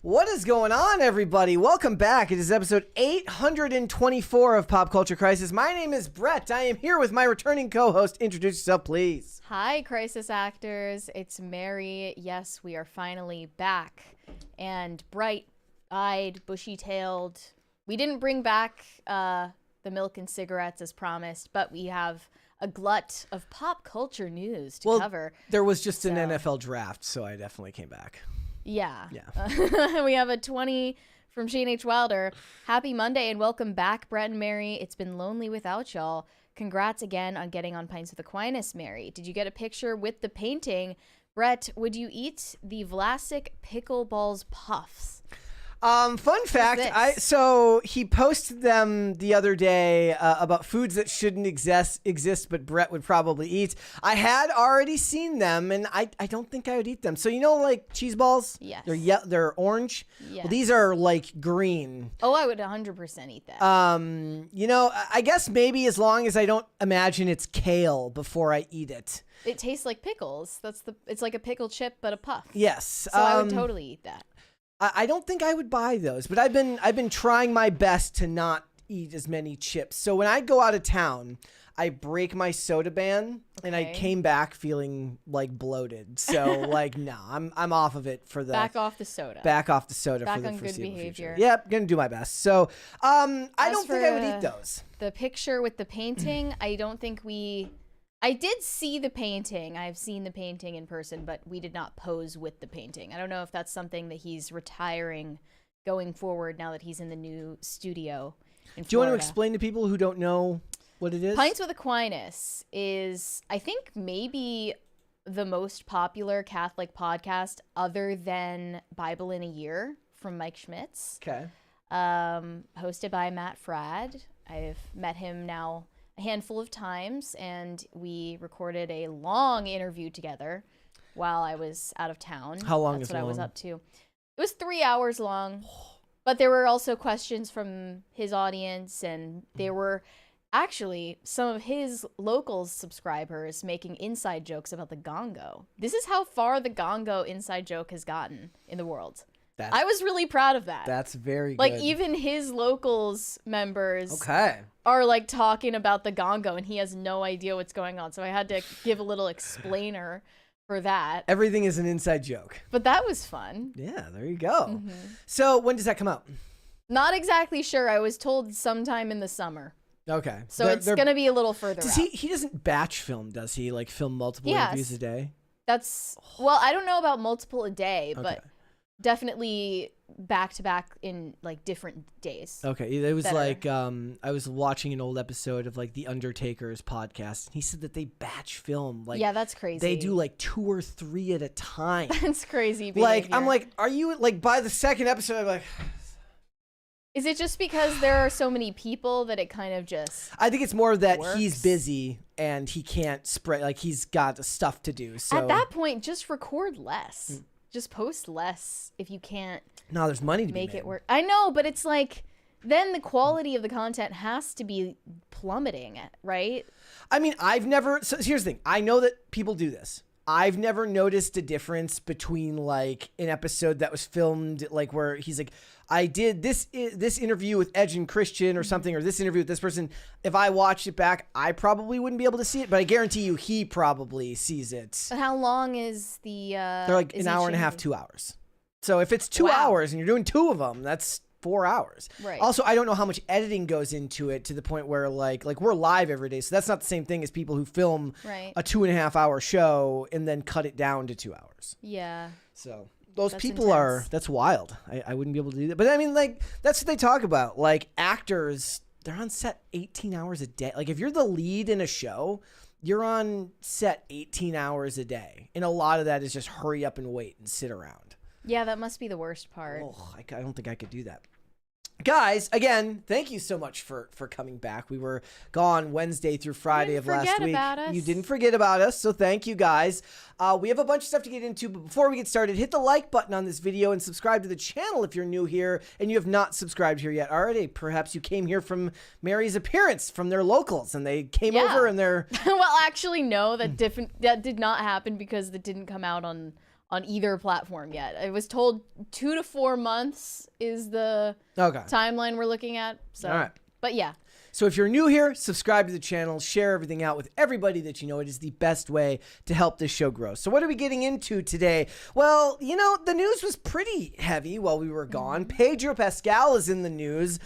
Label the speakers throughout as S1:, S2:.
S1: What is going on, everybody? Welcome back. It is episode 824 of Pop Culture Crisis. My name is Brett. I am here with my returning co-host. Introduce yourself, please.
S2: Hi, Crisis Actors. It's Mary. Yes, we are finally back. And bright-eyed, bushy-tailed. We didn't bring back the milk and cigarettes as promised, but we have a glut of pop culture news to cover.
S1: There was just an NFL draft, so I definitely came back.
S2: Yeah. We have a 20 from Shane H. Wilder. Happy Monday and welcome back, Brett and Mary. It's been lonely without y'all. Congrats again on getting on Pints with Aquinas, Mary. Did you get a picture with the painting? Brett, would you eat the Vlasic Pickleballs Puffs?
S1: Fun fact, so he posted them the other day about foods that shouldn't exist, but Brett would probably eat. I had already seen them, and I don't think I would eat them. So you know, like cheese balls?
S2: Yes.
S1: They're orange.
S2: Yes.
S1: Well, these are like green.
S2: Oh, I would 100% eat that.
S1: You know, I guess maybe as long as I don't imagine it's kale before I eat it.
S2: It tastes like pickles. It's like a pickle chip, but a puff.
S1: Yes.
S2: So I would totally eat that.
S1: I don't think I would buy those, but I've been trying my best to not eat as many chips. So when I go out of town, I break my soda ban, and I came back feeling like bloated. So like, no, I'm off of it for the
S2: back off the soda.
S1: Back off the soda
S2: back
S1: for the
S2: on
S1: foreseeable
S2: good behavior.
S1: future. Yep, gonna do my best. So I don't think I would eat those.
S2: The picture with the painting, I did see the painting. I've seen the painting in person, but we did not pose with the painting. I don't know if that's something that he's retiring going forward now that he's in the new studio in Florida.
S1: Do you want to explain to people who don't know what it is?
S2: Pints with Aquinas is, I think, maybe the most popular Catholic podcast other than Bible in a Year from Mike Schmitz.
S1: Okay.
S2: Hosted by Matt Fradd. I've met him now a handful of times, and we recorded a long interview together while I was out of town.
S1: How long
S2: That's
S1: is
S2: what
S1: long?
S2: I was up to. It was 3 hours long, but there were also questions from his audience, and there were actually some of his local subscribers making inside jokes about the gongo. This is how far the gongo inside joke has gotten in the world. I was really proud of that.
S1: That's very good.
S2: Like, even his locals members are like talking about the gongo, and he has no idea what's going on. So I had to give a little explainer for that.
S1: Everything is an inside joke.
S2: But that was fun.
S1: Yeah, there you go. So when does that come out?
S2: Not exactly sure. I was told sometime in the summer.
S1: Okay.
S2: So it's going to be a little further out.
S1: He doesn't batch film, does he? Like film multiple interviews a day?
S2: Well, I don't know about multiple a day, but definitely back to back in like different days. Okay,
S1: it was like I was watching an old episode of like the Undertaker's podcast, and he said that they batch film like
S2: that's crazy.
S1: They do like 2 or 3 at a time.
S2: That's crazy behavior.
S1: Like I'm like, are you like by the second episode I'm like,
S2: is it just because there are so many people that it kind of just
S1: I think it's more that
S2: works?
S1: He's busy and he can't spread, like he's got stuff to do. So
S2: at that point, just record less. Just post less if you can't.
S1: No, there's money to
S2: make
S1: be made.
S2: It work. I know, but it's like then the quality of the content has to be plummeting, right? I mean,
S1: so here's the thing. I know that people do this. I've never noticed a difference between like an episode that was filmed like where he's like, I did this interview with Edge and Christian or something, or this interview with this person. If I watched it back, I probably wouldn't be able to see it, but I guarantee you he probably sees it.
S2: But how long is the
S1: they're like an hour and a half, 2 hours. So if it's 2 hours and you're doing 2 of them, that's 4 hours.
S2: Right.
S1: Also, I don't know how much editing goes into it to the point where like we're live every day. So that's not the same thing as people who film a 2.5 hour show and then cut it down to 2 hours.
S2: Yeah.
S1: So those people that's wild. I wouldn't be able to do that. But I mean, like, that's what they talk about. Like actors, they're on set 18 hours a day. Like if you're the lead in a show, you're on set 18 hours a day. And a lot of that is just hurry up and wait and sit around.
S2: Yeah, that must be the worst part.
S1: Oh, I don't think I could do that. Guys, again, thank you so much for coming back. We were gone Wednesday through Friday of last week. You didn't forget about us, so thank you guys. We have a bunch of stuff to get into, but before we get started, hit the like button on this video and subscribe to the channel if you're new here and you have not subscribed here yet already. Perhaps you came here from Mary's appearance from their locals and they came over and they're...
S2: Well, actually, no, that did not happen because it didn't come out on on either platform yet. I was told 2 to 4 months is the timeline we're looking at. So,
S1: all right.
S2: But yeah.
S1: So if you're new here, subscribe to the channel, share everything out with everybody that you know. It is the best way to help this show grow. So what are we getting into today? Well, you know, the news was pretty heavy while we were gone. Pedro Pascal is in the news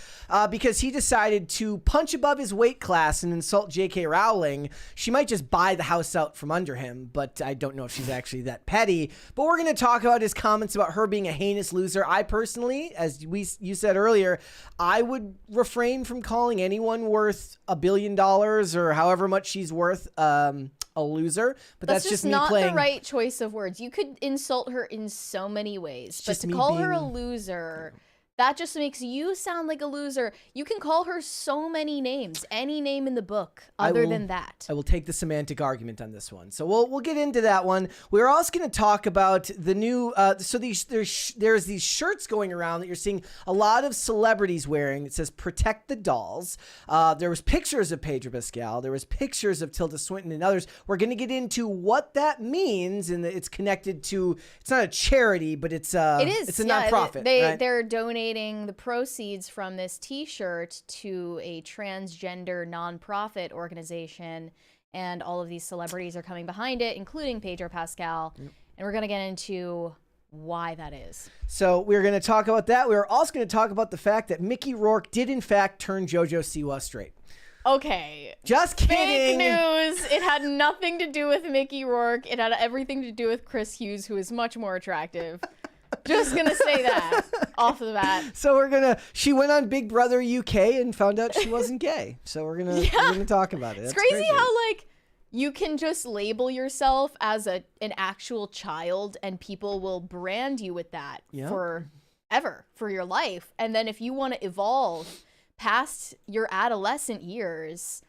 S1: because he decided to punch above his weight class and insult J.K. Rowling. She might just buy the house out from under him, but I don't know if she's actually that petty. But we're going to talk about his comments about her being a heinous loser. I personally, as you said earlier, I would refrain from calling anyone worth $1 billion or however much she's worth a loser, but that's just me
S2: not
S1: playing
S2: the right choice of words. You could insult her in so many ways, but to call her a loser, that just makes you sound like a loser. You can call her so many names, any name in the book other than that.
S1: I will take the semantic argument on this one. So we'll get into that one. We're also going to talk about the new, so there's these shirts going around that you're seeing a lot of celebrities wearing. It says protect the dolls. There was pictures of Pedro Pascal. There was pictures of Tilda Swinton and others. We're going to get into what that means, and it's connected to, it's not a charity, but it's a nonprofit.
S2: They're donating the proceeds from this t-shirt to a transgender nonprofit organization, and all of these celebrities are coming behind it, including Pedro Pascal. And we're going to get into why that is.
S1: So we're going to talk about that. We're also going to talk about the fact that Mickey Rourke did in fact turn Jojo Siwa straight.
S2: Okay.
S1: Just kidding.
S2: Fake news. It had nothing to do with Mickey Rourke. It had everything to do with Chris Hughes, who is much more attractive. Just gonna say that off the bat.
S1: So she went on Big Brother UK and found out she wasn't gay. So we're gonna talk about it.
S2: It's crazy how like you can just label yourself as an actual child and people will brand you with that forever, for your life. And then if you want to evolve past your adolescent years,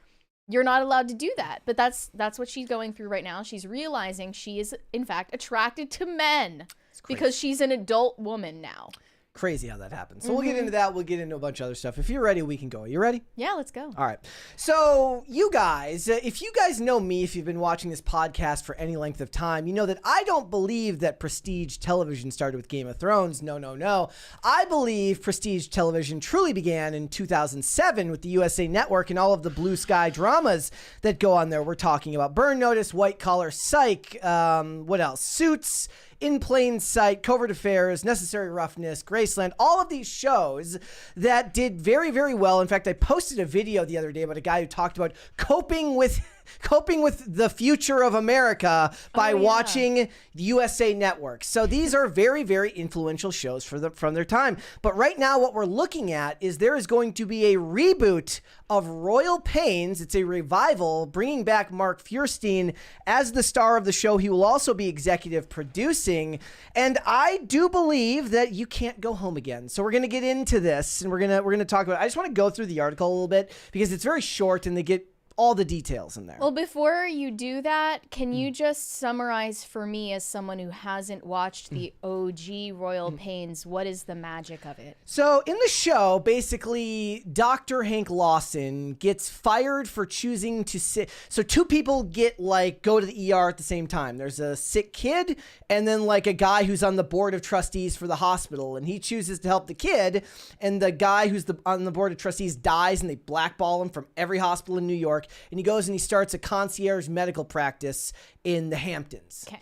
S2: you're not allowed to do that. But that's what she's going through right now. She's realizing she is in fact attracted to men. Because she's an adult woman now.
S1: Crazy how that happens. So we'll get into that. We'll get into a bunch of other stuff. If you're ready, we can go. You ready?
S2: Yeah, let's go.
S1: All right. So you guys, if you guys know me, if you've been watching this podcast for any length of time, you know that I don't believe that prestige television started with Game of Thrones. No, no, no. I believe prestige television truly began in 2007 with the USA Network and all of the blue sky dramas that go on there. We're talking about Burn Notice, White Collar Psych, what else? Suits, In Plain Sight, Covert Affairs, Necessary Roughness, Graceland, all of these shows that did very, very well. In fact, I posted a video the other day about a guy who talked about coping with the future of America by watching the USA Network. So these are very, very influential shows from their time. But right now what we're looking at is there is going to be a reboot of Royal Pains. It's a revival, bringing back Mark Feuerstein as the star of the show. He will also be executive producing. And I do believe that you can't go home again. So we're going to get into this and we're going to talk about it. I just want to go through the article a little bit because it's very short and they get all the details in there.
S2: Well, before you do that, can you just summarize for me, as someone who hasn't watched the OG Royal Pains, what is the magic of it?
S1: So in the show, basically, Dr. Hank Lawson gets fired for choosing to sit. So two people go to the ER at the same time. There's a sick kid and then like a guy who's on the board of trustees for the hospital, and he chooses to help the kid. And the guy who's on the board of trustees dies, and they blackball him from every hospital in New York. And he goes and he starts a concierge medical practice in the Hamptons. Okay.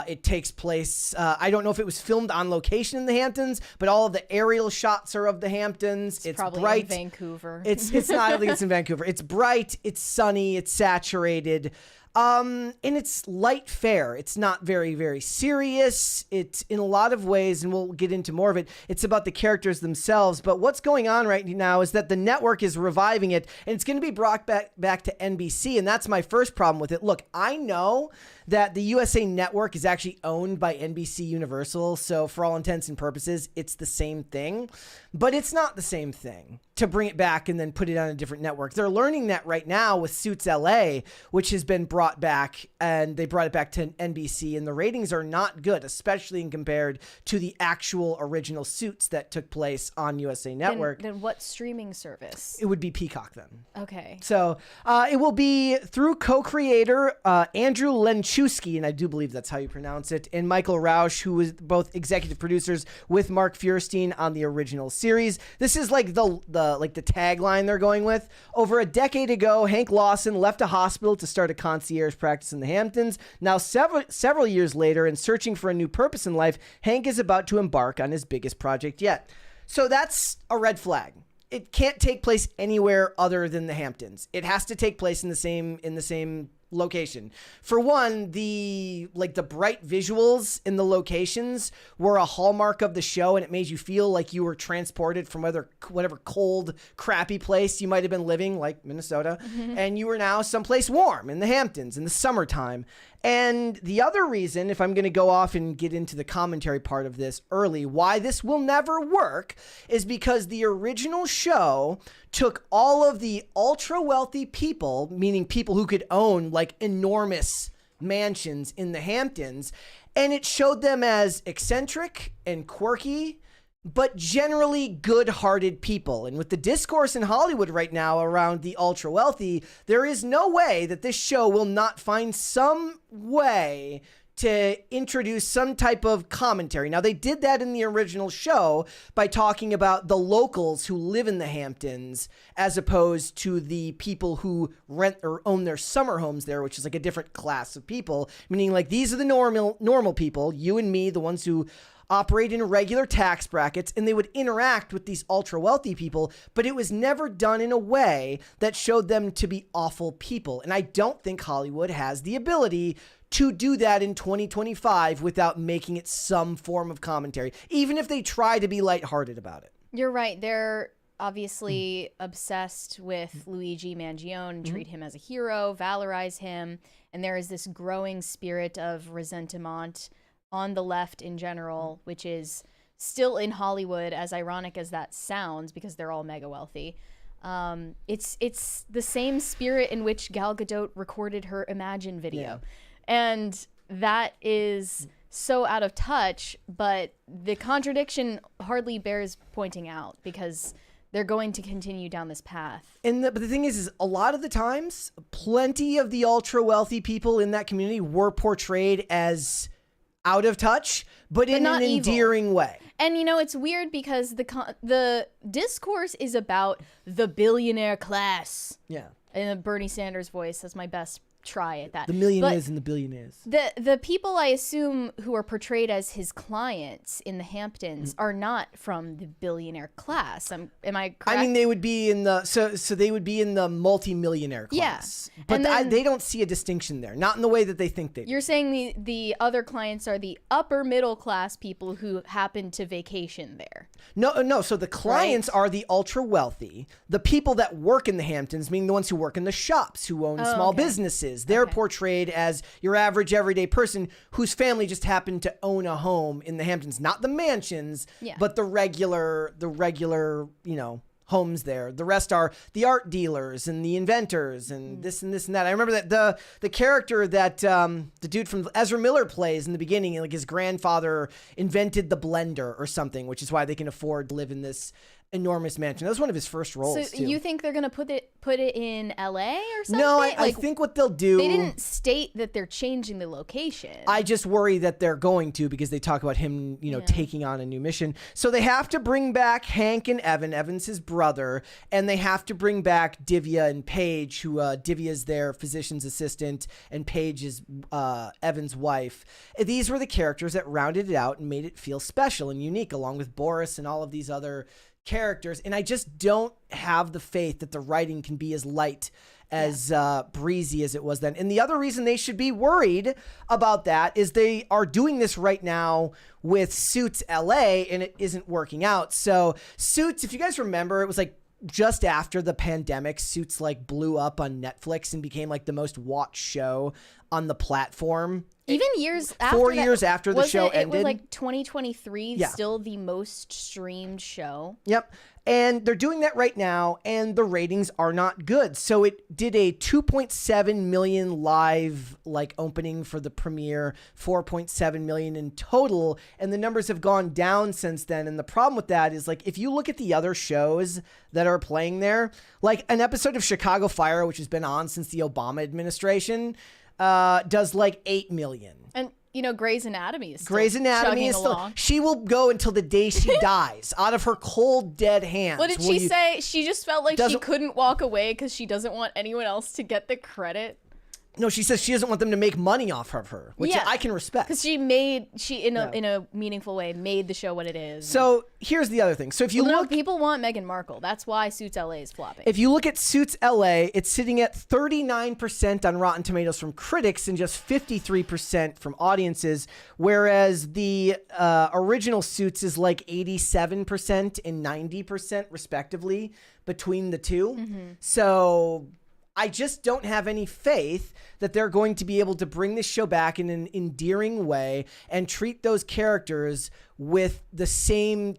S1: It takes place, I don't know if it was filmed on location in the Hamptons, but all of the aerial shots are of the Hamptons. It's
S2: probably
S1: bright.
S2: In Vancouver.
S1: It's not, I don't think it's in Vancouver. It's bright, it's sunny, it's saturated. And it's light fare. It's not very, very serious. It's in a lot of ways, and we'll get into more of it, it's about the characters themselves. But what's going on right now is that the network is reviving it, and it's going to be brought back to NBC, and that's my first problem with it. Look, I know that the USA Network is actually owned by NBC Universal, so for all intents and purposes, it's the same thing. But it's not the same thing. to bring it back and then put it on a different network. They're learning that right now with Suits LA, which has been brought back, and they brought it back to NBC, and the ratings are not good, especially in compared to the actual original Suits that took place on USA Network.
S2: Then what streaming service?
S1: It would be Peacock then.
S2: Okay.
S1: So it will be through co-creator Andrew Lenchewski, and I do believe that's how you pronounce it, and Michael Rausch, who was both executive producers with Mark Feuerstein on the original series. This is like the tagline they're going with. Over a decade ago, Hank Lawson left a hospital to start a concierge practice in the Hamptons. Now, several years later, and searching for a new purpose in life, Hank is about to embark on his biggest project yet. So that's a red flag. It can't take place anywhere other than the Hamptons. It has to take place in the same location. For one, the bright visuals in the locations were a hallmark of the show, and it made you feel like you were transported from whatever cold, crappy place you might have been living, like Minnesota, and you were now someplace warm in the Hamptons in the summertime. And the other reason, if I'm going to go off and get into the commentary part of this early, why this will never work is because the original show took all of the ultra wealthy people, meaning people who could own like enormous mansions in the Hamptons, and it showed them as eccentric and quirky, but generally good-hearted people. And with the discourse in Hollywood right now around the ultra-wealthy, there is no way that this show will not find some way to introduce some type of commentary. Now, they did that in the original show by talking about the locals who live in the Hamptons as opposed to the people who rent or own their summer homes there, which is like a different class of people, meaning like these are the normal people, you and me, the ones who operate in regular tax brackets, and they would interact with these ultra wealthy people, but it was never done in a way that showed them to be awful people. And I don't think Hollywood has the ability to do that in 2025 without making it some form of commentary, even if they try to be lighthearted about it.
S2: You're right. They're obviously obsessed with Luigi Mangione, treat him as a hero, valorize him, and there is this growing spirit of resentment on the left in general, which is still in Hollywood, as ironic as that sounds, because they're all mega wealthy. It's the same spirit in which Gal Gadot recorded her Imagine video. Yeah. And that is so out of touch, but the contradiction hardly bears pointing out because they're going to continue down this path.
S1: But the thing is a lot of the times, plenty of the ultra wealthy people in that community were portrayed as out of touch, but in an endearing way.
S2: And it's weird because the discourse is about the billionaire class.
S1: Yeah.
S2: In a Bernie Sanders voice, that's my best try at that.
S1: The millionaires and the billionaires.
S2: The people I assume who are portrayed as his clients in the Hamptons are not from the billionaire class. Am I correct?
S1: I mean, they would be in the so they would be in the multi-millionaire class. Yeah. But then, they don't see a distinction there, not in the way that they think they do.
S2: You're saying the other clients are the upper middle class people who happen to vacation there.
S1: No. So the clients are the ultra wealthy. The people that work in the Hamptons, meaning the ones who work in the shops, who own small businesses. They're portrayed as your average everyday person whose family just happened to own a home in the Hamptons, not the mansions, but the regular, homes there. The rest are the art dealers and the inventors and this and that. I remember that the character that the dude from Ezra Miller plays in the beginning, like his grandfather invented the blender or something, which is why they can afford to live in this enormous mansion. That was one of his first roles.
S2: So you think they're gonna put it in LA or something?
S1: No, I think what they'll do.
S2: They didn't state that they're changing the location.
S1: I just worry that they're going to, because they talk about him, taking on a new mission. So they have to bring back Hank and Evan. Evan's his brother, and they have to bring back Divya and Paige, who Divya is their physician's assistant, and Paige is Evan's wife. These were the characters that rounded it out and made it feel special and unique, along with Boris and all of these other characters. And I just don't have the faith that the writing can be as light, as breezy as it was then. And the other reason they should be worried about that is they are doing this right now with Suits LA, and it isn't working out. So Suits, if you guys remember, it was like just after the pandemic, Suits like blew up on Netflix and became like the most watched show on the platform.
S2: Even years after
S1: 4 years after the show ended.
S2: It was like 2023, still the most streamed show.
S1: Yep. And they're doing that right now, and the ratings are not good. So it did a 2.7 million live opening for the premiere, 4.7 million in total, and the numbers have gone down since then. And the problem with that is if you look at the other shows that are playing there, like an episode of Chicago Fire, which has been on since the Obama administration, does 8 million.
S2: And Grey's Anatomy is
S1: still, she will go until the day she dies out of her cold, dead hands.
S2: What did she say? She just felt like she couldn't walk away because she doesn't want anyone else to get the credit.
S1: No, she says she doesn't want them to make money off of her, which I can respect.
S2: Because in a meaningful way made the show what it is.
S1: So here's the other thing. So if you look,
S2: people want Meghan Markle. That's why Suits LA is flopping.
S1: If you look at Suits LA, it's sitting at 39% on Rotten Tomatoes from critics and just 53% from audiences, whereas the original Suits is 87% and 90% respectively between the two. Mm-hmm. So I just don't have any faith that they're going to be able to bring this show back in an endearing way and treat those characters with the same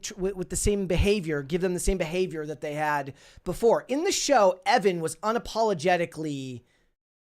S1: behavior, give them the same behavior that they had before. In the show, Evan was unapologetically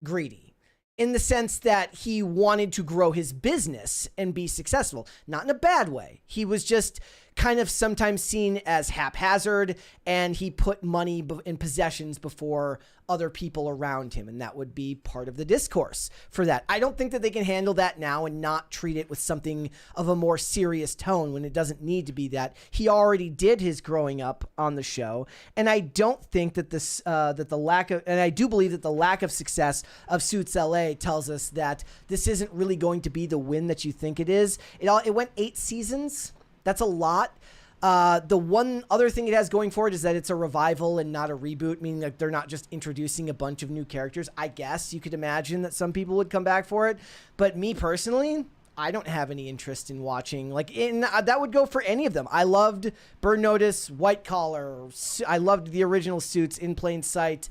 S1: greedy in the sense that he wanted to grow his business and be successful, not in a bad way. He was just kind of sometimes seen as haphazard, and he put money and possessions before other people around him, and that would be part of the discourse for that. I don't think that they can handle that now and not treat it with something of a more serious tone when it doesn't need to be that. He already did his growing up on the show, and I don't think that I do believe that the lack of success of Suits LA tells us that this isn't really going to be the win that you think it is. It went 8 seasons. That's a lot. The one other thing it has going for it is that it's a revival and not a reboot, meaning that they're not just introducing a bunch of new characters. I guess you could imagine that some people would come back for it. But me personally, I don't have any interest in watching. That would go for any of them. I loved Burn Notice, White Collar. I loved the original Suits, In Plain Sight,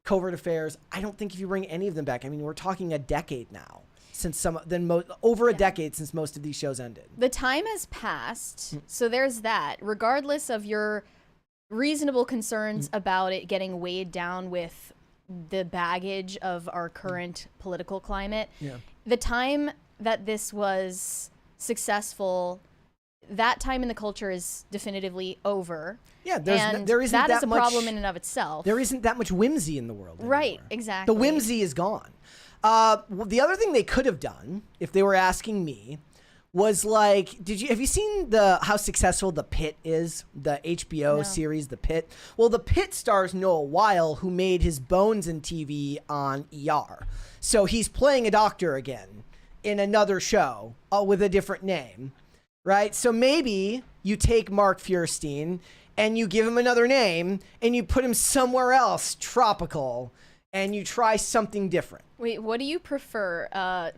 S1: Covert Affairs. I don't think if you bring any of them back, I mean, we're talking a decade now. Over a decade since most of these shows ended.
S2: The time has passed, so there's that. Regardless of your reasonable concerns about it getting weighed down with the baggage of our current political climate, the time that this was successful, that time in the culture is definitively over.
S1: Yeah, there isn't that
S2: is a
S1: much
S2: problem in and of itself.
S1: There isn't that much whimsy in the world anymore.
S2: Right, exactly.
S1: The whimsy is gone. The other thing they could have done, if they were asking me, was have you seen how successful The Pitt is? The HBO series, The Pitt? Well, The Pitt stars Noah Weil, who made his bones in TV on ER. So he's playing a doctor again in another show with a different name, right? So maybe you take Mark Feuerstein and you give him another name and you put him somewhere else, tropical, and you try something different.
S2: Wait, what do you prefer?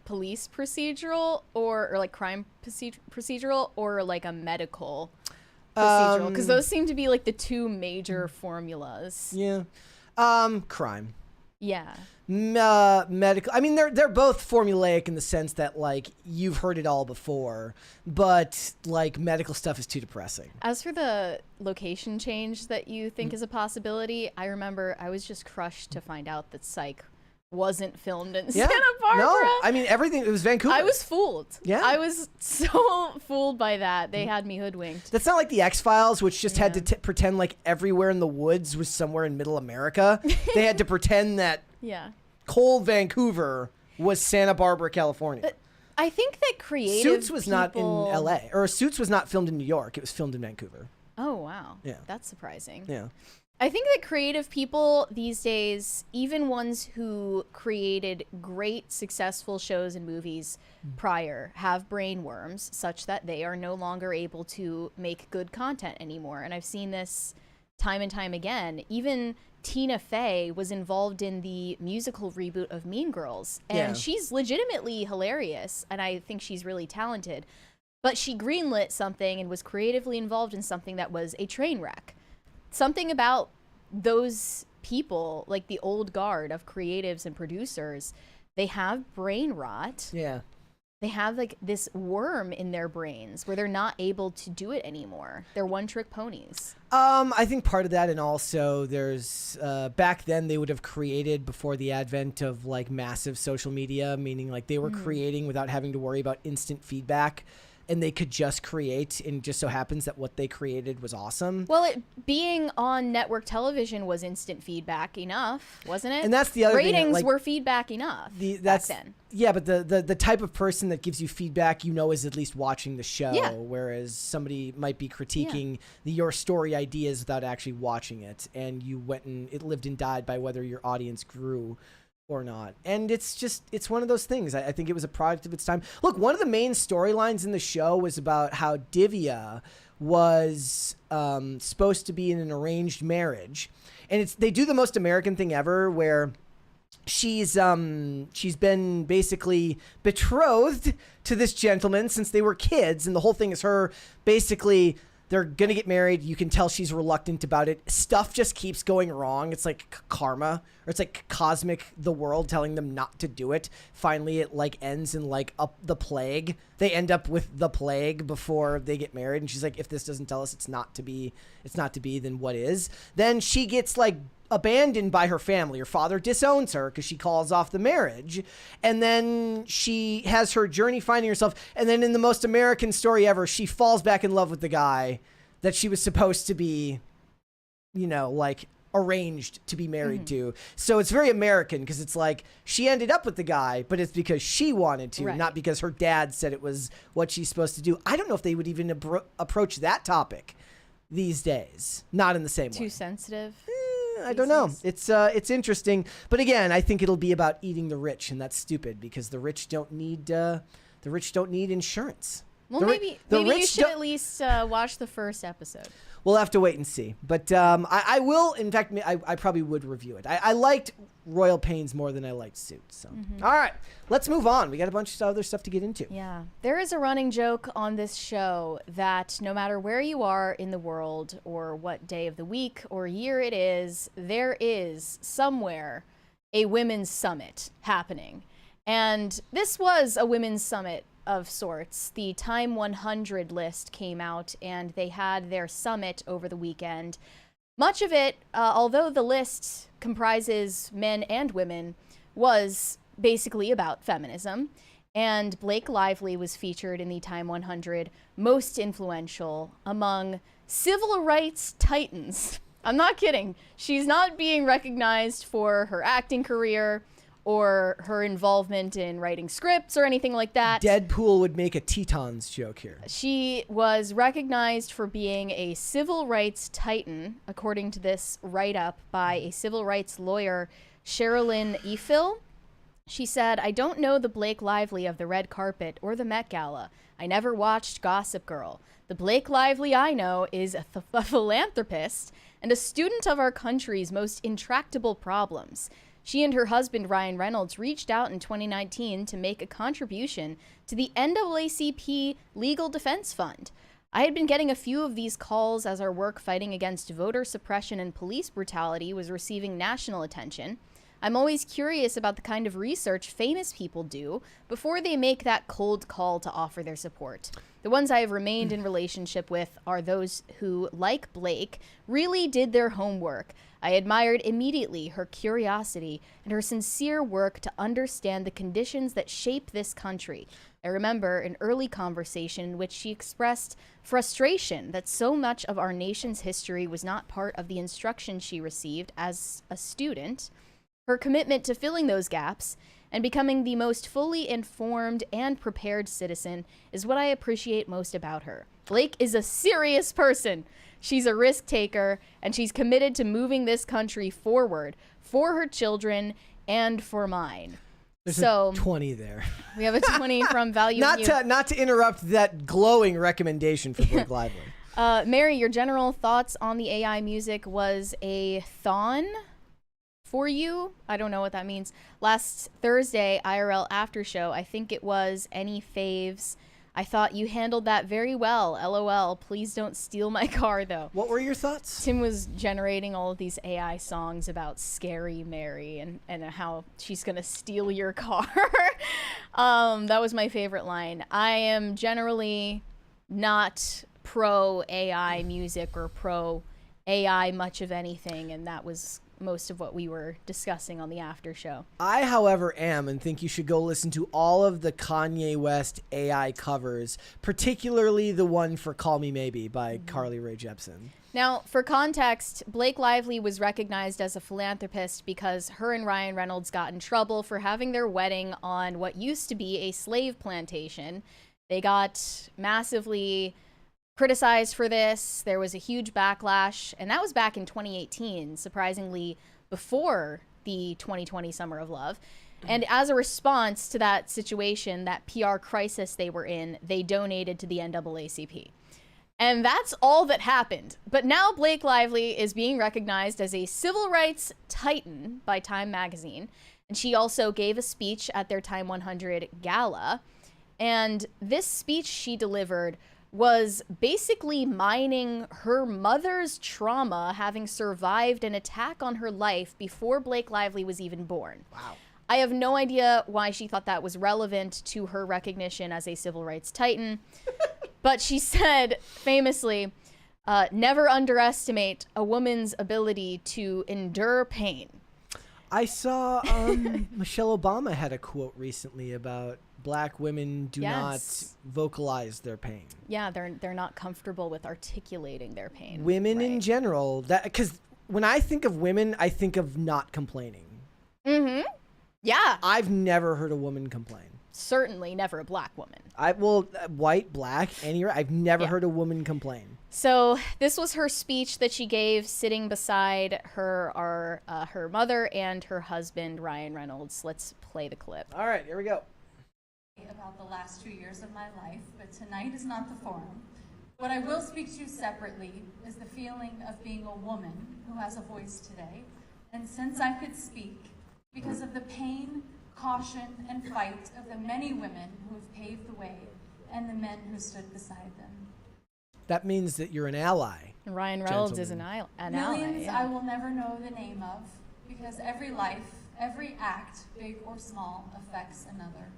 S2: Police procedural or crime procedural or a medical procedural? Because those seem to be the two major formulas.
S1: Yeah. Crime.
S2: Yeah.
S1: Medical. I mean, they're both formulaic in the sense that you've heard it all before, but medical stuff is too depressing.
S2: As for the location change that you think is a possibility, I remember I was just crushed to find out that Psych wasn't filmed in Santa Barbara.
S1: No, I mean everything. It was Vancouver.
S2: I was fooled.
S1: Yeah,
S2: I was so fooled by that. They had me hoodwinked.
S1: That's not like the X-Files, which just had to pretend everywhere in the woods was somewhere in Middle America. They had to pretend that cold Vancouver was Santa Barbara, California.
S2: I think that creative
S1: Suits was not in L.A. or Suits was not filmed in New York. It was filmed in Vancouver.
S2: Oh wow.
S1: Yeah,
S2: that's surprising.
S1: Yeah.
S2: I think that creative people these days, even ones who created great, successful shows and movies prior, have brain worms such that they are no longer able to make good content anymore. And I've seen this time and time again. Even Tina Fey was involved in the musical reboot of Mean Girls. And she's legitimately hilarious, and I think she's really talented. But she greenlit something and was creatively involved in something that was a train wreck. Something about those people, the old guard of creatives and producers, they have brain rot.
S1: Yeah.
S2: they have like this worm in their brains where they're not able to do it anymore. They're one-trick ponies.
S1: I think part of that, and also there's back then they would have created before the advent of like massive social media, meaning like they were creating without having to worry about instant feedback. And they could just create, and it just so happens that what they created was awesome.
S2: Well, being on network television was instant feedback enough, wasn't it?
S1: And that's the other thing.
S2: Ratings were feedback enough back then.
S1: Yeah, but the type of person that gives you feedback, is at least watching the show, whereas somebody might be critiquing your story ideas without actually watching it, and you went and it lived and died by whether your audience grew or not. And it's one of those things. I think it was a product of its time. Look, one of the main storylines in the show was about how Divya was supposed to be in an arranged marriage, and they do the most American thing ever, where she's been basically betrothed to this gentleman since they were kids, and the whole thing is her basically. They're going to get married. You can tell she's reluctant about it. Stuff just keeps going wrong. It's like karma, or it's like cosmic, the world telling them not to do it. Finally, it like ends in like the plague. They end up with the plague before they get married. And she's like, if this doesn't tell us it's not to be, then what is? Then she gets like abandoned by her family. Her father disowns her because she calls off the marriage. And then she has her journey finding herself. And then in the most American story ever, she falls back in love with the guy that she was supposed to be, like arranged to be married to. So it's very American because it's like she ended up with the guy, but it's because she wanted to, not because her dad said it was what she's supposed to do. I don't know if they would even approach that topic these days. Not in the same way.
S2: Too sensitive.
S1: I don't know. It's interesting, but again, I think it'll be about eating the rich, and that's stupid because the rich don't need insurance.
S2: Well, maybe you should at least watch the first episode.
S1: We'll have to wait and see. But I will. In fact, I probably would review it. I liked Royal Pains more than I liked Suits. So, all right, let's move on. We got a bunch of other stuff to get into.
S2: Yeah, there is a running joke on this show that no matter where you are in the world or what day of the week or year it is, there is somewhere a women's summit happening. And this was a women's summit of sorts. The Time100 list came out and they had their summit over the weekend. Much of it, although the list comprises men and women, was basically about feminism. And Blake Lively was featured in the Time100 most influential among civil rights titans. I'm not kidding. She's not being recognized for her acting career or her involvement in writing scripts or anything like that.
S1: Deadpool would make a Tetons joke here.
S2: She was recognized for being a civil rights titan, according to this write-up by a civil rights lawyer, Sherilyn Efil. She said, "I don't know the Blake Lively of the red carpet or the Met Gala. I never watched Gossip Girl. The Blake Lively I know is a philanthropist and a student of our country's most intractable problems. She and her husband, Ryan Reynolds, reached out in 2019 to make a contribution to the NAACP Legal Defense Fund. I had been getting a few of these calls as our work fighting against voter suppression and police brutality was receiving national attention. I'm always curious about the kind of research famous people do before they make that cold call to offer their support. The ones I have remained in relationship with are those who, like Blake, really did their homework. I admired immediately her curiosity and her sincere work to understand the conditions that shape this country. I remember an early conversation in which she expressed frustration that so much of our nation's history was not part of the instruction she received as a student. Her commitment to filling those gaps and becoming the most fully informed and prepared citizen is what I appreciate most about her. Blake is a serious person. She's a risk taker, and she's committed to moving this country forward for her children and for mine."
S1: There's a 20 there.
S2: We have a 20 from Value.
S1: Not to interrupt that glowing recommendation for Blake Lively.
S2: Mary, your general thoughts on the AI music was a thon for you? I don't know what that means. Last Thursday, IRL after show, I think it was Any Faves I thought you handled that very well. LOL. Please don't steal my car, though.
S1: What were your thoughts?
S2: Tim was generating all of these AI songs about Scary Mary and how she's going to steal your car. That was my favorite line. I am generally not pro AI music or pro AI much of anything, and that was most of what we were discussing on the after show.
S1: I, however, am and think you should go listen to all of the Kanye West AI covers, particularly the one for Call Me Maybe by Carly Rae Jepsen.
S2: Now, for context, Blake Lively was recognized as a philanthropist because her and Ryan Reynolds got in trouble for having their wedding on what used to be a slave plantation. They got massively criticized for this. There was a huge backlash, and that was back in 2018, surprisingly before the 2020 Summer of Love. And as a response to that situation, that PR crisis they were in, they donated to the NAACP. And that's all that happened. But now Blake Lively is being recognized as a civil rights titan by Time magazine. And she also gave a speech at their Time100 Gala. And this speech she delivered was basically mining her mother's trauma, having survived an attack on her life before Blake Lively was even born.
S1: Wow.
S2: I have no idea why she thought that was relevant to her recognition as a civil rights titan. But she said, famously, never underestimate a woman's ability to endure pain.
S1: I saw Michelle Obama had a quote recently about Black women do not vocalize their pain.
S2: Yeah, they're not comfortable with articulating their pain.
S1: Women in general, that because when I think of women, I think of not complaining.
S2: Mm-hmm. Yeah.
S1: I've never heard a woman complain.
S2: Certainly never a Black woman.
S1: White, Black, I've never heard a woman complain.
S2: So this was her speech that she gave sitting beside her mother and her husband, Ryan Reynolds. Let's play the clip.
S1: All right, here we go.
S3: About the last 2 years of my life, but tonight is not the forum. What I will speak to separately is the feeling of being a woman who has a voice today. And since I could speak, because of the pain, caution, and fight of the many women who have paved the way and the men who stood beside them.
S1: That means that you're an ally.
S2: Ryan Reynolds is an ally.
S3: Millions I will never know the name of, because every life, every act, big or small, affects another.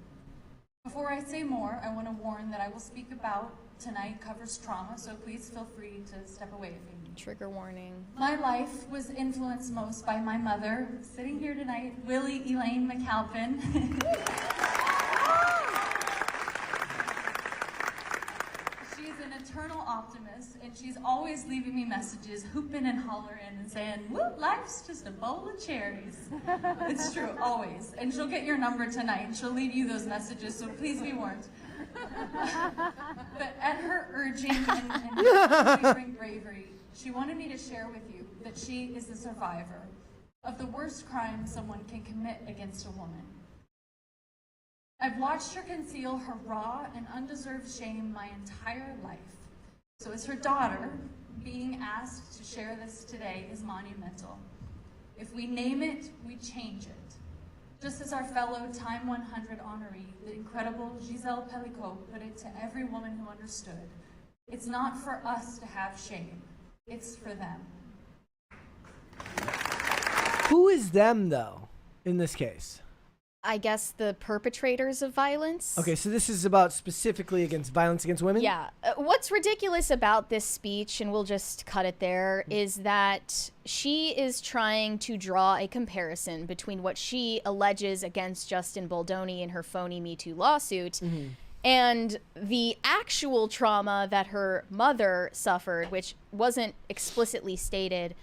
S3: Before I say more, I want to warn that I will speak about tonight covers trauma, so please feel free to step away if you need.
S2: Trigger warning.
S3: My life was influenced most by my mother, sitting here tonight, Willie Elaine McAlpin. She's an eternal optimist, and she's always leaving me messages, hooping and hollering and saying, "Woo, life's just a bowl of cherries." It's true, always. And she'll get your number tonight, and she'll leave you those messages, so please be warned. But at her urging and bravery, she wanted me to share with you that she is the survivor of the worst crime someone can commit against a woman. I've watched her conceal her raw and undeserved shame my entire life. So as her daughter, being asked to share this today is monumental. If we name it, we change it. Just as our fellow Time 100 honoree, the incredible Giselle Pellicot, put it to every woman who understood, it's not for us to have shame, it's for them.
S1: Who is them, though, in this case?
S2: I guess the perpetrators of violence.
S1: Okay, so this is about specifically against violence against women?
S2: Yeah. What's ridiculous about this speech, and we'll just cut it there, is that she is trying to draw a comparison between what she alleges against Justin Baldoni in her phony Me Too lawsuit and the actual trauma that her mother suffered, which wasn't explicitly stated.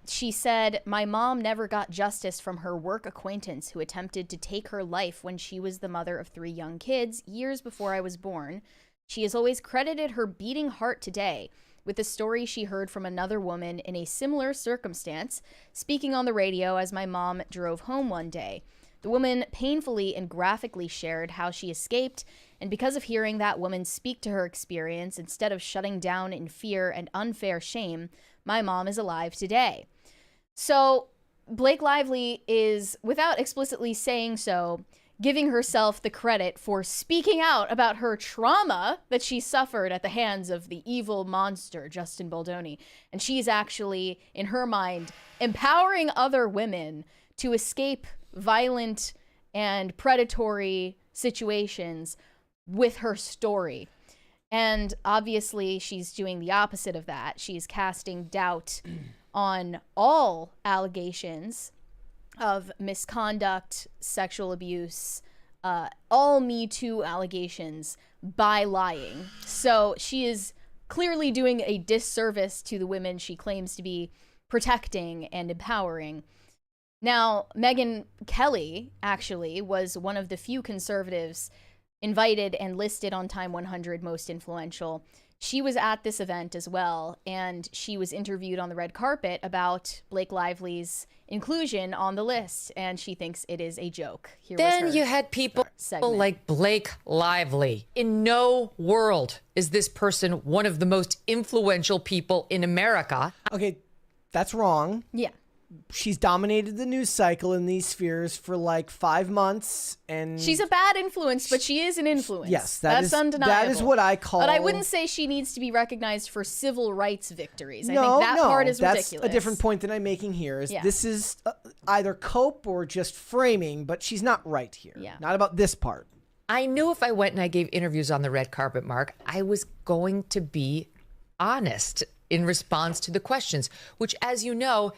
S2: She said, "My mom never got justice from her work acquaintance who attempted to take her life when she was the mother of 3 young kids years before I was born. She has always credited her beating heart today with the story she heard from another woman in a similar circumstance, speaking on the radio as my mom drove home one day. The woman painfully and graphically shared how she escaped, and because of hearing that woman speak to her experience instead of shutting down in fear and unfair shame, my mom is alive today." So Blake Lively is, without explicitly saying so, giving herself the credit for speaking out about her trauma that she suffered at the hands of the evil monster, Justin Baldoni. And she's actually, in her mind, empowering other women to escape violent and predatory situations with her story. And obviously, she's doing the opposite of that. She's casting doubt on all allegations of misconduct, sexual abuse, all Me Too allegations by lying. So she is clearly doing a disservice to the women she claims to be protecting and empowering. Now, Megyn Kelly actually was one of the few conservatives invited and listed on Time 100 Most Influential. She was at this event as well, and she was interviewed on the red carpet about Blake Lively's inclusion on the list, and she thinks it is a joke.
S4: Then you had people like Blake Lively. In no world is this person one of the most influential people in America.
S1: Okay, that's wrong.
S2: Yeah.
S1: She's dominated the news cycle in these spheres for like 5 months, and
S2: she's a bad influence, but she is an influence.
S1: Yes,
S2: that's undeniable.
S1: That is what I call.
S2: But I wouldn't say she needs to be recognized for civil rights victories. I think that part is ridiculous.
S1: That's a different point that I'm making here. This is either cope or just framing, but she's not right here.
S2: Yeah.
S1: Not about this part.
S4: I knew if I went and I gave interviews on the red carpet, Mark, I was going to be honest in response to the questions, which, as you know,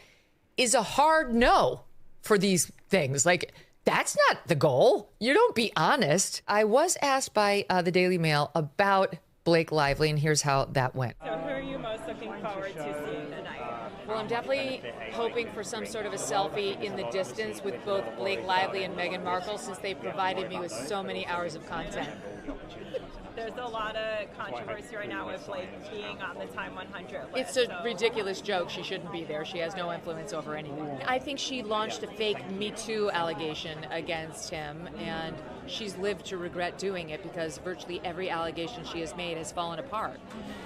S4: is a hard no for these things. Like, that's not the goal. You don't be honest. I was asked by the Daily Mail about Blake Lively, and here's how that went.
S5: So who are you most looking forward to seeing tonight?
S4: Well, I'm definitely hoping for some sort of a selfie in the distance with both Blake Lively and Meghan Markle, since they provided me with so many hours of content.
S5: There's a lot of controversy right now with Blake being on the Time 100 list.
S4: It's a ridiculous joke. She shouldn't be there. She has no influence over anyone. I think she launched a fake Me Too allegation against him, and she's lived to regret doing it because virtually every allegation she has made has fallen apart.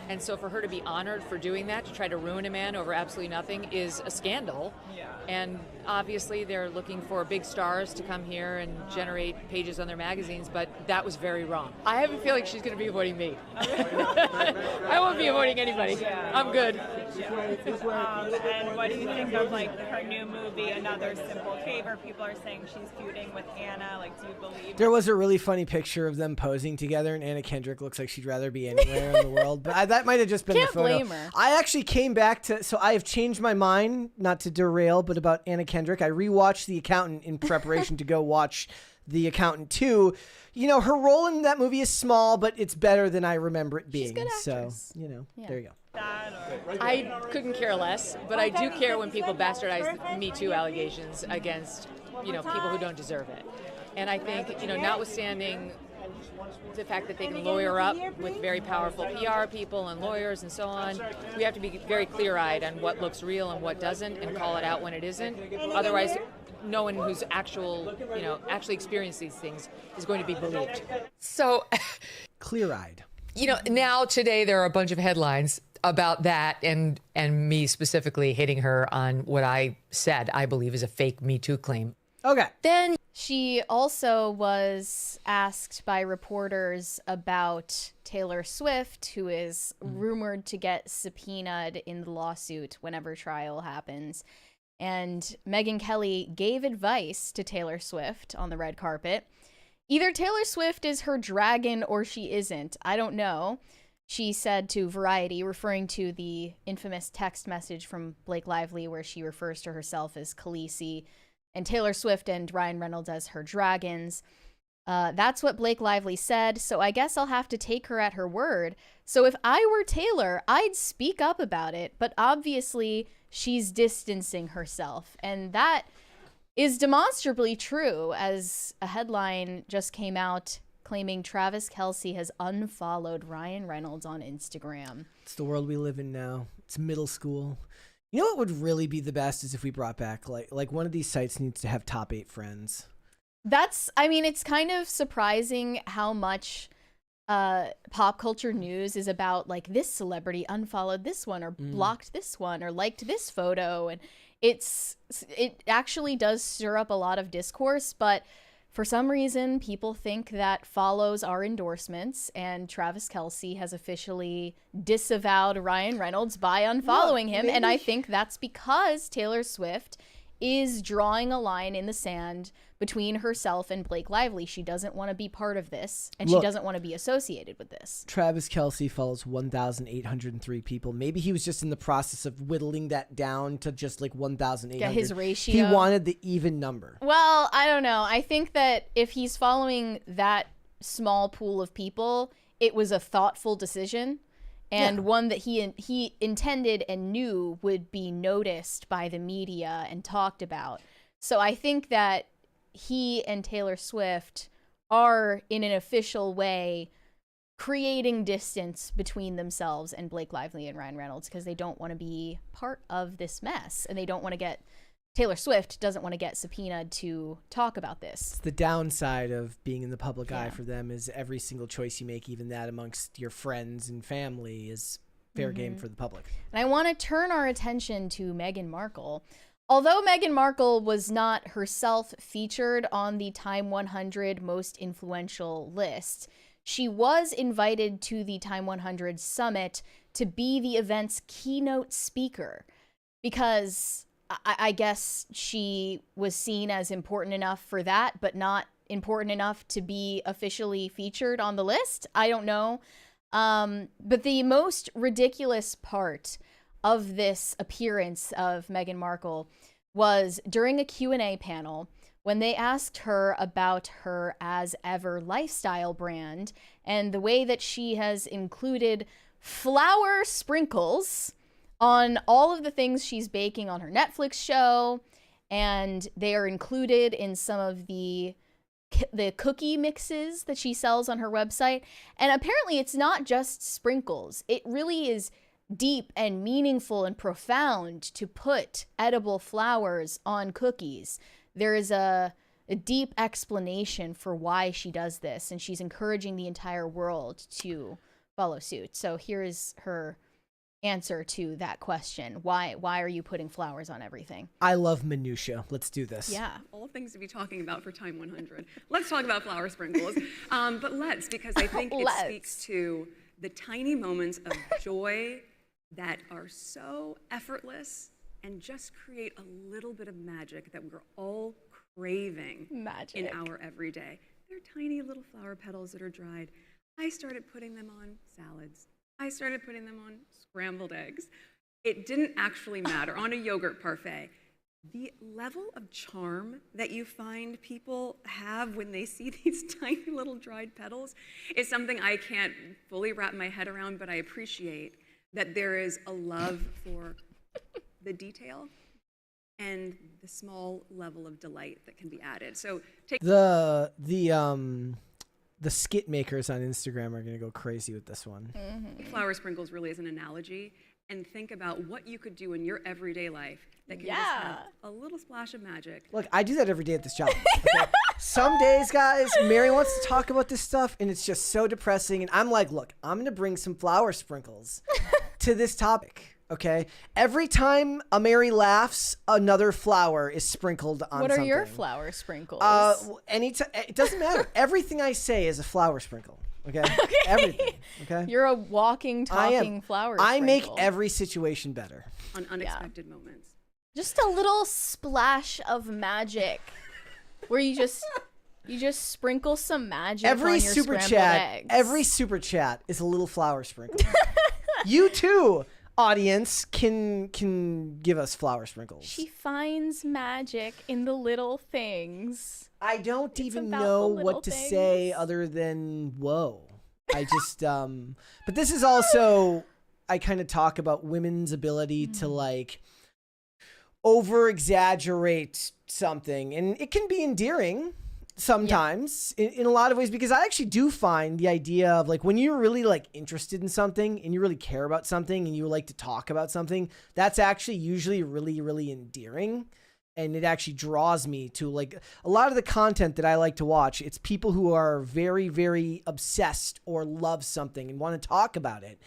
S4: And so for her to be honored for doing that, to try to ruin a man over absolutely nothing, is a scandal.
S5: Yeah.
S4: And obviously they're looking for big stars to come here and generate pages on their magazines, but that was very wrong. I have a feeling she's going to be avoiding me. I won't be avoiding anybody.
S5: Yeah.
S4: I'm good.
S5: And what do you think of like her new movie, Another Simple Favor? People are saying she's feuding with Anna. Like, do you believe?
S1: There was a really funny picture of them posing together, and Anna Kendrick looks like she'd rather be anywhere in the world. But that might have just been
S2: Can't
S1: the photo.
S2: blame her.
S1: I actually came back to, so I have changed my mind, not to derail, but about Anna Kendrick. I rewatched The Accountant in preparation to go watch The Accountant 2. You know, her role in that movie is small, but it's better than I remember it being.
S2: She's a good actress.
S1: So, you know, there you go.
S4: I couldn't care less, but I do care when people bastardize Me Too allegations against, people who don't deserve it. And I think, notwithstanding the fact that they can lawyer up with very powerful PR people and lawyers and so on, we have to be very clear-eyed on what looks real and what doesn't, and call it out when it isn't. Otherwise, no one who's actually experienced these things is going to be believed. So,
S1: clear-eyed.
S4: Now today there are a bunch of headlines about that and me specifically hitting her on what I said I believe is a fake Me Too claim.
S1: Okay.
S4: Then
S2: she also was asked by reporters about Taylor Swift, who is rumored to get subpoenaed in the lawsuit whenever trial happens. And Megyn Kelly gave advice to Taylor Swift on the red carpet. Either Taylor Swift is her dragon or she isn't. I don't know. She said to Variety, referring to the infamous text message from Blake Lively where she refers to herself as Khaleesi and Taylor Swift and Ryan Reynolds as her dragons. That's what Blake Lively said, so I guess I'll have to take her at her word. So if I were Taylor, I'd speak up about it, but obviously she's distancing herself. And that is demonstrably true, as a headline just came out claiming Travis Kelce has unfollowed Ryan Reynolds on Instagram.
S1: It's the world we live in now. It's middle school. You know what would really be the best is if we brought back, like one of these sites needs to have top 8 friends.
S2: It's kind of surprising how much pop culture news is about, like, this celebrity unfollowed this one or blocked this one or liked this photo. And it actually does stir up a lot of discourse. But For some reason, people think that follows are endorsements, and Travis Kelce has officially disavowed Ryan Reynolds by unfollowing him. And I think that's because Taylor Swift is drawing a line in the sand between herself and Blake Lively. She doesn't want to be part of this, and she doesn't want to be associated with this.
S1: Travis Kelce follows 1,803 people. Maybe he was just in the process of whittling that down to just like 1,800.
S2: Yeah, his ratio.
S1: He wanted the even number.
S2: Well, I don't know. I think that if he's following that small pool of people, it was a thoughtful decision. And one that he intended and knew would be noticed by the media and talked about. So I think that he and Taylor Swift are, in an official way, creating distance between themselves and Blake Lively and Ryan Reynolds because they don't want to be part of this mess. And they don't want to get... Taylor Swift doesn't want to get subpoenaed to talk about this.
S1: It's the downside of being in the public eye for them is every single choice you make, even that amongst your friends and family, is fair game for the public.
S2: And I want to turn our attention to Meghan Markle. Although Meghan Markle was not herself featured on the Time 100 most influential list, she was invited to the Time 100 summit to be the event's keynote speaker because I guess she was seen as important enough for that, but not important enough to be officially featured on the list. I don't know. But the most ridiculous part of this appearance of Meghan Markle was during a Q&A panel when they asked her about her As Ever lifestyle brand and the way that she has included flower sprinkles on all of the things she's baking on her Netflix show, and they are included in some of the cookie mixes that she sells on her website. And apparently it's not just sprinkles. It really is deep and meaningful and profound to put edible flowers on cookies. There is a deep explanation for why she does this, and she's encouraging the entire world to follow suit. So here is her answer to that question. Why are you putting flowers on everything?
S1: I love minutia. Let's do this.
S2: Yeah.
S6: All things to be talking about for Time 100. Let's talk about flower sprinkles. Because I think it speaks to the tiny moments of joy that are so effortless and just create a little bit of magic that we're all craving in our everyday. They're tiny little flower petals that are dried. I started putting them on salads. I started putting them on scrambled eggs. It didn't actually matter. On a yogurt parfait. The level of charm that you find people have when they see these tiny little dried petals is something I can't fully wrap my head around, but I appreciate that there is a love for the detail and the small level of delight that can be added. So take
S1: the skit makers on Instagram are going to go crazy with this one.
S6: Flower sprinkles really is an analogy, and think about what you could do in your everyday life that can just have a little splash of magic.
S1: Look, I do that every day at this job. Okay? Some days, guys, Mary wants to talk about this stuff, and it's just so depressing. And I'm like, look, I'm going to bring some flower sprinkles to this topic. Okay, every time a Mary laughs, another flower is sprinkled on something.
S2: What are your flower sprinkles?
S1: It doesn't matter. Everything I say is a flower sprinkle. Okay, everything. Okay,
S2: you're a walking, talking flower sprinkle.
S1: I make every situation better
S6: on unexpected moments.
S2: Just a little splash of magic, where you just sprinkle some magic on your scrambled eggs.
S1: Every super chat is a little flower sprinkle. You too, audience, can give us flower sprinkles.
S2: She finds magic in the little things.
S1: I don't even know what to say other than whoa. I just but this is also, I kind of talk about women's ability to like over exaggerate something, and it can be endearing sometimes in a lot of ways, because I actually do find the idea of like when you're really like interested in something and you really care about something and you like to talk about something, that's actually usually really, really endearing. And it actually draws me to like a lot of the content that I like to watch. It's people who are very, very obsessed or love something and want to talk about it.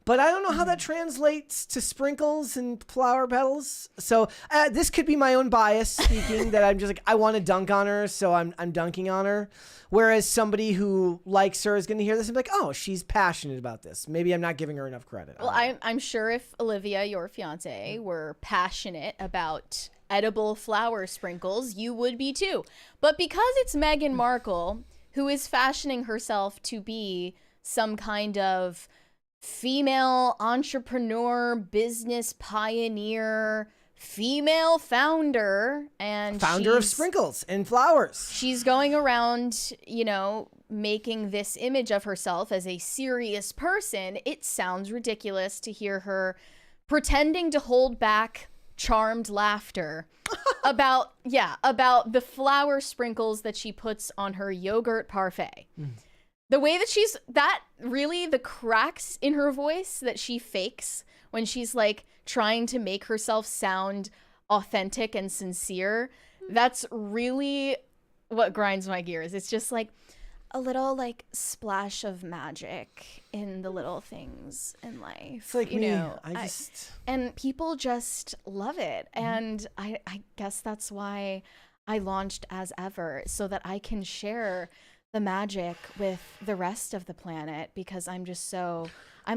S1: But I don't know how that translates to sprinkles and flower petals. So this could be my own bias speaking that I'm just like, I want to dunk on her, so I'm dunking on her. Whereas somebody who likes her is going to hear this and be like, oh, she's passionate about this. Maybe I'm not giving her enough credit.
S2: Well, I'm sure if Olivia, your fiance, were passionate about edible flower sprinkles, you would be too. But because it's Meghan Markle, who is fashioning herself to be some kind of female entrepreneur, business pioneer, female founder, and
S1: founder of sprinkles and flowers.
S2: She's going around, making this image of herself as a serious person. It sounds ridiculous to hear her pretending to hold back charmed laughter about the flower sprinkles that she puts on her yogurt parfait. The way that the cracks in her voice that she fakes when she's like trying to make herself sound authentic and sincere, that's really what grinds my gears. It's just like a little like splash of magic in the little things in life.
S1: It's like
S2: and people just love it. And I guess that's why I launched As Ever, so that I can share the magic with the rest of the planet, because I'm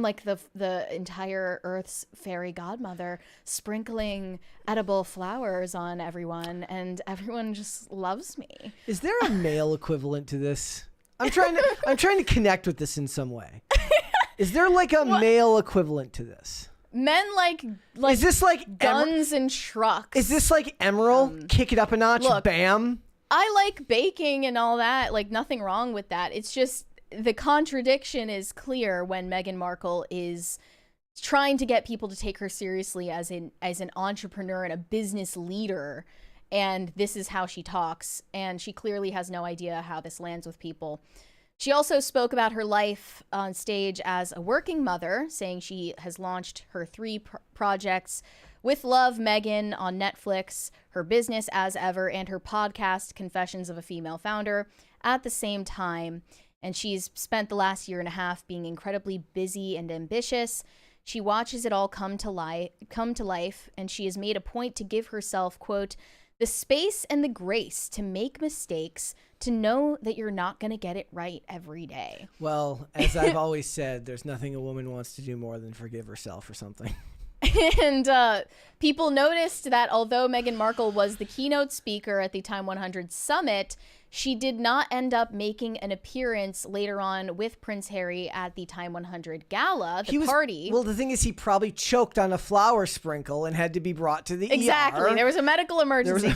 S2: like the entire Earth's fairy godmother, sprinkling edible flowers on everyone, and everyone just loves me.
S1: Is there a male equivalent to this? I'm trying to connect with this in some way. Is there like a male equivalent to this?
S2: Men like
S1: is this like
S2: guns and trucks?
S1: Is this like Emerald? Kick it up a notch,
S2: look,
S1: bam.
S2: I like baking and all that, like nothing wrong with that. It's just the contradiction is clear when Meghan Markle is trying to get people to take her seriously as an entrepreneur and a business leader, and this is how she talks, and she clearly has no idea how this lands with people. She also spoke about her life on stage as a working mother, saying she has launched her 3 projects with Love, Meghan on Netflix, her business As Ever, and her podcast, Confessions of a Female Founder, at the same time. And she's spent the last year and a half being incredibly busy and ambitious. She watches it all come to life, and she has made a point to give herself, quote, the space and the grace to make mistakes, to know that you're not going to get it right every day.
S1: Well, as I've always said, there's nothing a woman wants to do more than forgive herself or something.
S2: And people noticed that although Meghan Markle was the keynote speaker at the Time100 Summit, she did not end up making an appearance later on with Prince Harry at the Time100 Gala, party.
S1: Well, the thing is, he probably choked on a flower sprinkle and had to be brought to the
S2: ER. There was a medical emergency.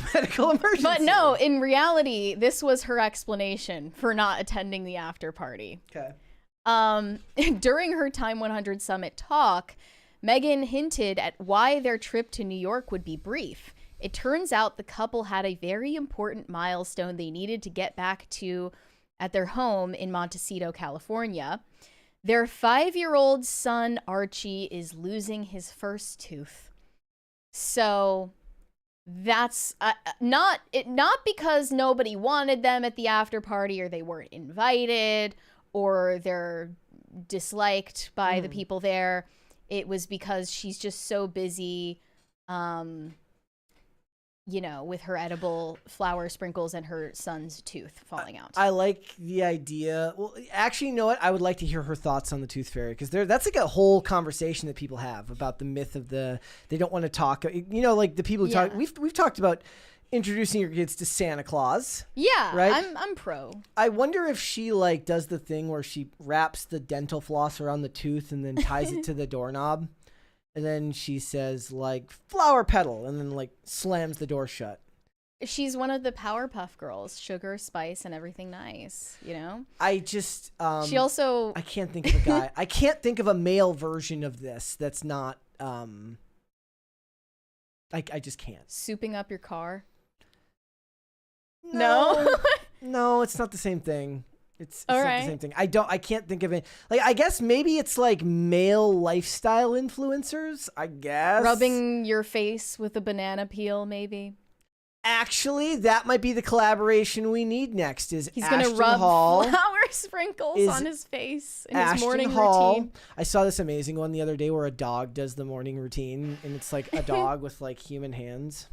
S2: But no, in reality, this was her explanation for not attending the after party.
S1: Okay.
S2: During her Time100 Summit talk, Meghan hinted at why their trip to New York would be brief. It turns out the couple had a very important milestone they needed to get back to at their home in Montecito, California. Their 5-year-old son, Archie, is losing his first tooth. So that's not because nobody wanted them at the after party, or they weren't invited, or they're disliked by the people there. It was because she's just so busy, with her edible flower sprinkles and her son's tooth falling out.
S1: I like the idea. Well, actually, you know what? I would like to hear her thoughts on the tooth fairy, because that's like a whole conversation that people have about the myth of they don't want to talk. Like the people who talk. We've talked about introducing your kids to Santa Claus.
S2: Yeah,
S1: right?
S2: I'm pro.
S1: I wonder if she does the thing where she wraps the dental floss around the tooth and then ties it to the doorknob. And then she says, flower petal, and then, slams the door shut.
S2: She's one of the Powerpuff Girls, sugar, spice, and everything nice,
S1: I just...
S2: she also...
S1: I can't think of a guy. I can't think of a male version of this that's not... I just can't.
S2: Souping up your car?
S1: No? No, it's not the same thing. It's not the same thing. I can't think of it. I guess maybe it's male lifestyle influencers, I guess.
S2: Rubbing your face with a banana peel, maybe.
S1: Actually, that might be the collaboration we need next. He's
S2: going to rub flower sprinkles on his face in his morning routine.
S1: I saw this amazing one the other day where a dog does the morning routine, and it's like a dog with like human hands.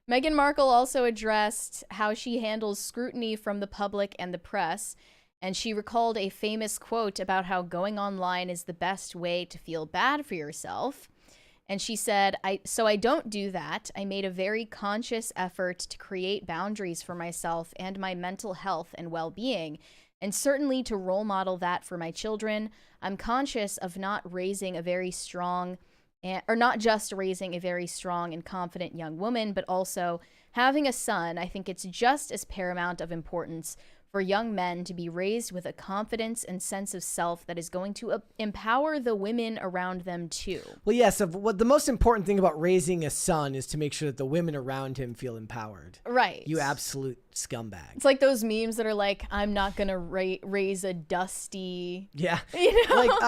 S2: Meghan Markle also addressed how she handles scrutiny from the public and the press, and she recalled a famous quote about how going online is the best way to feel bad for yourself. And she said, so I don't do that. I made a very conscious effort to create boundaries for myself and my mental health and well-being, and certainly to role model that for my children. I'm conscious of not just raising a very strong and confident young woman, but also having a son. I think it's just as paramount of importance for young men to be raised with a confidence and sense of self that is going to empower the women around them too.
S1: Well, yes. What the most important thing about raising a son is to make sure that the women around him feel empowered.
S2: Right.
S1: You absolute scumbag.
S2: It's like those memes that are like, I'm not going to raise a dusty.
S1: Yeah.
S2: You know?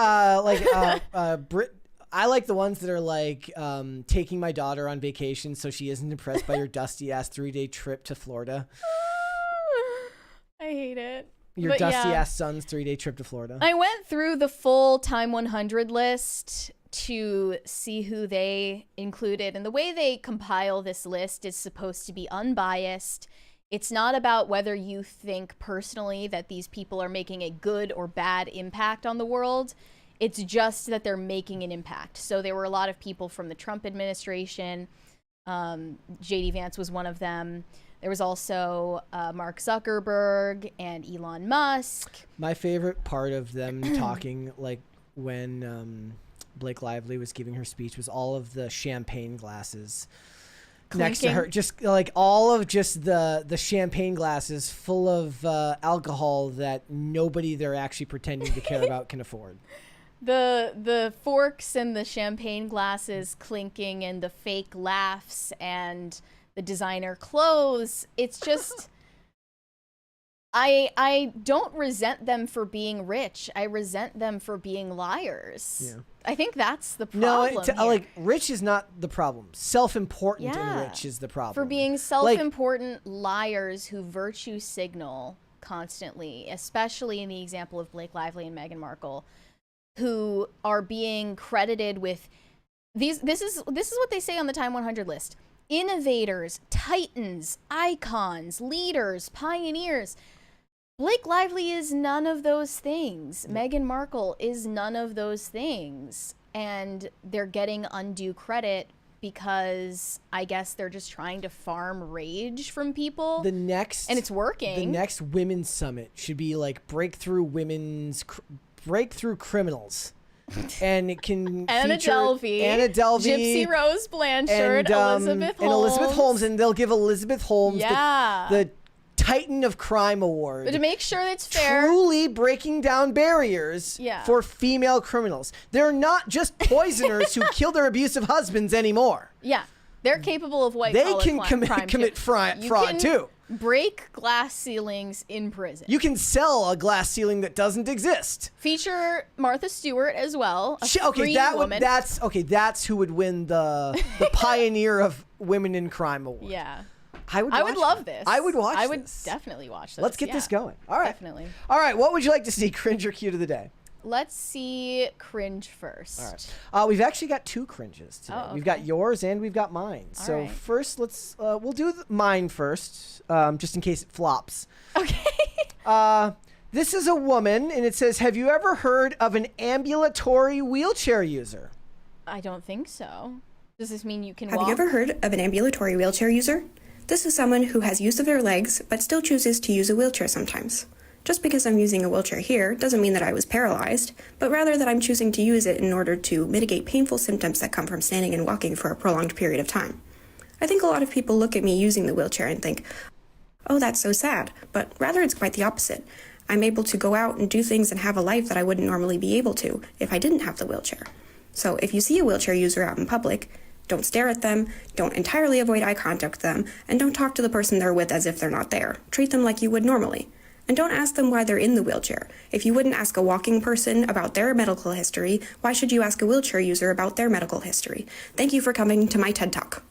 S1: I like the ones that are like taking my daughter on vacation so she isn't impressed by your dusty ass 3-day trip to Florida.
S2: I hate it.
S1: Your dusty ass son's 3-day trip to Florida.
S2: I went through the full Time 100 list to see who they included. And the way they compile this list is supposed to be unbiased. It's not about whether you think personally that these people are making a good or bad impact on the world. It's just that they're making an impact. So there were a lot of people from the Trump administration. J.D. Vance was one of them. There was also Mark Zuckerberg and Elon Musk.
S1: My favorite part of them talking, like when Blake Lively was giving her speech, was all of the champagne glasses next to her. Just like all of just the champagne glasses full of alcohol that nobody they're actually pretending to care about can afford.
S2: The forks and the champagne glasses clinking and the fake laughs and the designer clothes. It's just, I don't resent them for being rich. I resent them for being liars. Yeah. I think that's the problem.
S1: No, like rich is not the problem. Self-important and rich is the problem.
S2: For being self-important liars who virtue signal constantly, especially in the example of Blake Lively and Meghan Markle, who are being credited with these. This is what they say on the Time 100 list. Innovators, titans, icons, leaders, pioneers. Blake Lively is none of those things. Meghan Markle is none of those things. And they're getting undue credit because I guess they're just trying to farm rage from people.
S1: And it's working. The next women's summit should be like breakthrough criminals. And it can feature Anna Delvey,
S2: Gypsy Rose Blanchard, Elizabeth
S1: Holmes, and they'll give Elizabeth Holmes the Titan of Crime Award.
S2: But to make sure that's fair.
S1: Truly breaking down barriers for female criminals. They're not just poisoners who kill their abusive husbands anymore.
S2: Yeah. They're capable of white-collar crime. They can
S1: commit fraud too.
S2: Break glass ceilings in prison.
S1: You can sell a glass ceiling that doesn't exist.
S2: Feature Martha Stewart as well. Woman.
S1: That's who would win the Pioneer of Women in Crime Award.
S2: Yeah.
S1: I would love
S2: this.
S1: I would watch this.
S2: I would definitely watch this.
S1: Let's get this going. All right.
S2: Definitely.
S1: All right. What would you like to see, cringe or cute of the day?
S2: Let's see cringe first.
S1: All right. We've actually got two cringes today.
S2: Oh, okay.
S1: We've got yours and we've got mine. So first, we'll do mine first, just in case it flops.
S2: Okay.
S1: This is a woman, and it says, "Have you ever heard of an ambulatory wheelchair user?"
S2: I don't think so. Does this mean you can
S7: walk?
S2: Have
S7: you ever heard of an ambulatory wheelchair user? This is someone who has use of their legs, but still chooses to use a wheelchair sometimes. Just because I'm using a wheelchair here doesn't mean that I was paralyzed, but rather that I'm choosing to use it in order to mitigate painful symptoms that come from standing and walking for a prolonged period of time. I think a lot of people look at me using the wheelchair and think, oh, that's so sad, but rather it's quite the opposite. I'm able to go out and do things and have a life that I wouldn't normally be able to if I didn't have the wheelchair. So if you see a wheelchair user out in public, don't stare at them, don't entirely avoid eye contact with them, and don't talk to the person they're with as if they're not there. Treat them like you would normally. And don't ask them why they're in the wheelchair. If you wouldn't ask a walking person about their medical history, why should you ask a wheelchair user about their medical history? Thank you for coming to my TED Talk.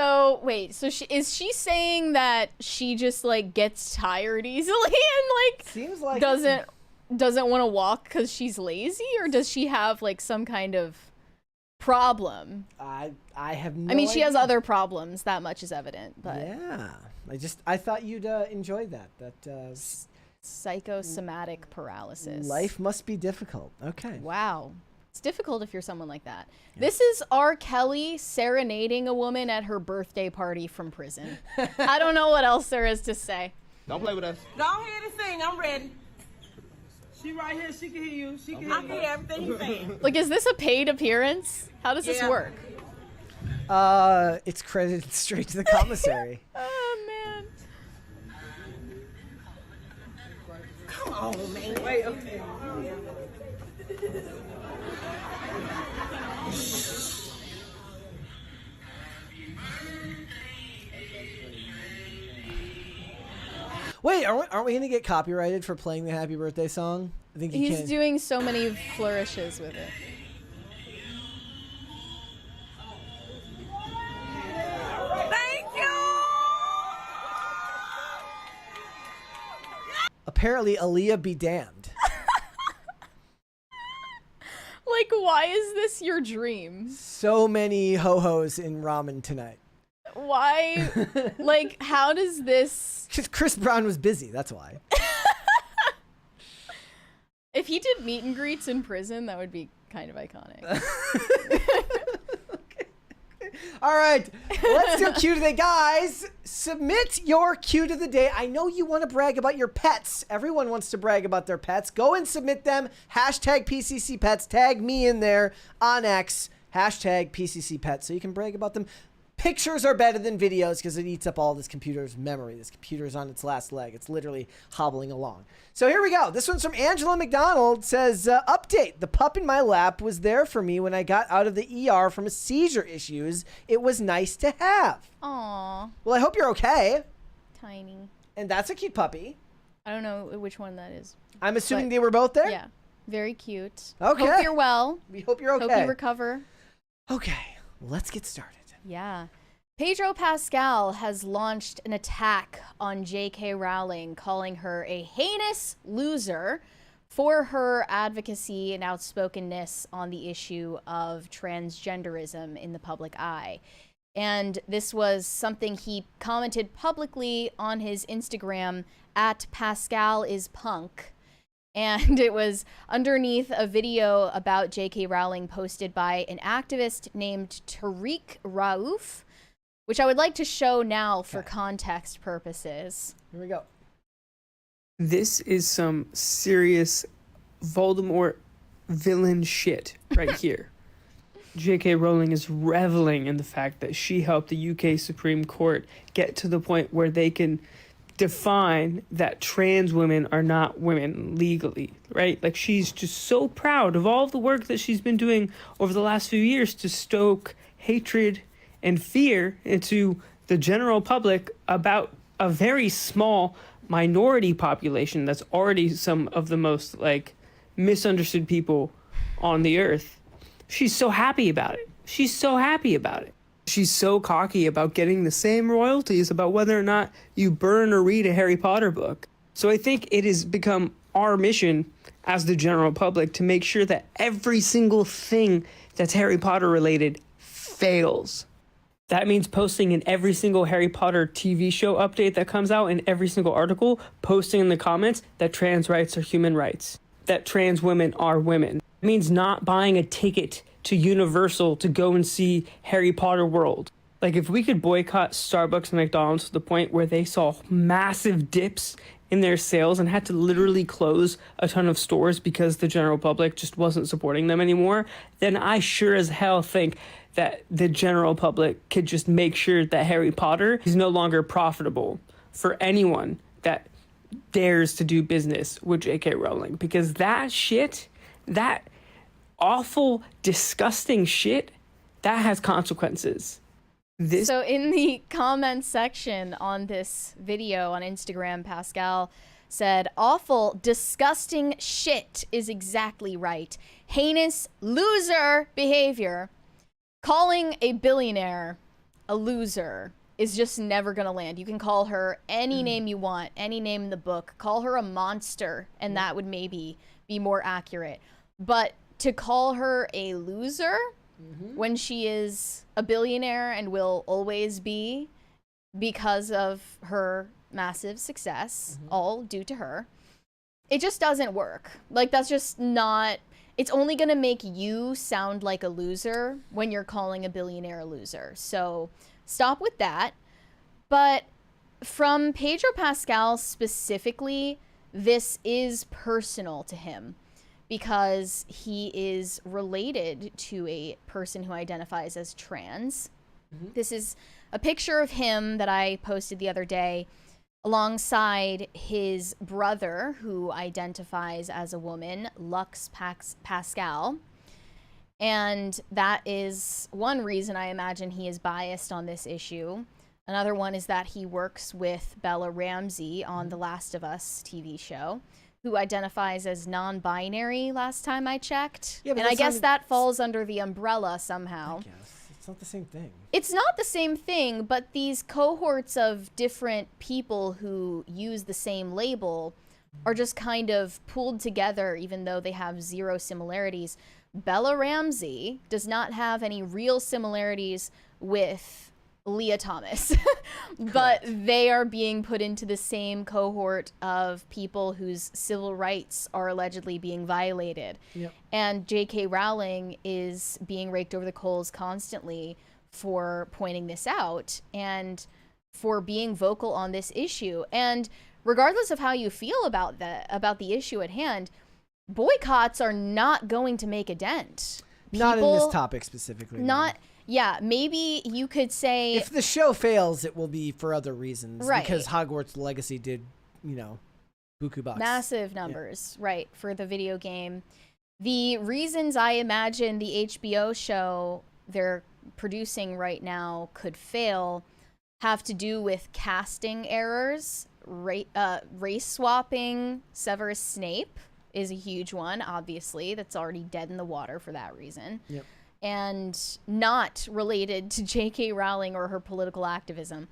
S2: So wait, so is she saying that she just like gets tired easily and like
S1: seems like
S2: doesn't want to walk because she's lazy, or does she have like some kind of problem?
S1: I have no
S2: I mean, she
S1: idea.
S2: has other problems, that much is evident, but
S1: yeah, I thought you'd enjoy that
S2: psychosomatic paralysis.
S1: Life must be difficult. Okay.
S2: Wow. It's difficult if you're someone like that. Yeah. This is R. Kelly serenading a woman at her birthday party from prison. I don't know what else there is to say.
S8: Don't play with us.
S9: Go ahead and sing. I'm ready. She right here. She can hear you. She can hear you. I can hear everything you're saying.
S2: Like, is this a paid appearance? How does this work?
S1: It's credited straight to the commissary.
S2: Oh, man.
S9: Come on, man. Wait, okay.
S1: Wait, aren't we going to get copyrighted for playing the happy birthday song? I think
S2: he's doing so many flourishes with it.
S9: Thank you.
S1: Apparently, Aaliyah be damned.
S2: Like, why is this your dream?
S1: So many ho-hos in ramen tonight.
S2: Why? Like, how does this...
S1: Chris Brown was busy, that's why.
S2: If he did meet and greets in prison, that would be kind of iconic.
S1: Okay. All right, let's do Cute of the Day. Guys, submit your Cute of the Day. I know you want to brag about your pets. Everyone wants to brag about their pets. Go and submit them. Hashtag PCC Pets. Tag me in there on X. Hashtag PCC Pets so you can brag about them. Pictures are better than videos because it eats up all this computer's memory. This computer is on its last leg. It's literally hobbling along. So here we go. This one's from Angela McDonald. Says, update. The pup in my lap was there for me when I got out of the ER from seizure issues. It was nice to have.
S2: Aww.
S1: Well, I hope you're okay.
S2: Tiny.
S1: And that's a cute puppy.
S2: I don't know which one that is.
S1: I'm assuming they were both there?
S2: Yeah. Very cute.
S1: Okay.
S2: Hope you're well.
S1: We hope you're okay.
S2: Hope you recover.
S1: Okay. Let's get started.
S2: Yeah. Pedro Pascal has launched an attack on J.K. Rowling, calling her a heinous loser for her advocacy and outspokenness on the issue of transgenderism in the public eye. And this was something he commented publicly on his Instagram at @PascalIsPunk. And it was underneath a video about J.K. Rowling posted by an activist named Tariq Raouf, which I would like to show now for context purposes.
S1: Here we go.
S10: This is some serious Voldemort villain shit right here. J.K. Rowling is reveling in the fact that she helped the UK Supreme Court get to the point where they can define that trans women are not women legally, right? Like, she's just so proud of all the work that she's been doing over the last few years to stoke hatred and fear into the general public about a very small minority population that's already some of the most, like, misunderstood people on the earth. She's so happy about it. She's so happy about it. She's so cocky about getting the same royalties about whether or not you burn or read a Harry Potter book. So I think it has become our mission as the general public to make sure that every single thing that's Harry Potter related fails. That means posting in every single Harry Potter TV show update that comes out, in every single article, posting in the comments that trans rights are human rights, that trans women are women. It means not buying a ticket to Universal to go and see Harry Potter World. Like, if we could boycott Starbucks and McDonald's to the point where they saw massive dips in their sales and had to literally close a ton of stores because the general public just wasn't supporting them anymore, then I sure as hell think that the general public could just make sure that Harry Potter is no longer profitable for anyone that dares to do business with J.K. Rowling. Because that shit, that awful, disgusting shit, that has consequences.
S2: So in the comment section on this video on Instagram, Pascal said, awful, disgusting shit is exactly right. Heinous loser behavior. Calling a billionaire a loser is just never gonna land. You can call her any name you want, any name in the book. Call her a monster, and that would maybe be more accurate. But to call her a loser when she is a billionaire and will always be because of her massive success, all due to her, it just doesn't work. Like, that's just not... It's only gonna make you sound like a loser when you're calling a billionaire a loser. So stop with that. But from Pedro Pascal specifically, this is personal to him because he is related to a person who identifies as trans. This is a picture of him that I posted the other day alongside his brother, who identifies as a woman, Lux Pascal. And that is one reason I imagine he is biased on this issue. Another one is that he works with Bella Ramsey on the Last of Us TV show, who identifies as non-binary last time I checked. Yeah, and I guess that falls under the umbrella somehow.
S1: I guess. It's not the same thing.
S2: It's not the same thing, but these cohorts of different people who use the same label are just kind of pulled together even though they have zero similarities. Bella Ramsey does not have any real similarities with Leah Thomas, but they are being put into the same cohort of people whose civil rights are allegedly being violated. Yep. And J.K. Rowling is being raked over the coals constantly for pointing this out and for being vocal on this issue. And regardless of how you feel about the issue at hand, boycotts are not going to make a dent.
S1: Not in this topic specifically.
S2: Not... Yeah, maybe you could say...
S1: If the show fails, it will be for other reasons.
S2: Right.
S1: Because Hogwarts Legacy did, buku bucks.
S2: Massive numbers, right, for the video game. The reasons I imagine the HBO show they're producing right now could fail have to do with casting errors. Race swapping Severus Snape is a huge one, obviously. That's already dead in the water for that reason. Yep. And not related to J.K. Rowling or her political activism.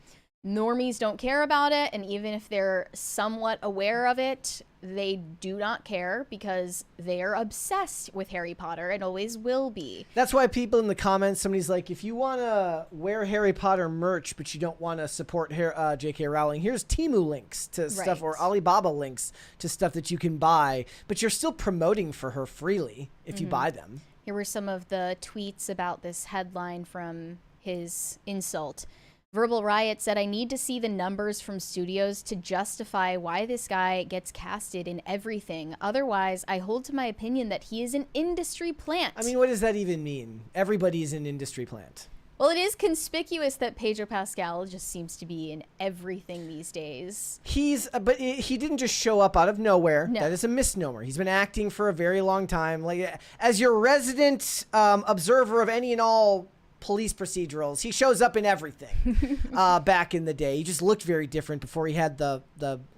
S2: Normies don't care about it, and even if they're somewhat aware of it, they do not care because they are obsessed with Harry Potter and always will be.
S1: That's why people in the comments, somebody's like, if you want to wear Harry Potter merch, but you don't want to support J.K. Rowling, here's Temu links to stuff or Alibaba links to stuff that you can buy, but you're still promoting for her freely if you buy them.
S2: Here were some of the tweets about this headline from his insult. Verbal Riot said, I need to see the numbers from studios to justify why this guy gets casted in everything. Otherwise, I hold to my opinion that he is an industry plant.
S1: I mean, what does that even mean? Everybody's an industry plant.
S2: Well, it is conspicuous that Pedro Pascal just seems to be in everything these days.
S1: But he didn't just show up out of nowhere.
S2: No.
S1: That is a misnomer. He's been acting for a very long time. Like, as your resident observer of any and all police procedurals, he shows up in everything. Back in the day, he just looked very different before he had the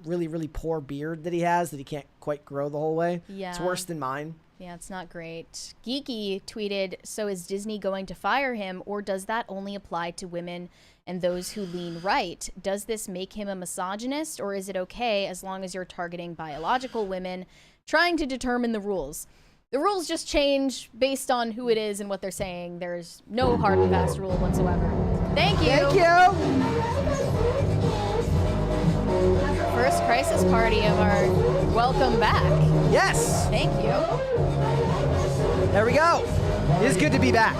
S1: really, really poor beard that he has that he can't quite grow the whole way.
S2: Yeah.
S1: It's worse than mine.
S2: Yeah, it's not great. Geeky tweeted, so is Disney going to fire him, or does that only apply to women and those who lean right? Does this make him a misogynist, or is it okay as long as you're targeting biological women, trying to determine the rules? The rules just change based on who it is and what they're saying. There's no hard and fast rule whatsoever. Thank you.
S1: Thank you.
S2: First crisis party of our welcome back.
S1: Yes.
S2: Thank you.
S1: There we go. It is good to be back.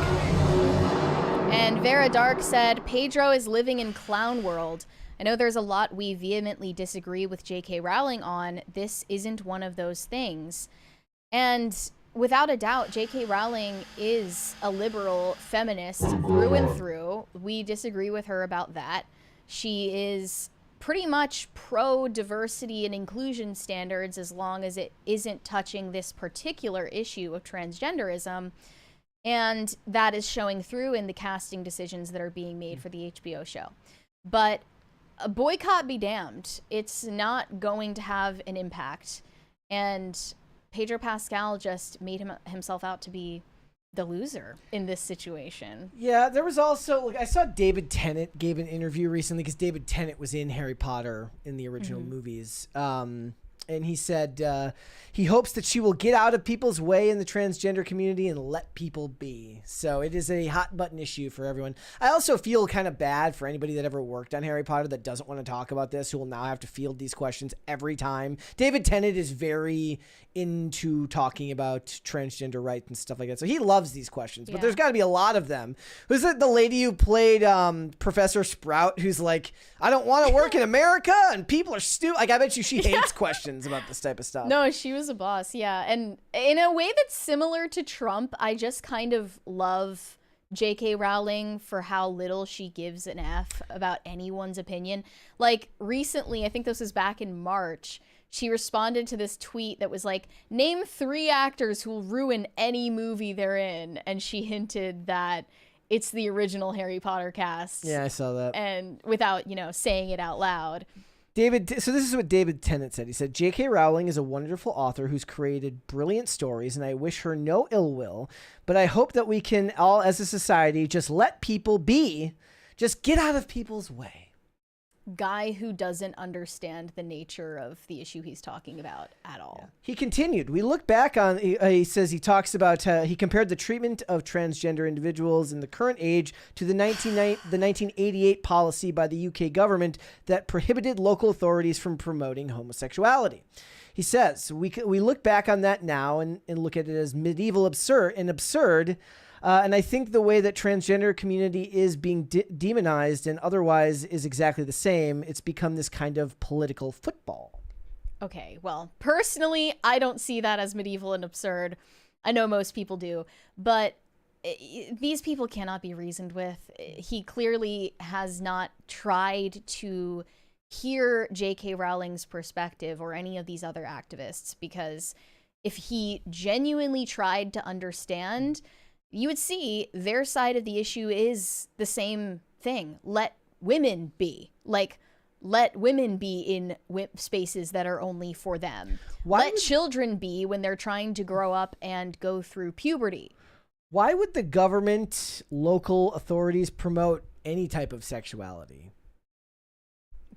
S2: And Vera Dark said, Pedro is living in clown world. I know there's a lot we vehemently disagree with J.K. Rowling on. This isn't one of those things. And without a doubt, J.K. Rowling is a liberal feminist through and through. We disagree with her about that. She is pretty much pro-diversity and inclusion standards as long as it isn't touching this particular issue of transgenderism. And that is showing through in the casting decisions that are being made for the HBO show. But a boycott be damned. It's not going to have an impact. And Pedro Pascal just made himself out to be the loser in this situation.
S1: Yeah, there was also, like, I saw David Tennant gave an interview recently because David Tennant was in Harry Potter in the original movies. And he said he hopes that she will get out of people's way in the transgender community and let people be. So it is a hot button issue for everyone. I also feel kind of bad for anybody that ever worked on Harry Potter that doesn't want to talk about this, who will now have to field these questions every time. David Tennant is very into talking about transgender rights and stuff like that. So he loves these questions, but there's got to be a lot of them. Who's it? The lady who played Professor Sprout, who's like, I don't want to work in America and people are stupid. Like, I bet you she hates questions about this type of stuff.
S2: No, she was a boss. Yeah. And in a way that's similar to Trump, I just kind of love J.K. Rowling for how little she gives an F about anyone's opinion. Like, recently, I think this was back in March, she responded to this tweet that was like, name 3 actors who will ruin any movie they're in. And she hinted that it's the original Harry Potter cast.
S1: Yeah, I saw that.
S2: And without, saying it out loud.
S1: So this is what David Tennant said. He said, J.K. Rowling is a wonderful author who's created brilliant stories, and I wish her no ill will, but I hope that we can all, as a society, just let people be. Just get out of people's way.
S2: Guy who doesn't understand the nature of the issue he's talking about at all.
S1: Yeah. He continued. We look back on, he says, he talks about, he compared the treatment of transgender individuals in the current age to the 1988 policy by the UK government that prohibited local authorities from promoting homosexuality. He says, we look back on that now and look at it as medieval absurd. And I think the way that transgender community is being demonized and otherwise is exactly the same. It's become this kind of political football.
S2: Okay, well, personally, I don't see that as medieval and absurd. I know most people do, but these people cannot be reasoned with. He clearly has not tried to hear J.K. Rowling's perspective or any of these other activists, because if he genuinely tried to understand, you would see their side of the issue is the same thing. Let women be. Like, let women be in spaces that are only for them. Let children be when they're trying to grow up and go through puberty.
S1: Why would the government, local authorities promote any type of sexuality?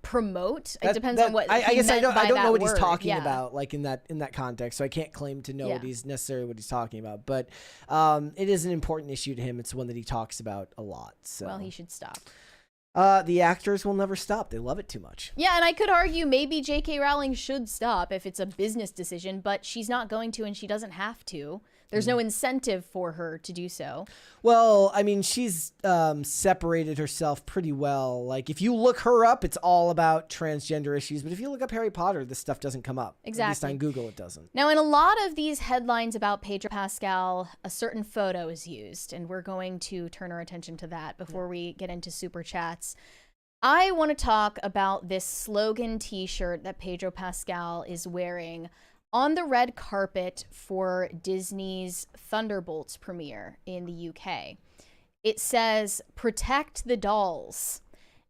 S2: Promote? It depends on what
S1: I guess I don't know what he's talking
S2: yeah.
S1: about, like, in that context, so I can't claim to know what he's talking about, but it is an important issue to him. It's one that he talks about a lot. So.
S2: Well, he should stop.
S1: The actors will never stop. They love it too much.
S2: Yeah, and I could argue maybe J.K. Rowling should stop if it's a business decision, but she's not going to, and she doesn't have to. There's no incentive for her to do so.
S1: Well, I mean, she's separated herself pretty well. Like, if you look her up, it's all about transgender issues. But if you look up Harry Potter, this stuff doesn't come up.
S2: Exactly.
S1: At least on Google, it doesn't.
S2: Now, in a lot of these headlines about Pedro Pascal, a certain photo is used, and we're going to turn our attention to that before we get into Super Chats. I want to talk about this slogan t-shirt that Pedro Pascal is wearing on the red carpet for Disney's Thunderbolts premiere in the UK. It says, "Protect the dolls."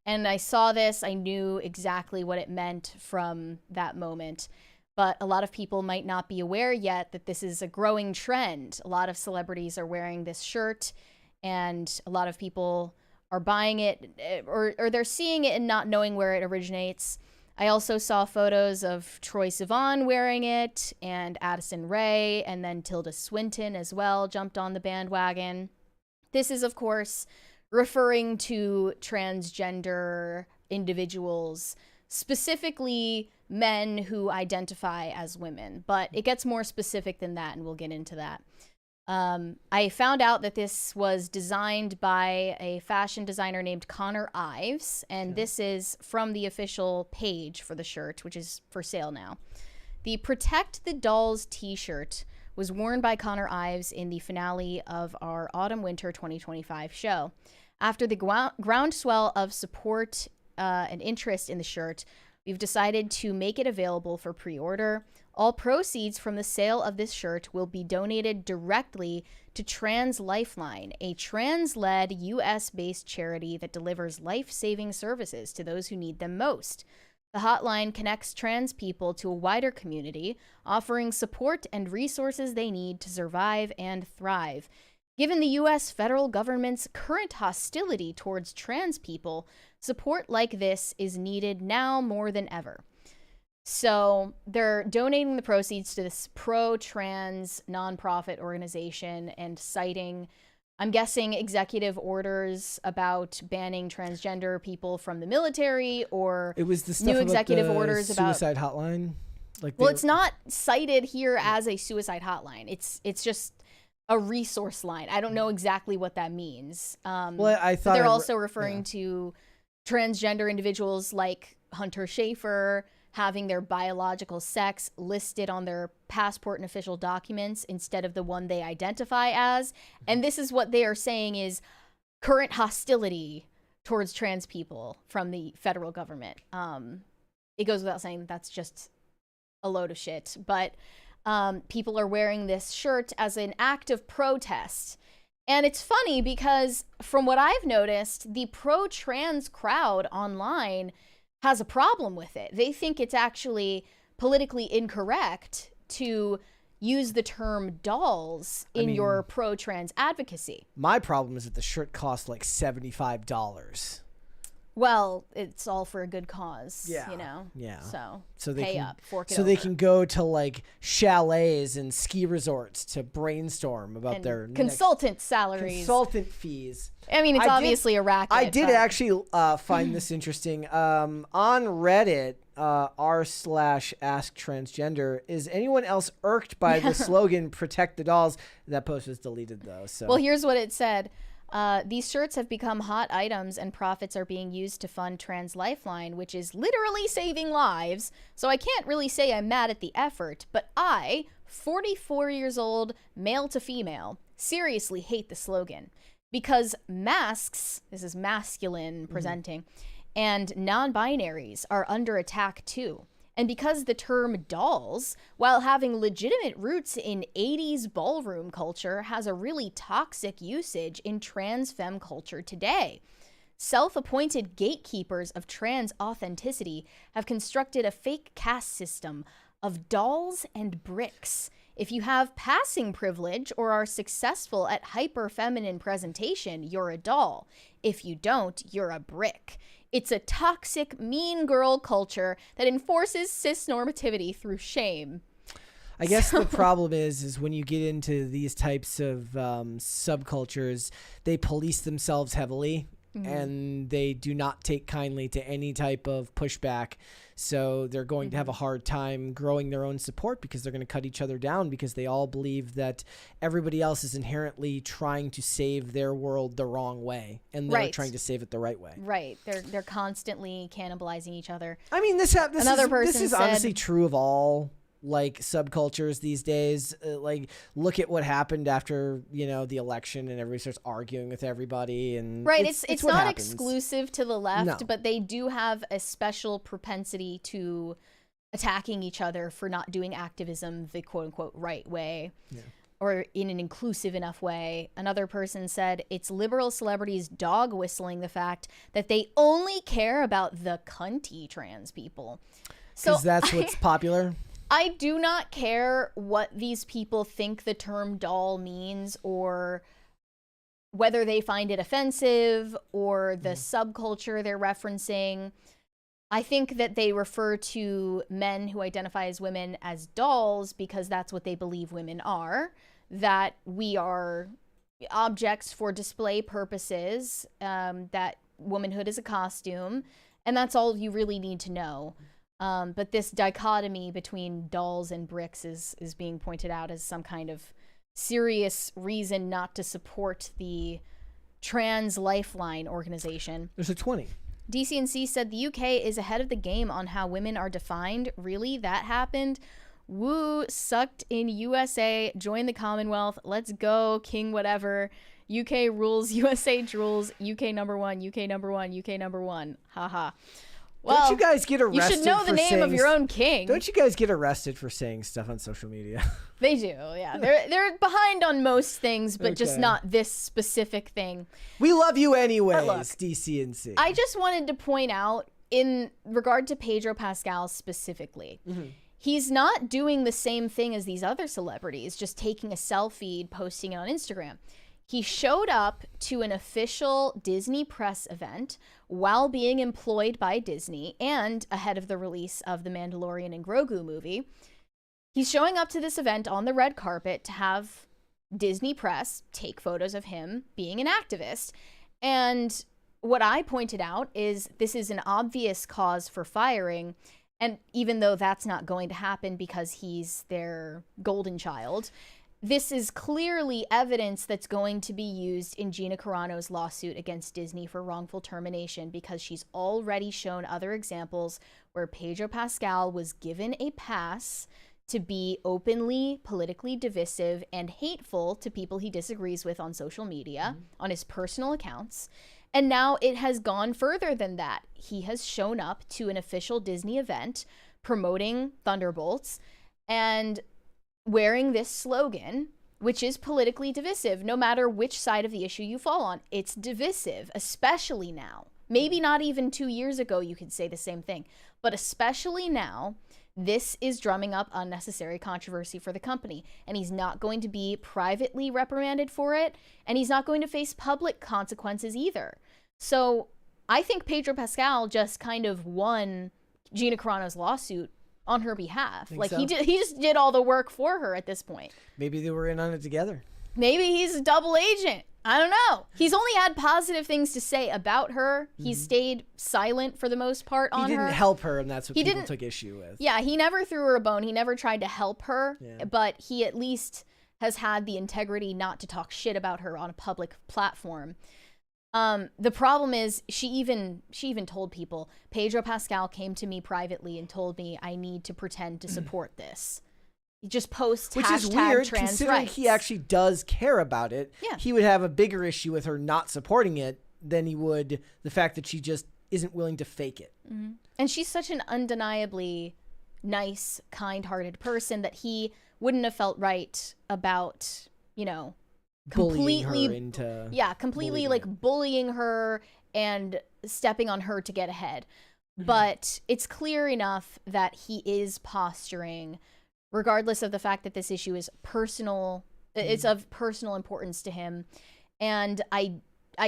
S2: And I saw this, I knew exactly what it meant from that moment. But a lot of people might not be aware yet that this is a growing trend. A lot of celebrities are wearing this shirt, and a lot of people are buying it, or they're seeing it and not knowing where it originates. I also saw photos of Troye Sivan wearing it, and Addison Rae, and then Tilda Swinton as well jumped on the bandwagon. This is, of course, referring to transgender individuals, specifically men who identify as women, but it gets more specific than that, and we'll get into that. I found out that this was designed by a fashion designer named Connor Ives, and this is from the official page for the shirt, which is for sale now. The Protect the Dolls t-shirt was worn by Connor Ives in the finale of our Autumn-Winter 2025 show. After the groundswell of support and interest in the shirt, we've decided to make it available for pre-order. All proceeds from the sale of this shirt will be donated directly to Trans Lifeline, a trans-led US-based charity that delivers life-saving services to those who need them most. The hotline connects trans people to a wider community, offering support and resources they need to survive and thrive. Given the U.S. federal government's current hostility towards trans people, support like this is needed now more than ever. So they're donating the proceeds to this pro-trans nonprofit organization and citing, I'm guessing, executive orders about banning transgender people from the military, or
S1: it was the stuff
S2: new
S1: about
S2: executive
S1: the
S2: orders about
S1: suicide hotline.
S2: Well, it's not cited here as a suicide hotline. It's just a resource line. I don't know exactly what that means.
S1: Well, I thought
S2: they're also referring to transgender individuals like Hunter Schafer having their biological sex listed on their passport and official documents instead of the one they identify as. And this is what they are saying is current hostility towards trans people from the federal government. It goes without saying that's just a load of shit. But people are wearing this shirt as an act of protest. And it's funny because from what I've noticed, the pro-trans crowd online has a problem with it. They think it's actually politically incorrect to use the term dolls in your pro-trans advocacy.
S1: My problem is that the shirt costs like $75.
S2: Well, it's all for a good cause, you know?
S1: Yeah.
S2: So they pay up, fork it
S1: so
S2: over.
S1: they can go to like chalets and ski resorts to brainstorm about their
S2: consultant salaries.
S1: Consultant fees.
S2: I mean, it's obviously a racket.
S1: I did actually find this interesting. On Reddit, r/asktransgender, is anyone else irked by the slogan "Protect the Dolls"? That post was deleted though. So
S2: well, here's what it said. These shirts have become hot items and profits are being used to fund Trans Lifeline, which is literally saving lives. So I can't really say I'm mad at the effort, but I, 44 years old, male to female, seriously hate the slogan. Because masks, this is masculine presenting, and non-binaries are under attack too. And because the term dolls, while having legitimate roots in 80s ballroom culture, has a really toxic usage in trans femme culture today. Self-appointed gatekeepers of trans authenticity have constructed a fake caste system of dolls and bricks. If you have passing privilege or are successful at hyper-feminine presentation, you're a doll. If you don't, you're a brick. It's a toxic, mean girl culture that enforces cis-normativity through shame.
S1: I guess the problem is when you get into these types of subcultures, they police themselves heavily, and they do not take kindly to any type of pushback. So they're going to have a hard time growing their own support because they're going to cut each other down because they all believe that everybody else is inherently trying to save their world the wrong way, and they're trying to save it the right way.
S2: Right. They're constantly cannibalizing each other.
S1: I mean, this is honestly true of all like subcultures these days. Like, look at what happened after the election, and everybody starts arguing with everybody, and
S2: it's not exclusive to the left, but they do have a special propensity to attacking each other for not doing activism the quote-unquote right way, or in an inclusive enough way. Another person said it's liberal celebrities dog whistling the fact that they only care about the cunty trans people. So
S1: that's what's popular.
S2: I do not care what these people think the term doll means, or whether they find it offensive, or the subculture they're referencing. I think that they refer to men who identify as women as dolls because that's what they believe women are, that we are objects for display purposes, that womanhood is a costume, and that's all you really need to know. But this dichotomy between dolls and bricks is being pointed out as some kind of serious reason not to support the Trans Lifeline organization.
S1: There's a 20.
S2: DCNC said the UK is ahead of the game on how women are defined. Really? That happened? Woo, sucked in USA, join the Commonwealth, let's go, king whatever. UK rules, USA drools, UK number one, UK number one, UK number one. Haha. Well,
S1: don't you guys get arrested?
S2: You should know the name of your own king.
S1: Don't you guys get arrested for saying stuff on social media?
S2: They do, yeah. They're behind on most things, but just not this specific thing.
S1: We love you anyways, DCNC.
S2: I just wanted to point out, in regard to Pedro Pascal specifically, he's not doing the same thing as these other celebrities, just taking a selfie, posting it on Instagram. He showed up to an official Disney press event while being employed by Disney and ahead of the release of the Mandalorian and Grogu movie. He's showing up to this event on the red carpet to have Disney press take photos of him being an activist. And what I pointed out is this is an obvious cause for firing. And even though that's not going to happen because he's their golden child, this is clearly evidence that's going to be used in Gina Carano's lawsuit against Disney for wrongful termination, because she's already shown other examples where Pedro Pascal was given a pass to be openly politically divisive and hateful to people he disagrees with on social media, on his personal accounts. And now it has gone further than that. He has shown up to an official Disney event promoting Thunderbolts and wearing this slogan, which is politically divisive, no matter which side of the issue you fall on. It's divisive, especially now. Maybe not even 2 years ago you could say the same thing, but especially now, this is drumming up unnecessary controversy for the company, and he's not going to be privately reprimanded for it, and he's not going to face public consequences either. So I think Pedro Pascal just kind of won Gina Carano's lawsuit on her behalf. Like, so? He just did all the work for her at this point.
S1: Maybe they were in on it together.
S2: Maybe he's a double agent. I don't know. He's only had positive things to say about her. He's stayed silent for the most part on her.
S1: He didn't help her, and that's what people took issue with.
S2: Yeah, he never threw her a bone. He never tried to help her, but he at least has had the integrity not to talk shit about her on a public platform. The problem is she even told people, Pedro Pascal came to me privately and told me I need to pretend to support this. He just posts
S1: Which
S2: hashtag
S1: is weird,
S2: trans
S1: considering
S2: rights.
S1: he actually does care about it.
S2: Yeah.
S1: He would have a bigger issue with her not supporting it than he would the fact that she just isn't willing to fake it.
S2: Mm-hmm. And she's such an undeniably nice, kind-hearted person that he wouldn't have felt right about, you know, completely
S1: bullying
S2: like bullying her and stepping on her to get ahead. But it's clear enough that he is posturing, regardless of the fact that this issue is personal. It's of personal importance to him. And I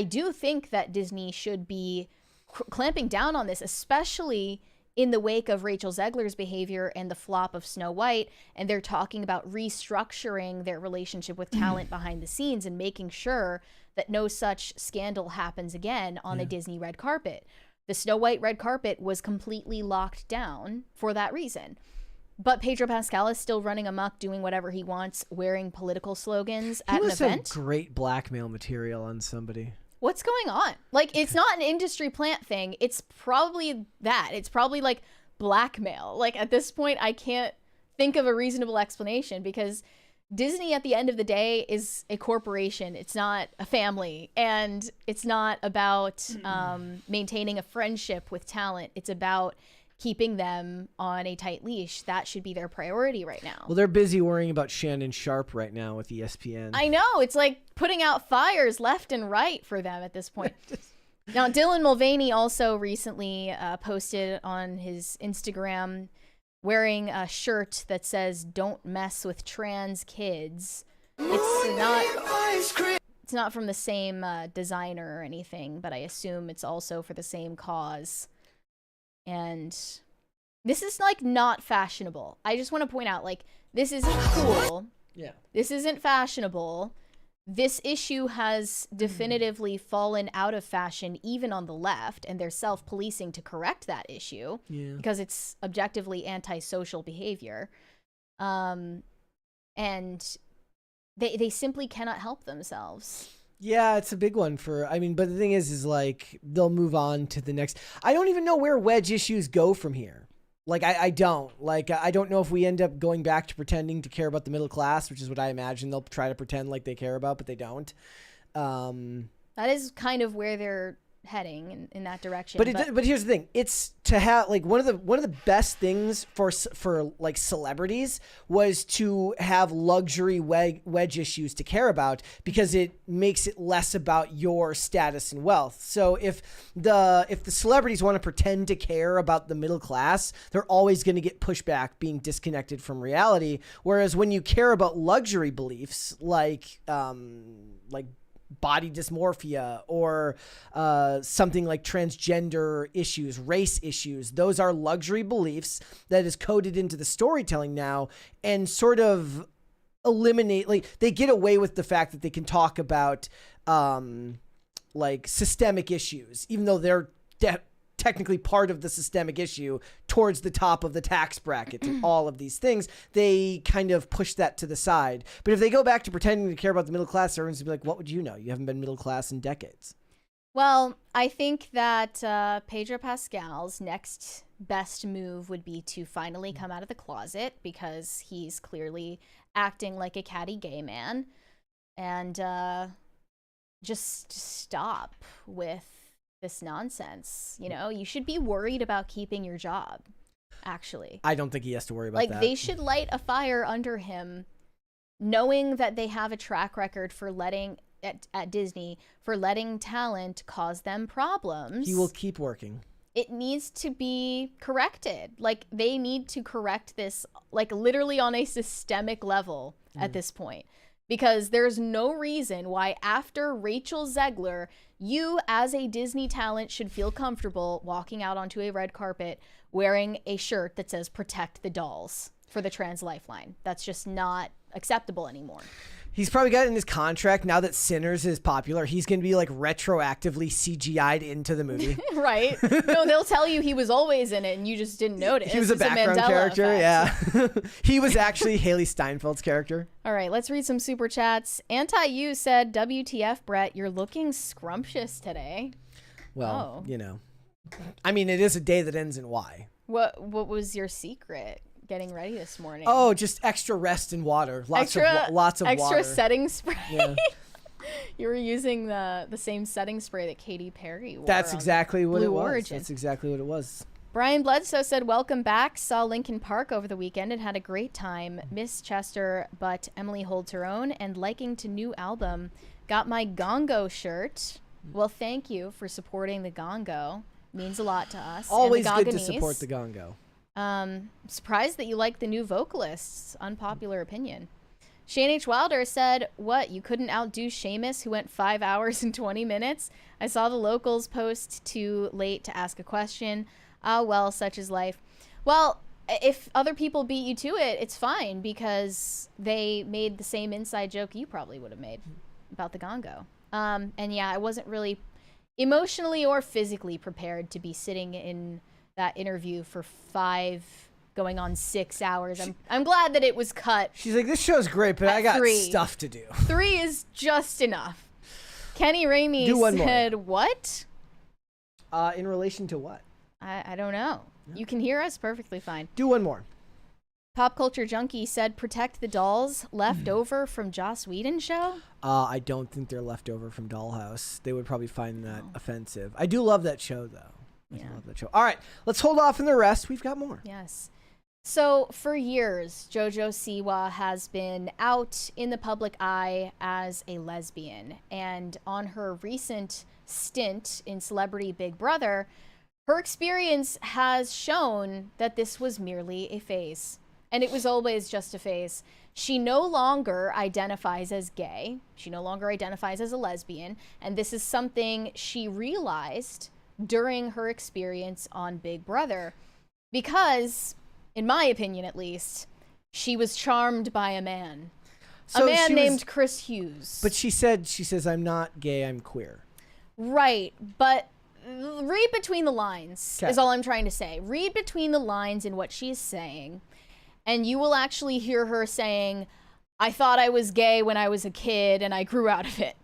S2: do think that Disney should be clamping down on this, especially in the wake of Rachel Zegler's behavior and the flop of Snow White. And they're talking about restructuring their relationship with talent behind the scenes and making sure that no such scandal happens again on a Disney red carpet. The Snow White red carpet was completely locked down for that reason. But Pedro Pascal is still running amok, doing whatever he wants, wearing political slogans at an event.
S1: He must have great blackmail material on somebody.
S2: What's going on? Like, it's not an industry plant thing. It's probably that. It's probably like blackmail. Like, at this point, I can't think of a reasonable explanation, because Disney at the end of the day is a corporation. It's not a family, and it's not about maintaining a friendship with talent. It's about keeping them on a tight leash. That should be their priority right now.
S1: Well, they're busy worrying about Shannon Sharp right now with ESPN.
S2: I know. It's like putting out fires left and right for them at this point. Now, Dylan Mulvaney also recently posted on his Instagram wearing a shirt that says, "Don't mess with trans kids." It's not from the same designer or anything, but I assume it's also for the same cause. And this is like not fashionable. I just want to point out, like, this isn't cool.
S1: Yeah.
S2: This isn't fashionable. This issue has definitively fallen out of fashion, even on the left, and they're self-policing to correct that issue because it's objectively antisocial behavior. And they simply cannot help themselves.
S1: Yeah, it's a big one but the thing is like, they'll move on to the next. I don't even know where wedge issues go from here. Like, I don't. Like, I don't know if we end up going back to pretending to care about the middle class, which is what I imagine they'll try to pretend like they care about, but they don't.
S2: That is kind of where they're heading in that direction.
S1: But here's the thing: it's to have like one of the best things for like celebrities was to have luxury wedge issues to care about, because it makes it less about your status and wealth. So if the celebrities want to pretend to care about the middle class, they're always going to get pushback, being disconnected from reality. Whereas when you care about luxury beliefs, like body dysmorphia or something like transgender issues, race issues. Those are luxury beliefs that is coded into the storytelling now and sort of eliminate, like they get away with the fact that they can talk about like systemic issues, even though they're technically part of the systemic issue towards the top of the tax bracket and all of these things. They kind of push that to the side. But if they go back to pretending to care about the middle class, everyone's gonna be like, what would you know? You haven't been middle class in decades.
S2: Well, I think that Pedro Pascal's next best move would be to finally come out of the closet, because he's clearly acting like a catty gay man, and just stop with this nonsense. You know, you should be worried about keeping your job, actually.
S1: I don't think he has to worry about
S2: like,
S1: that.
S2: they should light a fire under him, knowing that they have a track record for letting at Disney for letting talent cause them problems.
S1: He will keep working.
S2: It needs to be corrected. Like, they need to correct this, like, literally on a systemic level at this point. Because there's no reason why after Rachel Zegler, you as a Disney talent should feel comfortable walking out onto a red carpet wearing a shirt that says "Protect the Dolls" for the Trans Lifeline. That's just not acceptable anymore.
S1: He's probably got in his contract now that Sinners is popular, he's going to be like retroactively CGI'd into the movie.
S2: Right? No, they'll tell you he was always in it and you just didn't notice.
S1: He was a background character, yeah. He was actually Haley Steinfeld's character.
S2: All right, let's read some super chats. Anti-You said, WTF, Brett, you're looking scrumptious today.
S1: Well, you know. I mean, it is a day that ends in Y.
S2: What was your secret getting ready this morning?
S1: Oh, just extra rest and water. Lots of water.
S2: Extra setting spray.
S1: Yeah.
S2: You were using the same setting spray that Katy Perry wore.
S1: That's exactly what it was.
S2: Origin.
S1: That's exactly what it was.
S2: Brian Bledsoe said, welcome back. Saw Linkin Park over the weekend and had a great time. Miss Chester, but Emily holds her own and liking to new album. Got my Gongo shirt. Well, thank you for supporting the Gongo. Means a lot to us.
S1: Always good to support the Gongo.
S2: Surprised that you like the new vocalists. Unpopular opinion. Shane H. Wilder said, what, you couldn't outdo Seamus, who went 5 hours and 20 minutes? I saw the locals post too late to ask a question. Ah, well, such is life. Well, if other people beat you to it, it's fine, because they made the same inside joke you probably would have made about the Gongo. And yeah, I wasn't really emotionally or physically prepared to be sitting in that interview for going on 6 hours. I'm glad that it was cut.
S1: She's like, this show's great, but I got
S2: 3.
S1: stuff to do.
S2: 3 is just enough. Kenny Ramey said, what?
S1: In relation to what?
S2: I don't know. Yeah. You can hear us perfectly fine.
S1: Do one more.
S2: Pop Culture Junkie said, protect the dolls left over from Joss Whedon show?
S1: I don't think they're left over from Dollhouse. They would probably find that offensive. I do love that show, though. I love that show. All right, let's hold off on the rest. We've got more.
S2: Yes. So for years, Jojo Siwa has been out in the public eye as a lesbian. And on her recent stint in Celebrity Big Brother, her experience has shown that this was merely a phase. And it was always just a phase. She no longer identifies as gay. She no longer identifies as a lesbian. And this is something she realized during her experience on Big Brother. Because, in my opinion at least, she was charmed by a man. So a man named Chris Hughes.
S1: But she says, I'm not gay, I'm queer.
S2: Right, but read between the lines is all I'm trying to say. Read between the lines in what she's saying, and you will actually hear her saying, I thought I was gay when I was a kid and I grew out of it.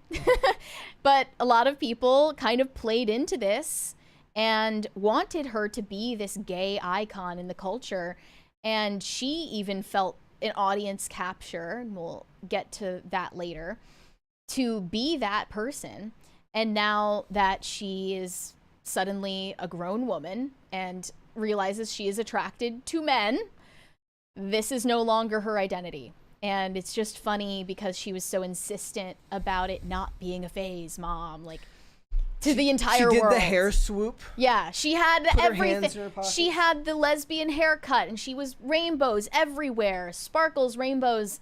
S2: But a lot of people kind of played into this and wanted her to be this gay icon in the culture. And she even felt an audience capture, and we'll get to that later, to be that person. And now that she is suddenly a grown woman and realizes she is attracted to men, this is no longer her identity. And it's just funny because she was so insistent about it not being a phase, Mom, like to the entire world.
S1: She did the hair swoop.
S2: Yeah, she had everything. She had the lesbian haircut, and she was rainbows everywhere, sparkles, rainbows,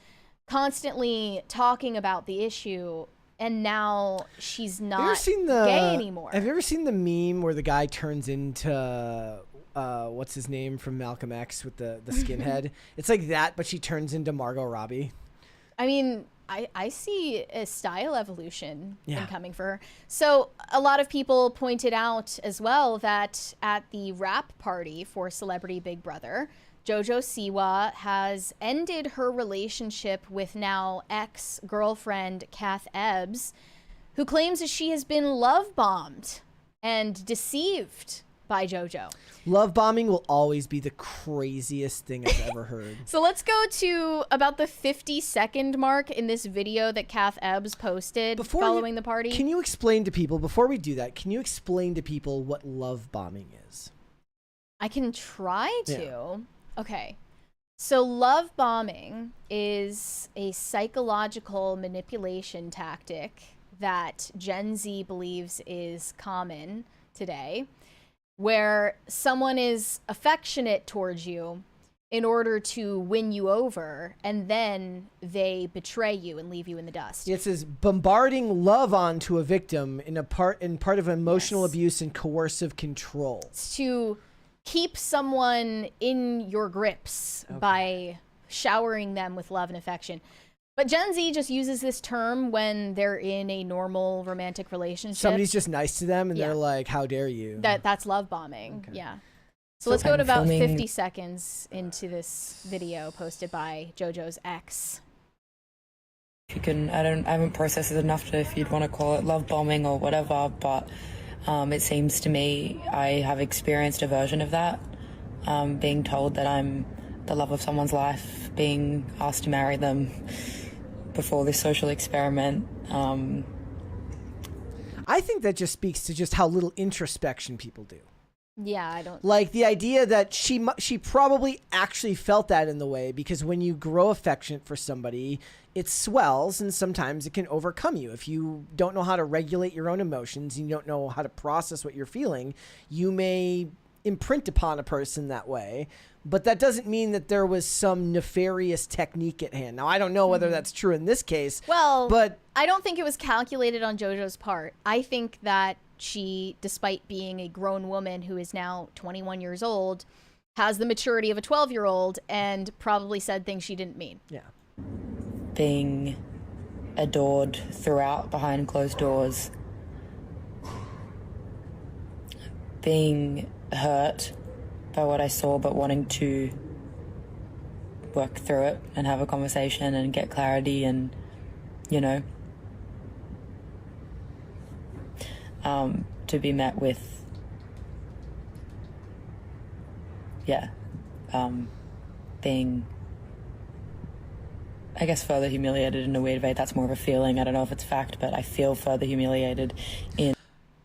S2: constantly talking about the issue. and now she's not
S1: gay
S2: anymore.
S1: Have you ever seen the meme where the guy turns into what's his name from Malcolm X with the skinhead? It's like that, but she turns into Margot Robbie.
S2: I mean, I see a style evolution incoming for her. So a lot of people pointed out as well that at the wrap party for Celebrity Big Brother, Jojo Siwa has ended her relationship with now ex-girlfriend Kath Ebbs, who claims that she has been love bombed and deceived by Jojo.
S1: Love bombing will always be the craziest thing I've ever heard.
S2: So let's go to about the 50-second mark in this video that Kath Ebbs posted following the party.
S1: Can you explain to people, before we do that, can you explain to people what love bombing is?
S2: I can try to. Yeah. Okay. So love bombing is a psychological manipulation tactic that Gen Z believes is common today, where someone is affectionate towards you in order to win you over, and then they betray you and leave you in the dust.
S1: It says bombarding love onto a victim in part of emotional abuse and coercive control.
S2: It's to keep someone in your grips by showering them with love and affection. But Gen Z just uses this term when they're in a normal romantic relationship.
S1: Somebody's just nice to them and they're like, how dare you?
S2: That's love bombing. Okay. Yeah. So let's go to about 50 seconds into this video posted by JoJo's ex.
S8: If you can, I haven't processed it enough to, if you'd want to call it love bombing or whatever, but it seems to me I have experienced a version of that. Being told that I'm the love of someone's life, being asked to marry them before this social experiment.
S1: I think that just speaks to just how little introspection people do.
S2: Yeah, I don't
S1: like the idea that she probably actually felt that in the way, because when you grow affectionate for somebody, it swells and sometimes it can overcome you. If you don't know how to regulate your own emotions and you don't know how to process what you're feeling, you may imprint upon a person that way. But that doesn't mean that there was some nefarious technique at hand. Now, I don't know whether that's true in this case.
S2: Well,
S1: but
S2: I don't think it was calculated on JoJo's part. I think that she, despite being a grown woman who is now 21 years old, has the maturity of a 12-year-old and probably said things she didn't mean.
S1: Yeah.
S8: Being adored throughout behind closed doors. Being hurt by what I saw, but wanting to work through it and have a conversation and get clarity and, you know, to be met with, being, I guess, further humiliated in a weird way. That's more of a feeling. I don't know if it's fact, but I feel further humiliated in.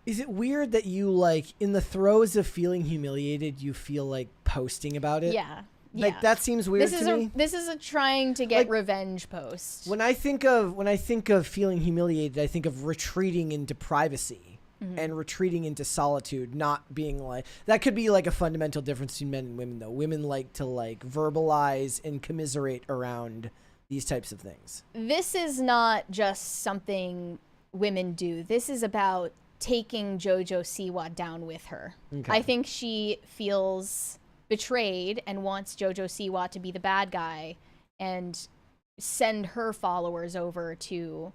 S1: Is it weird that you, like, in the throes of feeling humiliated, you feel like posting about it?
S2: Yeah.
S1: Like, that seems weird to me.
S2: This is a trying to get revenge post.
S1: When I think of feeling humiliated, I think of retreating into privacy and retreating into solitude, not being like, that could be like a fundamental difference between men and women, though. Women like to like verbalize and commiserate around these types of things.
S2: This is not just something women do. This is about taking Jojo Siwa down with her. Okay. I think she feels betrayed and wants Jojo Siwa to be the bad guy and send her followers over to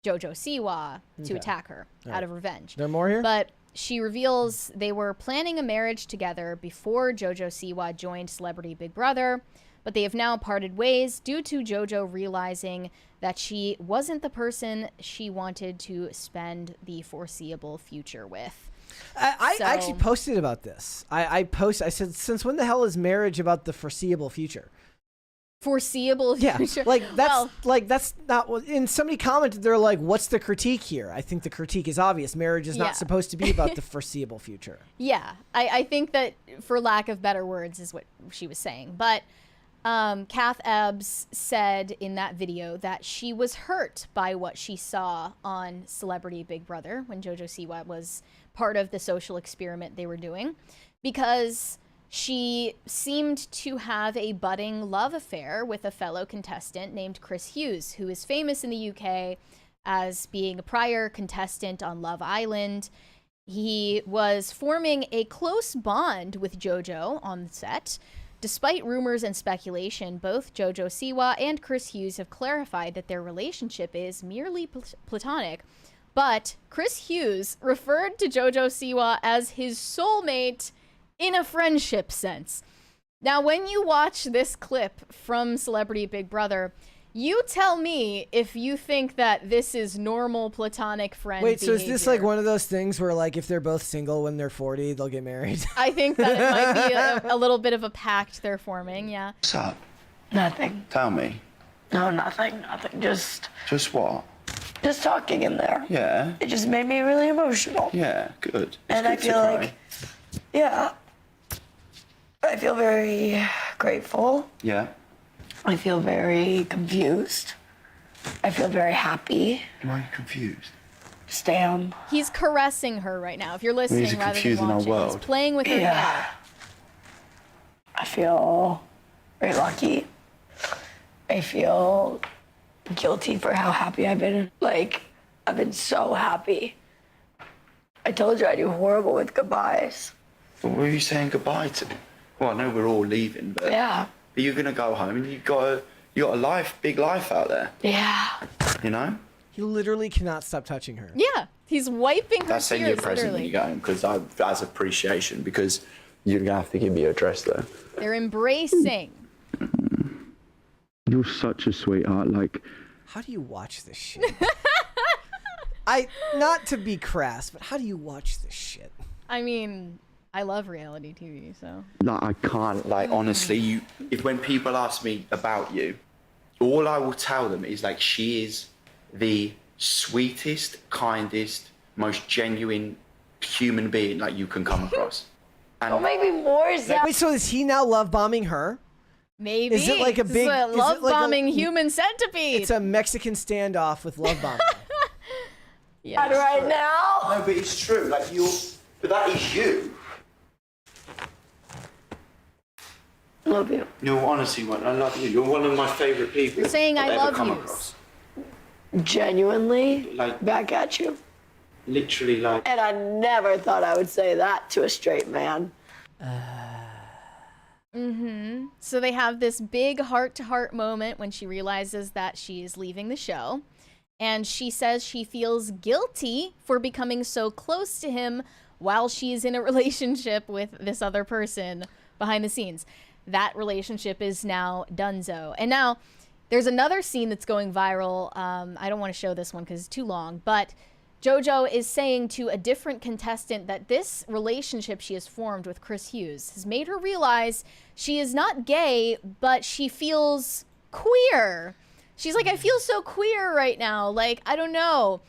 S2: Jojo Siwa to attack her out of revenge.
S1: There more here?
S2: But she reveals they were planning a marriage together before Jojo Siwa joined Celebrity Big Brother, but they have now parted ways due to Jojo realizing that she wasn't the person she wanted to spend the foreseeable future with.
S1: I actually posted about this. I said, since when the hell is marriage about the foreseeable future?
S2: Foreseeable future?
S1: Yeah, that's not what. And somebody commented, they're like, what's the critique here? I think the critique is obvious. Marriage is not supposed to be about the foreseeable future.
S2: Yeah, I think that, for lack of better words, is what she was saying. But Kath Ebbs said in that video that she was hurt by what she saw on Celebrity Big Brother when Jojo Siwa was part of the social experiment they were doing, because she seemed to have a budding love affair with a fellow contestant named Chris Hughes, who is famous in the UK as being a prior contestant on Love Island. He was forming a close bond with Jojo on the set. Despite rumors and speculation, both Jojo Siwa and Chris Hughes have clarified that their relationship is merely platonic. But Chris Hughes referred to Jojo Siwa as his soulmate in a friendship sense. Now, when you watch this clip from Celebrity Big Brother, you tell me if you think that this is normal platonic friend
S1: Wait, so is this like
S2: behavior.
S1: one of those things where like if they're both single when they're 40, they'll get married?
S2: I think that it might be a little bit of a pact they're forming, yeah.
S11: What's up?
S12: Nothing.
S11: Tell me.
S12: No, nothing. Just
S11: what?
S12: Just talking in there.
S11: Yeah.
S12: It just made me really emotional.
S11: Yeah, good.
S12: And I feel like, yeah, I feel very grateful.
S11: Yeah.
S12: I feel very confused. I feel very happy.
S11: Why are you confused?
S12: Stam.
S2: He's caressing her right now, if you're listening
S11: Music
S2: rather than
S11: confusing our
S2: watching.
S11: world.
S2: He's playing with her hair.
S12: I feel very lucky. I feel guilty for how happy I've been. Like, I've been so happy. I told you I do horrible with goodbyes.
S11: But what are you saying goodbye to? Well, I know we're all leaving, but
S12: Yeah.
S11: But you're gonna go home and you got a life, big life out there.
S12: Yeah.
S11: You know?
S1: He literally cannot stop touching her.
S2: Yeah, he's wiping her
S11: That's sending you a
S2: tears,
S11: present when
S2: literally.
S11: you go home, because as appreciation, because you're gonna have to give me your address though.
S2: They're embracing.
S11: You're such a sweetheart. Like,
S1: how do you watch this shit? Not to be crass, but how do you watch this shit?
S2: I mean, I love reality TV, so.
S11: Like, I can't, like, honestly, if when people ask me about you, all I will tell them is, like, she is the sweetest, kindest, most genuine human being, like, you can come across. And
S12: Don't make me more sad.
S1: Wait, so is he now love bombing her?
S2: Maybe.
S1: Is it like a
S2: This
S1: big
S2: is a
S1: is it
S2: love
S1: like
S2: bombing human centipede?
S1: It's a Mexican standoff with love bombing.
S12: Yeah. Right now?
S11: No, but it's true. Like, but that is you.
S12: Love you.
S11: No, honestly, I love you. You're one of my favourite people.
S2: You're saying
S11: I've
S2: I
S11: ever
S2: love
S11: come
S2: you.
S11: across.
S12: Genuinely,
S11: Like,
S12: back at you.
S11: literally, like.
S12: And I never thought I would say that to a straight man.
S2: So they have this big heart-to-heart moment when she realizes that she's leaving the show. And she says she feels guilty for becoming so close to him while she's in a relationship with this other person behind the scenes. That relationship is now donezo. And now there's another scene that's going viral. I don't want to show this one because it's too long, but Jojo is saying to a different contestant that this relationship she has formed with Chris Hughes has made her realize she is not gay, but she feels queer. She's like, I feel so queer right now. Like, I don't know.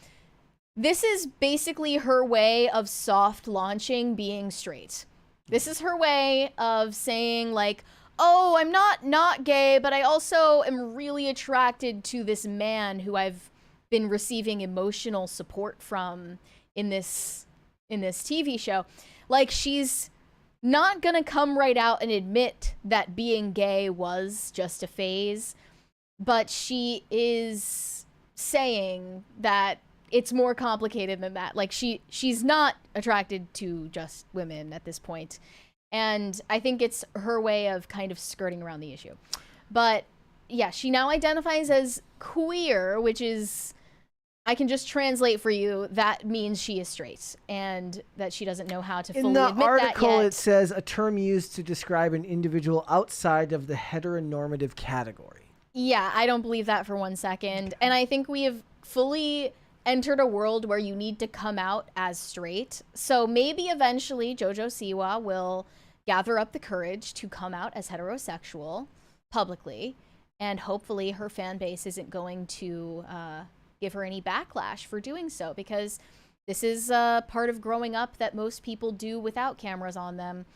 S2: This is basically her way of soft launching being straight. This is her way of saying, like, oh, I'm not gay, but I also am really attracted to this man who I've been receiving emotional support from in this TV show. Like, she's not gonna come right out and admit that being gay was just a phase, but she is saying that it's more complicated than that. Like, she's not attracted to just women at this point. And I think it's her way of kind of skirting around the issue. But yeah, she now identifies as queer, which is, I can just translate for you, that means she is straight and that she doesn't know how to fully admit that yet.
S1: In the article, it says a term used to describe an individual outside of the heteronormative category.
S2: Yeah, I don't believe that for 1 second. And I think we have fully entered a world where you need to come out as straight. So maybe eventually Jojo Siwa will gather up the courage to come out as heterosexual publicly. And hopefully her fan base isn't going to give her any backlash for doing so, because this is part of growing up that most people do without cameras on them.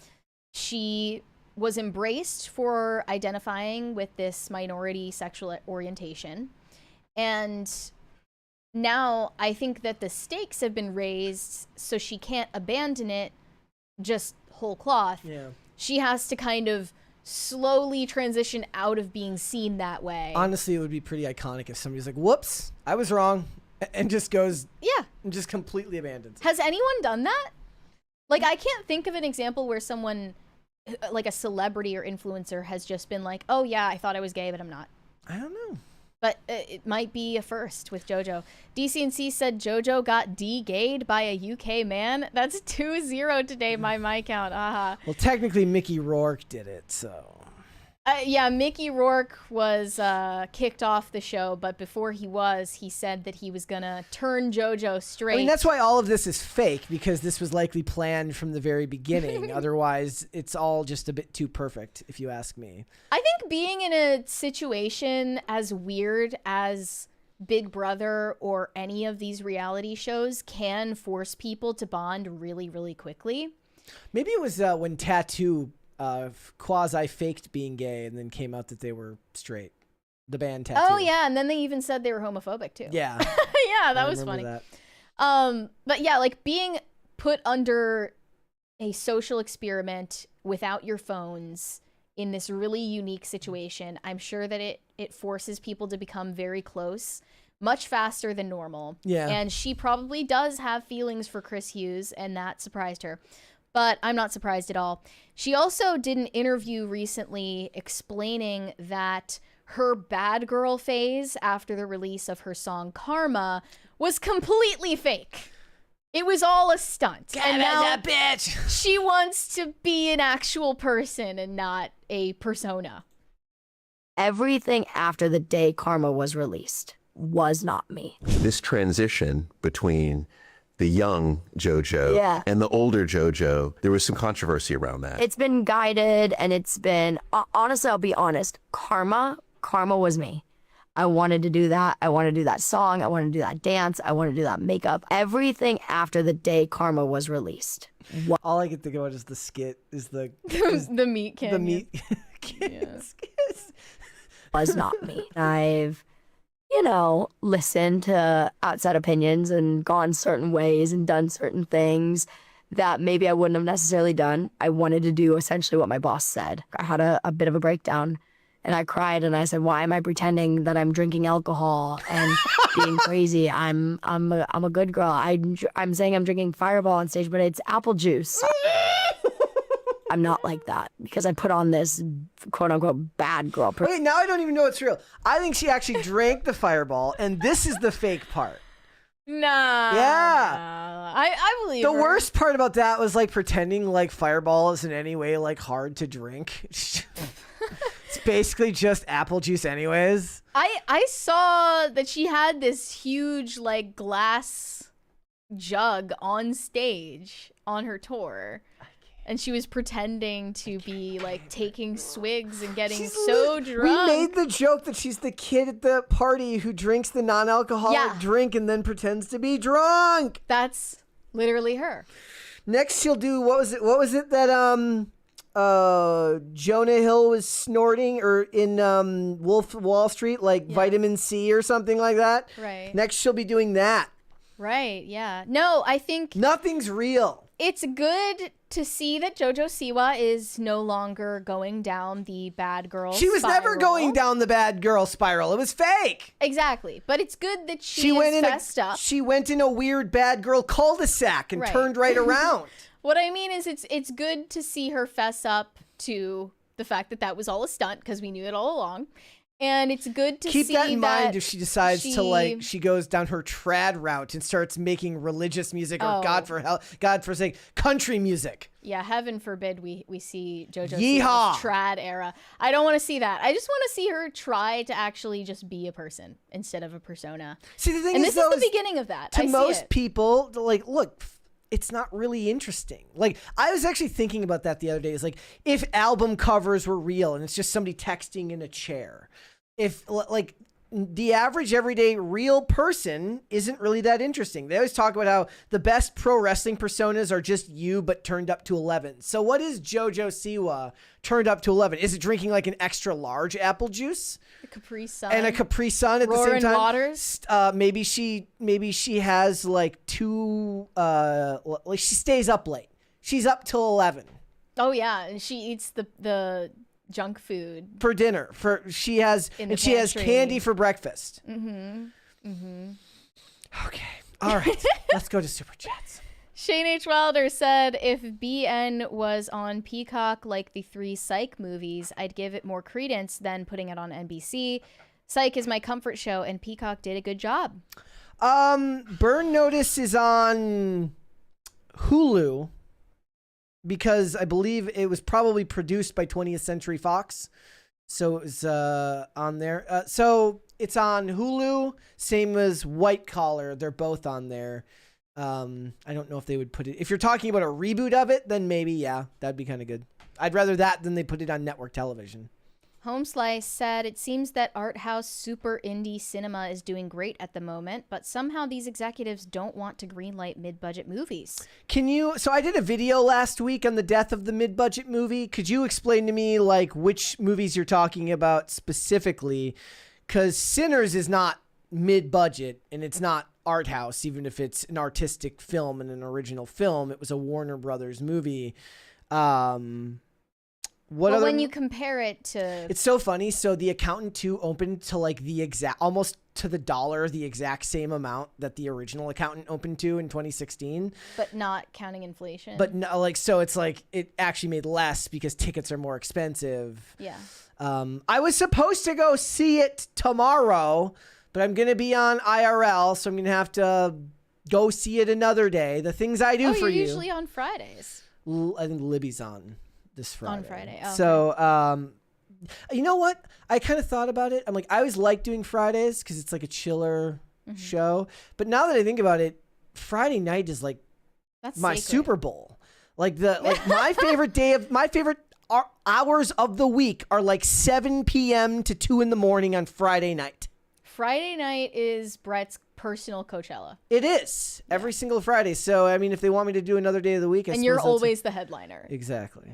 S2: She was embraced for identifying with this minority sexual orientation. And now I think that the stakes have been raised so she can't abandon it just whole cloth.
S1: Yeah.
S2: She has to kind of slowly transition out of being seen that way.
S1: Honestly, it would be pretty iconic if somebody's like, whoops, I was wrong. And just goes.
S2: Yeah.
S1: And just completely abandons it.
S2: Has anyone done that? Like, I can't think of an example where someone, like a celebrity or influencer, has just been like, oh yeah, I thought I was gay, but I'm not.
S1: I don't know.
S2: But it might be a first with JoJo. DCNC said JoJo got de-gayed by a UK man. That's 2-0 today by my count.
S1: Well, technically Mickey Rourke did it, so.
S2: Yeah, Mickey Rourke was kicked off the show, but before he said that he was gonna turn JoJo straight.
S1: I mean, that's why all of this is fake, because this was likely planned from the very beginning. Otherwise, it's all just a bit too perfect, if you ask me.
S2: I think being in a situation as weird as Big Brother or any of these reality shows can force people to bond really, really quickly.
S1: Maybe it was when Tattoo quasi-faked being gay and then came out that they were straight. The band Tattoo.
S2: Oh, yeah, and then they even said they were homophobic, too.
S1: Yeah.
S2: Yeah, that was funny.
S1: That.
S2: But yeah, like being put under a social experiment without your phones in this really unique situation, I'm sure that it forces people to become very close much faster than normal.
S1: Yeah.
S2: And she probably does have feelings for Chris Hughes, and that surprised her. But I'm not surprised at all. She also did an interview recently explaining that her bad girl phase after the release of her song Karma was completely fake. It was all a stunt.
S1: And now that bitch.
S2: She wants to be an actual person and not a persona.
S13: Everything after the day Karma was released was not me.
S14: This transition between the young JoJo and the older JoJo, there was some controversy around that.
S13: It's been guided, and it's been, honestly, I'll be honest, Karma was me. I wanted to do that. I wanted to do that song. I wanted to do that dance. I wanted to do that makeup. Everything after the day Karma was released.
S1: All I can think about is the skit, is the
S2: meat can.
S1: The meat
S13: was not me. I've listened to outside opinions and gone certain ways and done certain things that maybe I wouldn't have necessarily done. I wanted to do essentially what my boss said. I had a bit of a breakdown and I cried and I said, why am I pretending that I'm drinking alcohol and being crazy? I'm a good girl. I'm saying I'm drinking Fireball on stage, but it's apple juice. I'm not like that because I put on this quote unquote bad girl.
S1: Wait, now I don't even know it's real. I think she actually drank the Fireball, and this is the fake part.
S2: Nah.
S1: Yeah.
S2: I believe
S1: the
S2: her.
S1: worst part about that was like pretending like Fireball is in any way like hard to drink. It's basically just apple juice anyways.
S2: I saw that she had this huge like glass jug on stage on her tour. And she was pretending to be like taking swigs and getting so drunk.
S1: We made the joke that she's the kid at the party who drinks the non-alcoholic drink and then pretends to be drunk.
S2: That's literally her.
S1: Next she'll do, what was it that Jonah Hill was snorting or in Wolf of Wall Street, like vitamin C or something like that?
S2: Right.
S1: Next she'll be doing that.
S2: Right, yeah. No, I think
S1: nothing's real.
S2: It's good to see that Jojo Siwa is no longer going down the bad girl spiral.
S1: She was never going down the bad girl spiral. It was fake.
S2: Exactly. But it's good that she is fessed up.
S1: She went in a weird bad girl cul-de-sac and turned right around.
S2: What I mean is it's good to see her fess up to the fact that was all a stunt because we knew it all along. And it's good to
S1: keep
S2: see
S1: that in mind if she decides to like she goes down her trad route and starts making religious music or God for sake country music.
S2: Yeah, heaven forbid we see JoJo
S1: Yeehaw!
S2: Siwa's trad era. I don't want to see that. I just want to see her try to actually just be a person instead of a persona.
S1: See, the thing
S2: and
S1: is,
S2: this is the beginning of that.
S1: To most people, like, look, it's not really interesting. Like, I was actually thinking about that the other day. It's like, if album covers were real and it's just somebody texting in a chair, if, like, the average everyday real person isn't really that interesting. They always talk about how the best pro wrestling personas are just you, but turned up to 11. So what is Jojo Siwa turned up to 11? Is it drinking like an extra large apple juice?
S2: A Capri Sun.
S1: And a Capri Sun at the same time?
S2: Waters.
S1: Maybe she has like two, like she stays up late. She's up till 11.
S2: Oh yeah, and she eats the junk food
S1: for dinner. She has candy for breakfast. Okay. All right. Let's go to Super Chats.
S2: Shane H. Wilder said, if BN was on Peacock like the 3 Psych movies, I'd give it more credence than putting it on NBC. Psych is my comfort show, and Peacock did a good job.
S1: Burn Notice is on Hulu because I believe it was probably produced by 20th Century Fox. So it was on there. So it's on Hulu, same as White Collar. They're both on there. I don't know if they would put it. If you're talking about a reboot of it, then maybe, yeah, that'd be kind of good. I'd rather that than they put it on network television.
S2: Home Slice said, it seems that art house super indie cinema is doing great at the moment, but somehow these executives don't want to greenlight mid-budget movies.
S1: So I did a video last week on the death of the mid-budget movie. Could you explain to me like which movies you're talking about specifically? Because Sinners is not mid-budget and it's not art house, even if it's an artistic film and an original film. It was a Warner Brothers movie. When
S2: you compare it to...
S1: It's so funny. So The Accountant 2 opened to like the exact, almost to the dollar, the exact same amount that the original Accountant opened to in 2016.
S2: But not counting inflation.
S1: But no, like, so it's like, it actually made less because tickets are more expensive.
S2: Yeah.
S1: I was supposed to go see it tomorrow, but I'm going to be on IRL, so I'm going to have to go see it another day. The things I do for you.
S2: You're usually on Fridays.
S1: I think Libby's on this Friday.
S2: On Friday. Oh,
S1: so, you know what? I kind of thought about it. I'm like, I always like doing Fridays because it's like a chiller show. But now that I think about it, Friday night is like my
S2: sacred.
S1: Super Bowl. Like my favorite hours of the week are like 7 p.m. to 2 in the morning on Friday night.
S2: Friday night is Brett's personal Coachella.
S1: It is every single Friday. So, I mean, if they want me to do another day of the week,
S2: and you're always the headliner.
S1: Exactly.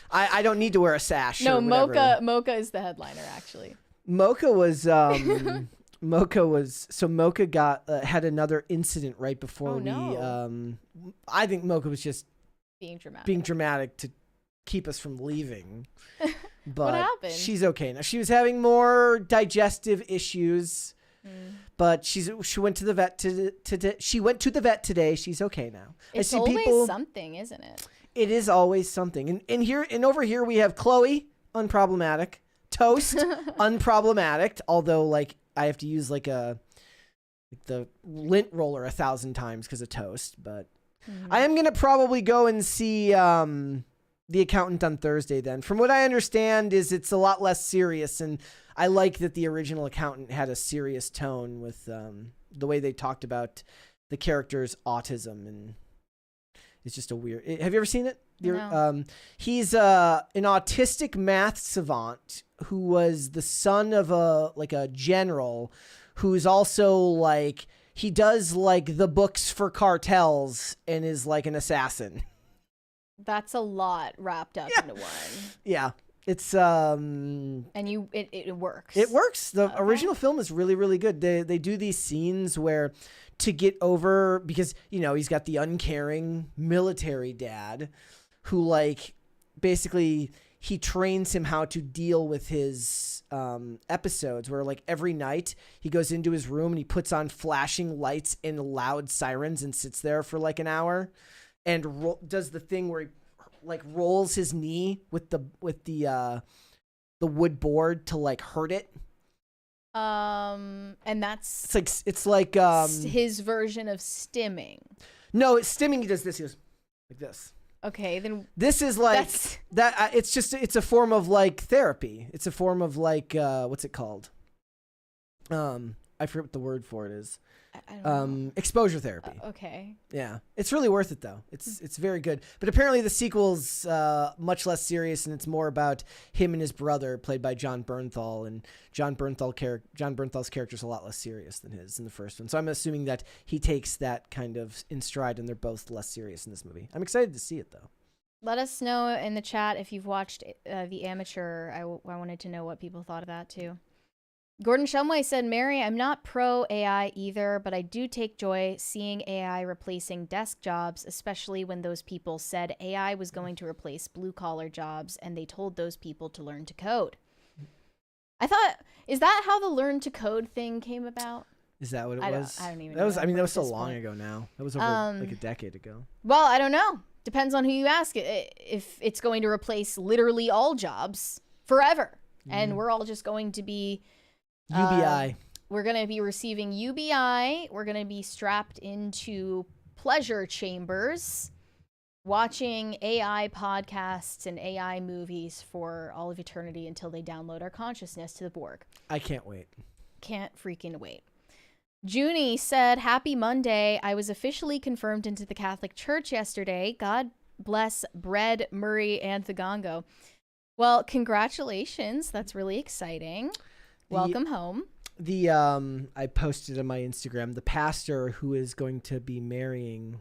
S1: I don't need to wear a sash.
S2: No,
S1: or whatever.
S2: Mocha is the headliner, actually.
S1: Mocha was Mocha got had another incident right before I think Mocha was just being dramatic to keep us from leaving. But
S2: what happened?
S1: She's okay now. She was having more digestive issues. But she went to the vet she went to the vet today. She's okay now.
S2: It's always something, isn't it?
S1: It is always something. And over here we have Chloe, unproblematic. Toast, unproblematic. Although like I have to use the lint roller 1,000 times because of Toast. But I am gonna probably go and see The Accountant on Thursday. Then, from what I understand, it's a lot less serious, and I like that the original Accountant had a serious tone with the way they talked about the character's autism, and it's just a weird. Have you ever seen it?
S2: No.
S1: He's an autistic math savant who was the son of a general, who's also like he does like the books for cartels and is like an assassin.
S2: That's a lot wrapped up into one.
S1: Yeah. It's
S2: and it works.
S1: It works. The original film is really, really good. They do these scenes where to get over, because he's got the uncaring military dad who like basically he trains him how to deal with his episodes, where like every night he goes into his room and he puts on flashing lights and loud sirens and sits there for like an hour and does the thing where he like rolls his knee with the wood board to like hurt it.
S2: And that's
S1: it's like
S2: his version of stimming.
S1: No, it's stimming. He does this. He goes like this.
S2: Okay, then
S1: this is like that. It's a form of like therapy. It's a form of like what's it called? I forget what the word for it is.
S2: I don't know.
S1: Exposure therapy.
S2: Okay.
S1: Yeah, it's really worth it though. It's very good. But apparently the sequel's much less serious, and it's more about him and his brother, played by John Bernthal. And John Bernthal's character is a lot less serious than his in the first one. So I'm assuming that he takes that kind of in stride, and they're both less serious in this movie. I'm excited to see it though.
S2: Let us know in the chat if you've watched The Amateur. I wanted to know what people thought of that too. Gordon Shumway said, Mary, I'm not pro AI either, but I do take joy seeing AI replacing desk jobs, especially when those people said AI was going to replace blue-collar jobs, and they told those people to learn to code. I thought, is that how the learn to code thing came about?
S1: Is that what it was?
S2: I don't even
S1: that
S2: know.
S1: Was, I mean, that was so
S2: this
S1: long
S2: point.
S1: ago now. That was over like a decade ago.
S2: Well, I don't know. Depends on who you ask. If it's going to replace literally all jobs forever. And we're all just going to be...
S1: UBI.
S2: We're going to be receiving UBI. We're going to be strapped into pleasure chambers, watching AI podcasts and AI movies for all of eternity until they download our consciousness to the Borg.
S1: I can't wait.
S2: Can't freaking wait. Junie said, "Happy Monday. I was officially confirmed into the Catholic Church yesterday. God bless Bread, Murray, and the Gongo." Well, congratulations. That's really exciting. Welcome home.
S1: I posted on my Instagram, the pastor who is going to be marrying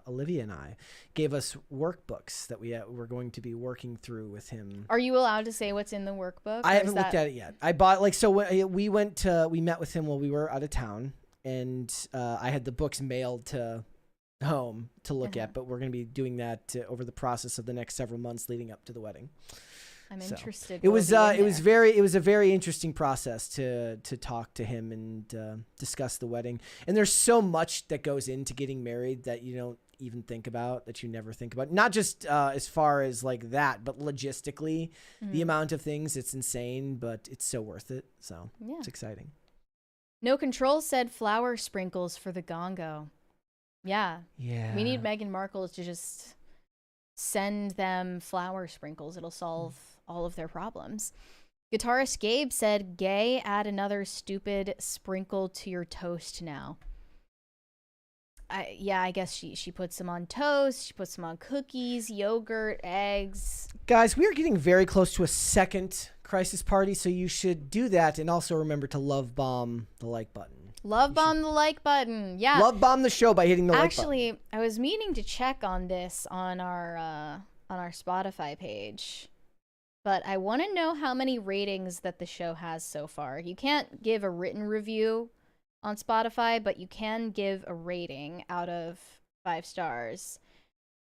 S1: Olivia and I gave us workbooks that we're going to be working through with him.
S2: Are you allowed to say what's in the workbook?
S1: I haven't looked at it yet. I bought we met with him while we were out of town, and I had the books mailed to home to look at, but we're going to be doing that over the process of the next several months leading up to the wedding.
S2: I'm interested.
S1: It was a very interesting process to talk to him and discuss the wedding. And there's so much that goes into getting married that you don't even think about, that you never think about. Not just as far as like that, but logistically, the amount of things, it's insane, but it's so worth it. So it's exciting.
S2: No Control said flower sprinkles for the Gongo. Yeah. We need Meghan Markle to just send them flower sprinkles. It'll solve all of their problems. Guitarist Gabe said, "Gay, add another stupid sprinkle to your toast now." I guess she puts them on toast. She puts them on cookies, yogurt, eggs.
S1: Guys, we are getting very close to a second crisis party, so you should do that, and also remember to love bomb the like button.
S2: Love bomb the like button. Yeah.
S1: Love bomb the show by hitting the like button.
S2: Actually, I was meaning to check on this on our Spotify page, but I want to know how many ratings that the show has so far. You can't give a written review on Spotify, but you can give a rating out of 5 stars.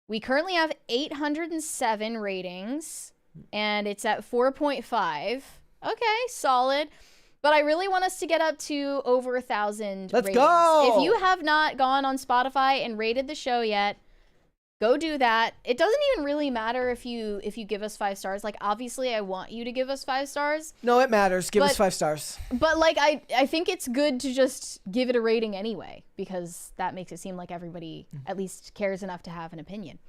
S2: We currently have 807 ratings, and it's at 4.5. Okay, solid. But I really want us to get up to over 1,000
S1: Let's
S2: ratings.
S1: go!
S2: If you have not gone on Spotify and rated the show yet, go do that. It doesn't even really matter if you give us 5 stars. Like, obviously, I want you to give us 5 stars.
S1: No, it matters. Give us 5 stars.
S2: But, like, I think it's good to just give it a rating anyway, because that makes it seem like everybody at least cares enough to have an opinion.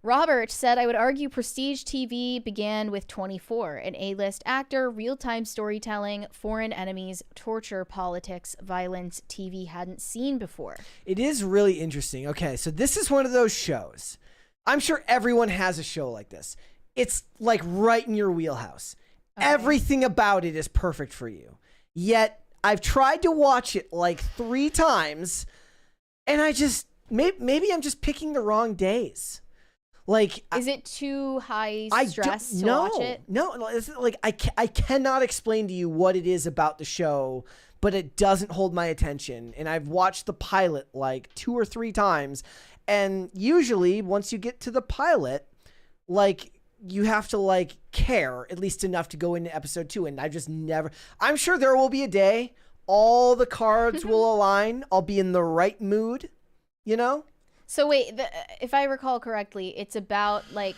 S2: Robert said, "I would argue prestige TV began with 24, an A-list actor, real-time storytelling, foreign enemies, torture, politics, violence TV hadn't seen before."
S1: It is really interesting. Okay, so this is one of those shows. I'm sure everyone has a show like this. It's like right in your wheelhouse. Okay. Everything about it is perfect for you. Yet I've tried to watch it like 3 times, and I just maybe I'm just picking the wrong days. Like,
S2: is it too high stress to watch it?
S1: No, it's like I cannot explain to you what it is about the show, but it doesn't hold my attention. And I've watched the pilot like 2 or 3 times, and usually once you get to the pilot, like you have to like care at least enough to go into episode 2, and I've just never. I'm sure there will be a day all the cards will align. I'll be in the right mood, you know?
S2: So wait, if I recall correctly, it's about like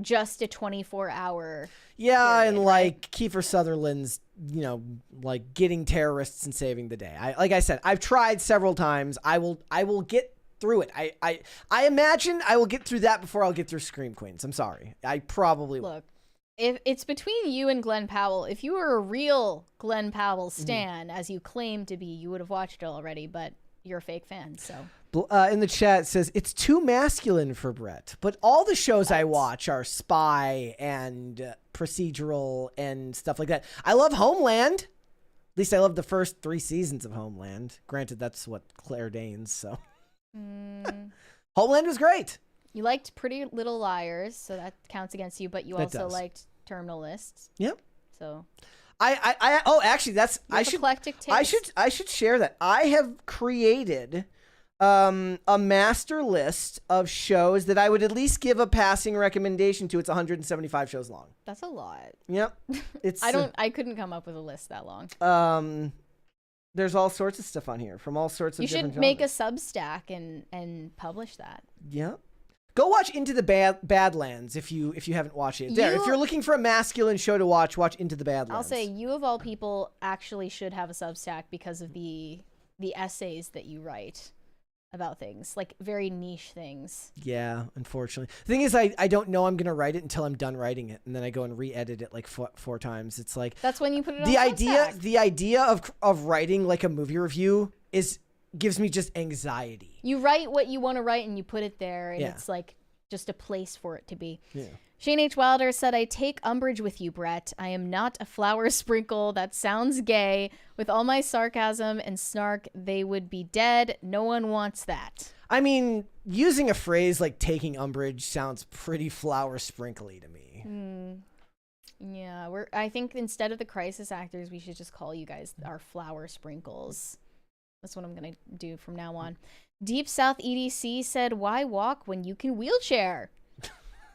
S2: just a 24-hour.
S1: Yeah,
S2: period,
S1: and like Kiefer Sutherland's, like getting terrorists and saving the day. Like I said, I've tried several times. I will get through it. I imagine I will get through that before I'll get through Scream Queens. I'm sorry. I probably will.
S2: Look, if it's between you and Glenn Powell, if you were a real Glenn Powell stan, as you claim to be, you would have watched it already, but you're a fake fan, so.
S1: In the chat it says, "It's too masculine for Brett." But all the shows I watch are spy and procedural and stuff like that. I love Homeland. At least I love the first 3 seasons of Homeland. Granted, that's what Claire Danes, so. Homeland was great.
S2: You liked Pretty Little Liars, so that counts against you, but you also liked Terminal Lists.
S1: Yep.
S2: So.
S1: Actually, I should share that. I have created a master list of shows that I would at least give a passing recommendation to. It's 175 shows long.
S2: That's a lot.
S1: Yep. It's
S2: I couldn't come up with a list that long.
S1: There's all sorts of stuff on here from all sorts of
S2: You
S1: different
S2: should make a
S1: genres.
S2: Substack and publish that.
S1: You
S2: should make a Substack and publish that.
S1: Yeah. Go watch Into the Badlands if you haven't watched it. If you're looking for a masculine show to watch Into the Badlands.
S2: I'll say you of all people actually should have a Substack because of the essays that you write about things, like very niche things.
S1: Yeah, unfortunately. The thing is, I don't know I'm going to write it until I'm done writing it, and then I go and re-edit it like four times. It's like
S2: that's when you put it on
S1: Substack. The idea of writing like a movie review gives me just anxiety.
S2: You write what you want to write and you put it there, and it's like just a place for it to be.
S1: Yeah.
S2: Shane H. Wilder said, I take umbrage with you, Brett. I am not a flower sprinkle. That sounds gay. With all my sarcasm and snark, they would be dead. No one wants that.
S1: I mean, using a phrase like taking umbrage sounds pretty flower sprinkly to me.
S2: Yeah, I think instead of the crisis actors, we should just call you guys our flower sprinkles. That's what I'm going to do from now on. Deep South EDC said, why walk when you can wheelchair?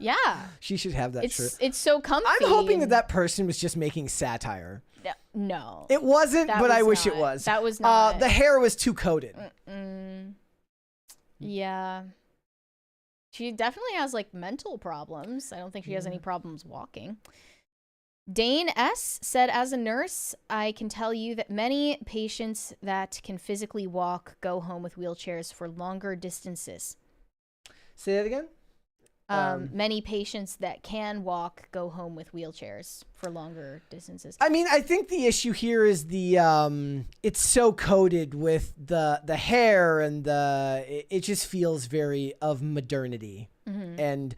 S2: Yeah.
S1: She should have that shirt.
S2: It's so comfy.
S1: I'm hoping that person was just making satire.
S2: No.
S1: It wasn't, but I wish it was.
S2: That was not.
S1: The hair was too coated.
S2: Yeah. She definitely has like mental problems. I don't think she has any problems walking. Dane S. said, as a nurse, I can tell you that many patients that can physically walk go home with wheelchairs for longer distances.
S1: Say that again?
S2: Many patients that can walk go home with wheelchairs for longer distances.
S1: I mean, I think the issue here is it's so coated with the hair and it just feels very of modernity. And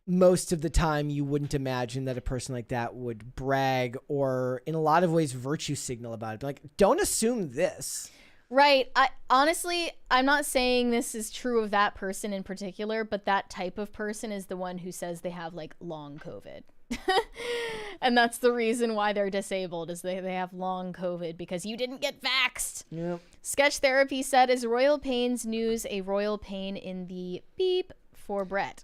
S1: most of the time you wouldn't imagine that a person like that would brag or in a lot of ways virtue signal about it. Like, don't assume this.
S2: Right. Honestly, I'm not saying this is true of that person in particular, but that type of person is the one who says they have like long COVID. And that's the reason why they're disabled is they have long COVID because you didn't get vaxxed.
S1: Yep.
S2: Sketch Therapy said, is Royal Pains news a royal pain in the beep for Brett?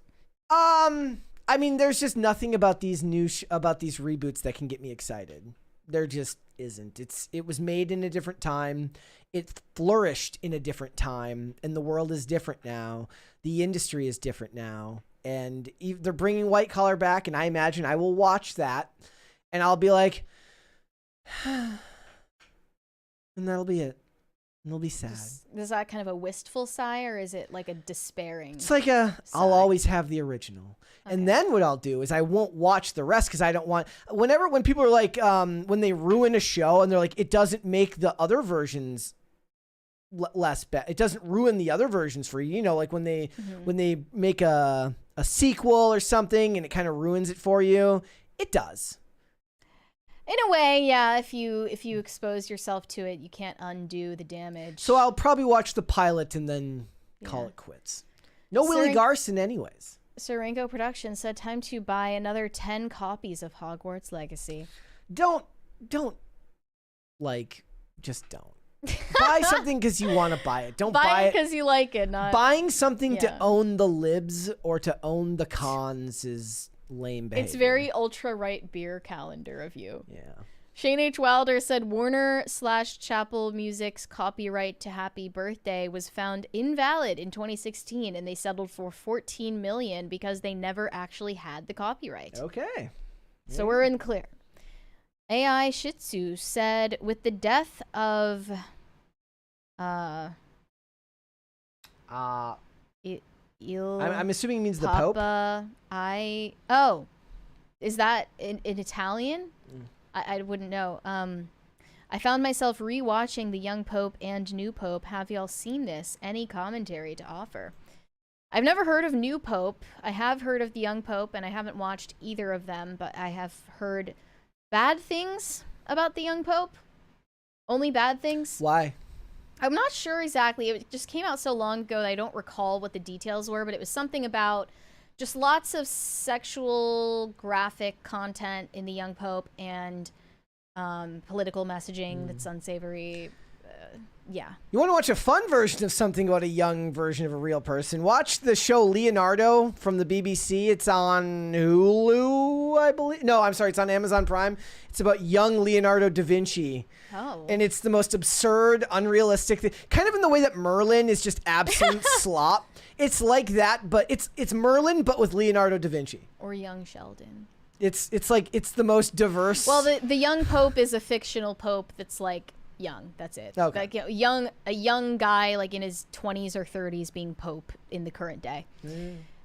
S1: I mean, there's just nothing about these about these reboots that can get me excited. There just isn't. It was made in a different time. It flourished in a different time, and the world is different now. The industry is different now, and they're bringing White Collar back, and I imagine I will watch that, and I'll be like, and that'll be it. And it'll be sad.
S2: Is that kind of a wistful sigh, or is it like a despairing?
S1: It's like I'll always have the original. Okay. And then what I'll do is I won't watch the rest because I don't want. When people are like, when they ruin a show and they're like, it doesn't make the other versions less bad. It doesn't ruin the other versions for you. You know, like when they make a sequel or something and it kind of ruins it for you. It does.
S2: In a way, yeah. If you expose yourself to it, you can't undo the damage.
S1: So I'll probably watch the pilot and then call it quits. No Willie Garson, anyways.
S2: Serengo Productions said, time to buy another 10 copies of Hogwarts Legacy.
S1: Don't, just don't. Buy something because you want to buy it. Don't buy it
S2: because you like it. Not
S1: buying something to own the libs or to own the cons is lame behavior.
S2: It's very ultra-right beer calendar of you.
S1: Yeah.
S2: Shane H. Wilder said Warner/Chappell Music's copyright to Happy Birthday was found invalid in 2016, and they settled for $14 million because they never actually had the copyright.
S1: Okay.
S2: So we're in the clear. AI Shih Tzu said, with the death of
S1: I'm assuming it means the Pope.
S2: Is that in Italian? I wouldn't know. I found myself rewatching The Young Pope and New Pope. Have y'all seen this? Any commentary to offer? I've never heard of New Pope. I have heard of The Young Pope, and I haven't watched either of them, but I have heard bad things about The Young Pope. Only bad things.
S1: Why?
S2: I'm not sure exactly. It just came out so long ago that I don't recall what the details were, but it was something about just lots of sexual graphic content in The Young Pope and political messaging that's unsavory. yeah.
S1: You want to watch a fun version of something about a young version of a real person? Watch the show Leonardo from the BBC. It's on Hulu, I believe. No, I'm sorry. It's on Amazon Prime. It's about young Leonardo da Vinci.
S2: Oh.
S1: And it's the most absurd, unrealistic thing. Kind of in the way that Merlin is just absolute slop. It's like that, but it's Merlin, but with Leonardo da Vinci.
S2: Or young Sheldon.
S1: It's like, it's the most diverse.
S2: Well, the young pope is a fictional pope that's like young. That's it.
S1: Okay.
S2: Like a young guy like in his 20s or 30s being pope in the current day.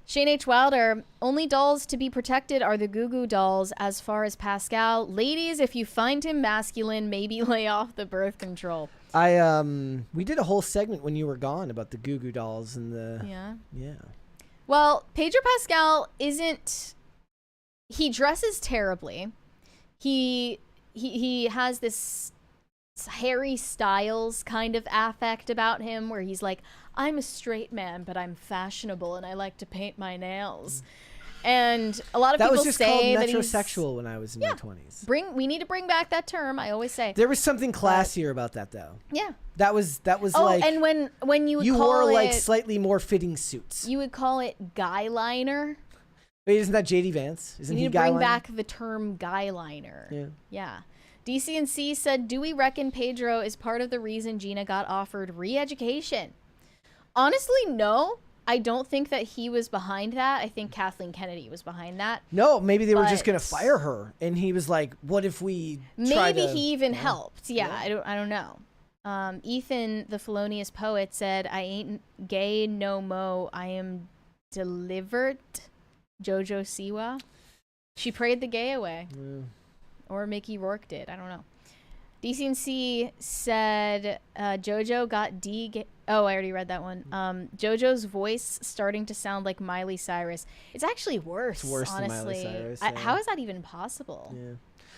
S2: Shane H. Wilder, only dolls to be protected are the Goo Goo dolls as far as Pascal. Ladies, if you find him masculine, maybe lay off the birth control.
S1: We did a whole segment when you were gone about the Goo Goo dolls and the... Yeah.
S2: Well, Pedro Pascal isn't... He dresses terribly. He has this Harry Styles kind of affect about him where he's like, I'm a straight man, but I'm fashionable and I like to paint my nails. And a lot of people
S1: was just
S2: say
S1: called
S2: that
S1: metrosexual when I was in my 20s.
S2: We need to bring back that term. I always say
S1: there was something classier about that, though.
S2: Yeah,
S1: that was
S2: oh,
S1: like.
S2: And when you would
S1: you
S2: call
S1: wore
S2: it,
S1: like slightly more fitting suits.
S2: You would call it guy liner.
S1: Wait, isn't that JD Vance? Isn't
S2: you
S1: he
S2: need to
S1: guy
S2: bring
S1: liner?
S2: back the term guy liner.
S1: Yeah.
S2: Yeah. DCNC said, do we reckon Pedro is part of the reason Gina got offered re-education? Honestly, no. I don't think that he was behind that. I think Kathleen Kennedy was behind that.
S1: No, maybe they were just going to fire her. And he was like, what if we try
S2: Maybe
S1: to...
S2: he even helped. Yeah, I don't know. Ethan, the felonious poet, said, I ain't gay no mo. I am delivered. Jojo Siwa. She prayed the gay away.
S1: Yeah.
S2: Or Mickey Rourke did. I don't know. DCNC said Jojo got Oh, I already read that one. Jojo's voice starting to sound like Miley Cyrus. It's actually worse.
S1: It's worse
S2: honestly.
S1: than Miley Cyrus.
S2: How is that even possible?
S1: Yeah.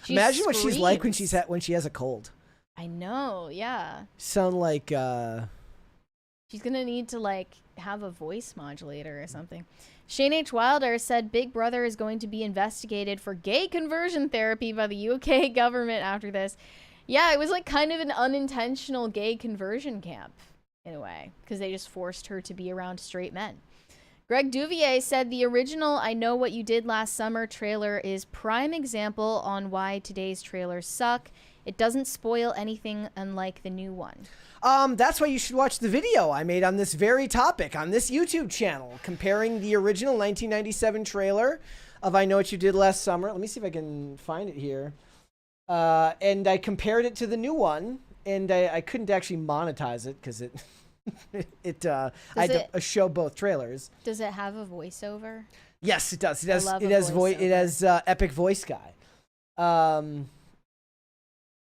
S1: Imagine what she's like when she's when she has a cold.
S2: I know. Yeah.
S1: Sound like.
S2: She's gonna need to like have a voice modulator or something. Shane H. Wilder said Big Brother is going to be investigated for gay conversion therapy by the UK government after this. Yeah, it was like kind of an unintentional gay conversion camp in a way because they just forced her to be around straight men. Greg Duvier said the original I Know What You Did Last Summer trailer is prime example on why today's trailers suck. It doesn't spoil anything unlike the new one.
S1: That's why you should watch the video I made on this very topic on this YouTube channel, comparing the original 1997 trailer of I Know What You Did Last Summer. Let me see if I can find it here. And I compared it to the new one, and I couldn't actually monetize it because I had to show both trailers.
S2: Does it have a voiceover?
S1: Yes, it does. It has epic voice guy.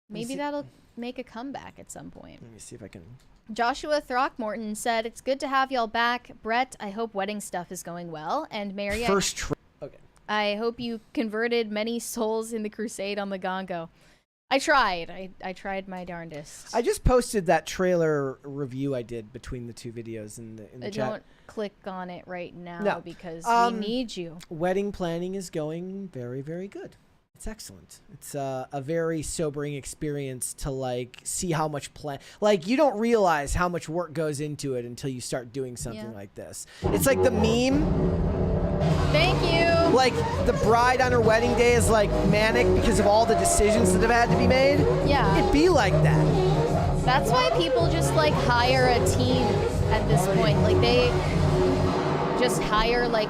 S2: Maybe that'll make a comeback at some point.
S1: Let me see if I can.
S2: Joshua Throckmorton said, it's good to have y'all back. Brett, I hope wedding stuff is going well. And Mary,
S1: okay.
S2: I hope you converted many souls in the crusade on the Gongo. I tried. I tried my darndest.
S1: I just posted that trailer review I did between the two videos in the chat.
S2: Don't click on it right now because we need you.
S1: Wedding planning is going very, very good. It's excellent. It's a very sobering experience to like see how much you don't realize how much work goes into it until you start doing something like this. It's like the meme.
S2: Thank you.
S1: Like the bride on her wedding day is like manic because of all the decisions that have had to be made.
S2: Yeah.
S1: It'd be like that.
S2: That's why people just like hire a team at this point. Like they just hire like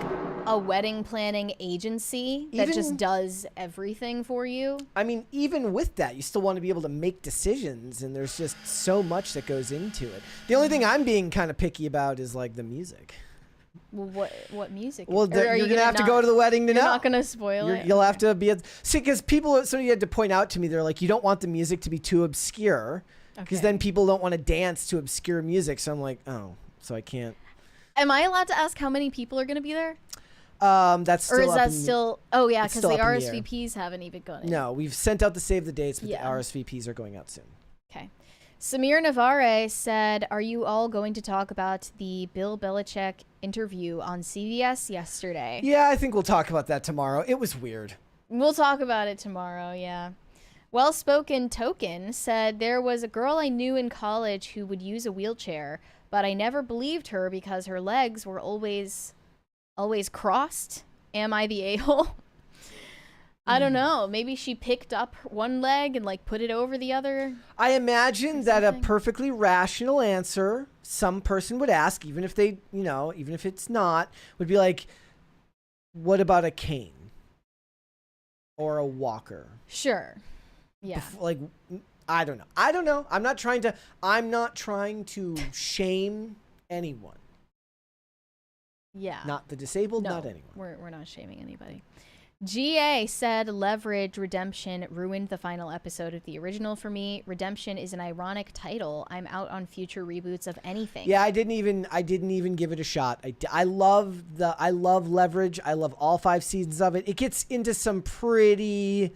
S2: a wedding planning agency that just does everything for you.
S1: I mean, even with that, you still want to be able to make decisions, and there's just so much that goes into it. The only thing I'm being kind of picky about is like the music.
S2: Well, what music?
S1: Well, you're gonna have to go to the wedding to know.
S2: You're not gonna spoil it.
S1: You'll have to be see, because somebody had to point out to me, they're like, you don't want the music to be too obscure, because then people don't want to dance to obscure music. So I'm like, oh, so I can't.
S2: Am I allowed to ask how many people are gonna be there?
S1: That's still
S2: or is that still? Oh yeah, because the RSVPs haven't even gone in.
S1: No, we've sent out the save the dates, but the RSVPs are going out soon.
S2: Okay. Samir Navarre said, "Are you all going to talk about the Bill Belichick interview on CBS yesterday?"
S1: Yeah, I think we'll talk about that tomorrow. It was weird.
S2: We'll talk about it tomorrow. Yeah. Well-spoken token said there was a girl I knew in college who would use a wheelchair, but I never believed her because her legs were always crossed. Am I the a-hole? I don't know. Maybe she picked up one leg and like put it over the other.
S1: I imagine that a perfectly rational answer some person would ask, even if they, even if it's not, would be like, what about a cane? Or a walker?
S2: Sure. Yeah.
S1: I don't know. I'm not trying to shame anyone.
S2: Yeah.
S1: Not the disabled,
S2: no,
S1: not anyone.
S2: We're not shaming anybody. GA said Leverage Redemption ruined the final episode of the original for me. Redemption is an ironic title. I'm out on future reboots of anything.
S1: Yeah, I didn't even give it a shot. I love Leverage. I love all 5 seasons of it. It gets into some pretty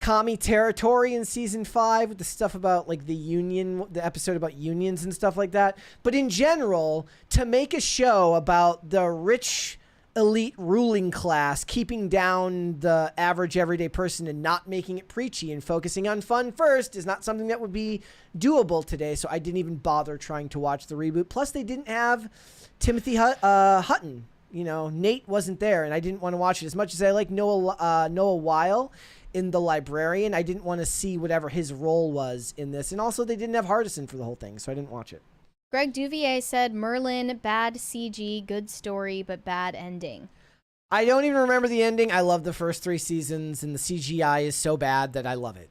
S1: commie territory in season 5 with the stuff about like the episode about unions and stuff like that. But in general, to make a show about the rich elite ruling class keeping down the average everyday person and not making it preachy and focusing on fun first is not something that would be doable today. So I didn't even bother trying to watch the reboot. Plus they didn't have Timothy Hutton. Nate wasn't there and I didn't want to watch it. As much as I like Noah Weil in The Librarian, I didn't want to see whatever his role was in this. And also they didn't have Hardison for the whole thing, so I didn't watch it.
S2: Greg Duvier said Merlin, bad CG, good story, but bad ending.
S1: I don't even remember the ending. I love the first 3 seasons, and the CGI is so bad that I love it.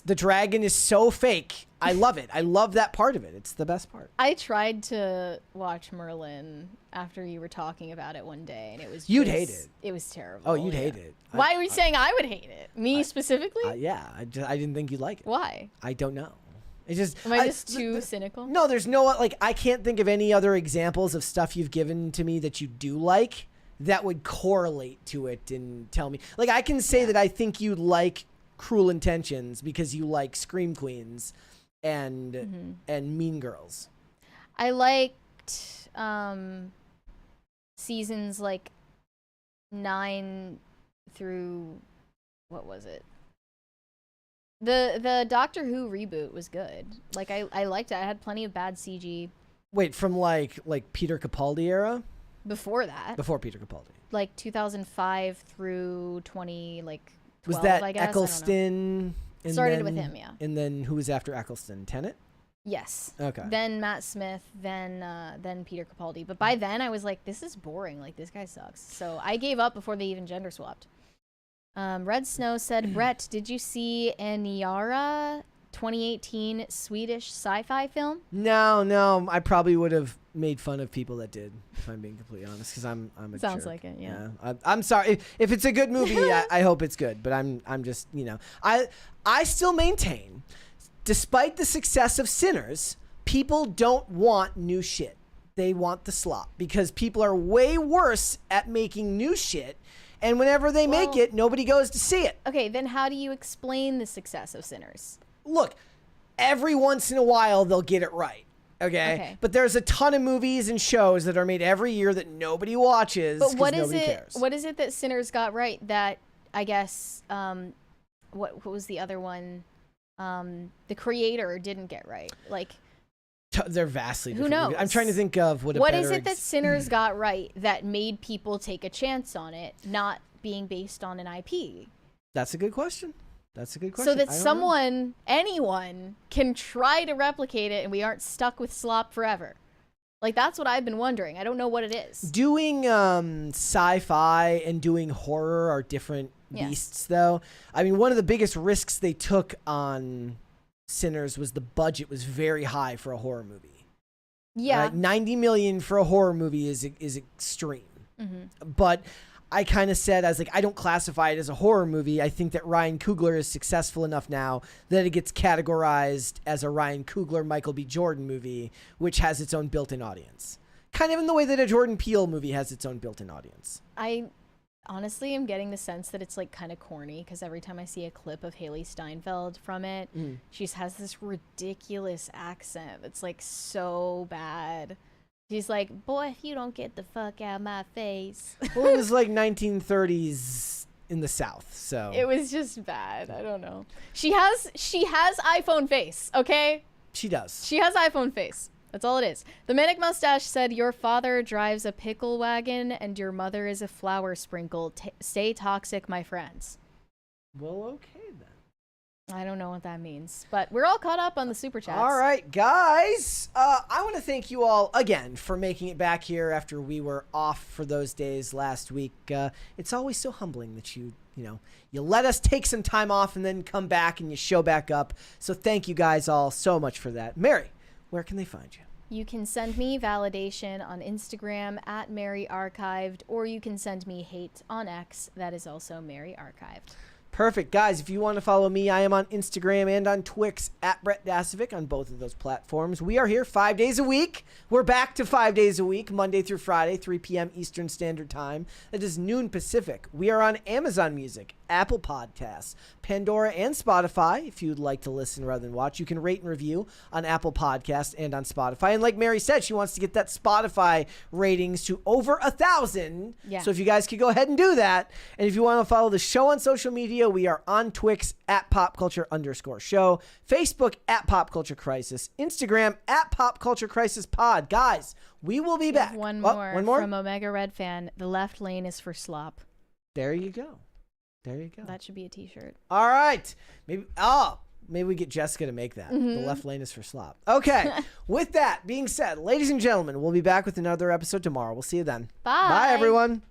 S1: The dragon is so fake. I love it. I love that part of it. It's the best part.
S2: I tried to watch Merlin after you were talking about it one day, and it was
S1: you'd hate it.
S2: It was terrible.
S1: Oh, you'd hate it.
S2: Why were you saying I would hate it? Me specifically?
S1: Yeah, I didn't think you'd like it.
S2: Why?
S1: I don't know. It's just,
S2: am I just too cynical?
S1: No, there's no, I can't think of any other examples of stuff you've given to me that you do like that would correlate to it and tell me. Like, I can say that I think you like Cruel Intentions because you like Scream Queens and Mean Girls.
S2: I liked seasons 9 through, what was it? The Doctor Who reboot was good. I liked it. I had plenty of bad CG.
S1: Wait, from like Peter Capaldi era?
S2: Before that.
S1: Before Peter Capaldi.
S2: 2005 through 2012,
S1: was that
S2: I guess?
S1: Eccleston?
S2: Started with him, yeah.
S1: And then who was after Eccleston? Tennant?
S2: Yes.
S1: Okay.
S2: Then Matt Smith, then Peter Capaldi. But by then I was like, this is boring. This guy sucks. So I gave up before they even gender swapped. Red Snow said, Brett, did you see Aniara 2018 Swedish sci-fi film?
S1: No. I probably would have made fun of people that did, if I'm being completely honest, because I'm a
S2: Sounds
S1: jerk.
S2: like it, yeah.
S1: I'm sorry. If it's a good movie, I hope it's good. But I'm just, I still maintain, despite the success of Sinners, people don't want new shit. They want the slop because people are way worse at making new shit. And whenever they make it, nobody goes to see it.
S2: Okay, then how do you explain the success of Sinners?
S1: Look, every once in a while they'll get it right. Okay? But there's a ton of movies and shows that are made every year that nobody watches because nobody cares.
S2: What is it that Sinners got right that I guess what was the other one? The creator didn't get right.
S1: They're vastly different.
S2: Who knows?
S1: I'm trying to think of
S2: what is it that Sinners got right that made people take a chance on it, not being based on an IP?
S1: That's a good question.
S2: So that anyone can try to replicate it and we aren't stuck with slop forever. That's what I've been wondering. I don't know what it is.
S1: Doing sci-fi and doing horror are different beasts, though. I mean, one of the biggest risks they took on Sinners was the budget was very high for a horror movie.
S2: Yeah.
S1: $90 million for a horror movie is extreme.
S2: Mm-hmm.
S1: But I kind of said, I was like, I don't classify it as a horror movie. I think that Ryan Coogler is successful enough now that it gets categorized as a Ryan Coogler, Michael B. Jordan movie, which has its own built-in audience. Kind of in the way that a Jordan Peele movie has its own built-in audience.
S2: I honestly am getting the sense that it's kind of corny because every time I see a clip of Haley Steinfeld from it, she has this ridiculous accent that's so bad. She's like, boy, if you don't get the fuck out of my face.
S1: Well, it was 1930s in the South. So
S2: it was just bad. I don't know. She has iPhone face, okay?
S1: She does.
S2: She has iPhone face. That's all it is. The Manic Mustache said, your father drives a pickle wagon and your mother is a flower sprinkle. Stay toxic, my friends.
S1: Well, okay then.
S2: I don't know what that means, but we're all caught up on the super chats.
S1: All right, guys. I want to thank you all again for making it back here after we were off for those days last week. It's always so humbling that you let us take some time off and then come back and you show back up. So thank you guys all so much for that. Mary, where can they find you?
S2: You can send me validation on Instagram at Mary Archived, or you can send me hate on X. That is also Mary Archived.
S1: Perfect. Guys, if you want to follow me, I am on Instagram and on Twix at Brett Dasovic on both of those platforms. We are here 5 days a week. We're back to 5 days a week, Monday through Friday, 3 p.m. Eastern Standard Time. That is noon Pacific. We are on Amazon Music, Apple Podcasts, Pandora, and Spotify. If you'd like to listen rather than watch, you can rate and review on Apple Podcasts and on Spotify. And like Mary said, she wants to get that Spotify ratings to over 1,000.
S2: Yeah.
S1: So if you guys could go ahead and do that. And if you want to follow the show on social media, we are on Twix at popculture_show, Facebook at Pop Culture Crisis, Instagram at Pop Culture Crisis Pod. Guys, we will be back.
S2: One more
S1: one more
S2: from Omega Red Fan. The left lane is for slop.
S1: There you go. There you go.
S2: That should be a t-shirt.
S1: All right. Maybe we get Jessica to make that. The left lane is for slop. Okay. With that being said, ladies and gentlemen, we'll be back with another episode tomorrow. We'll see you then.
S2: Bye.
S1: Bye, everyone.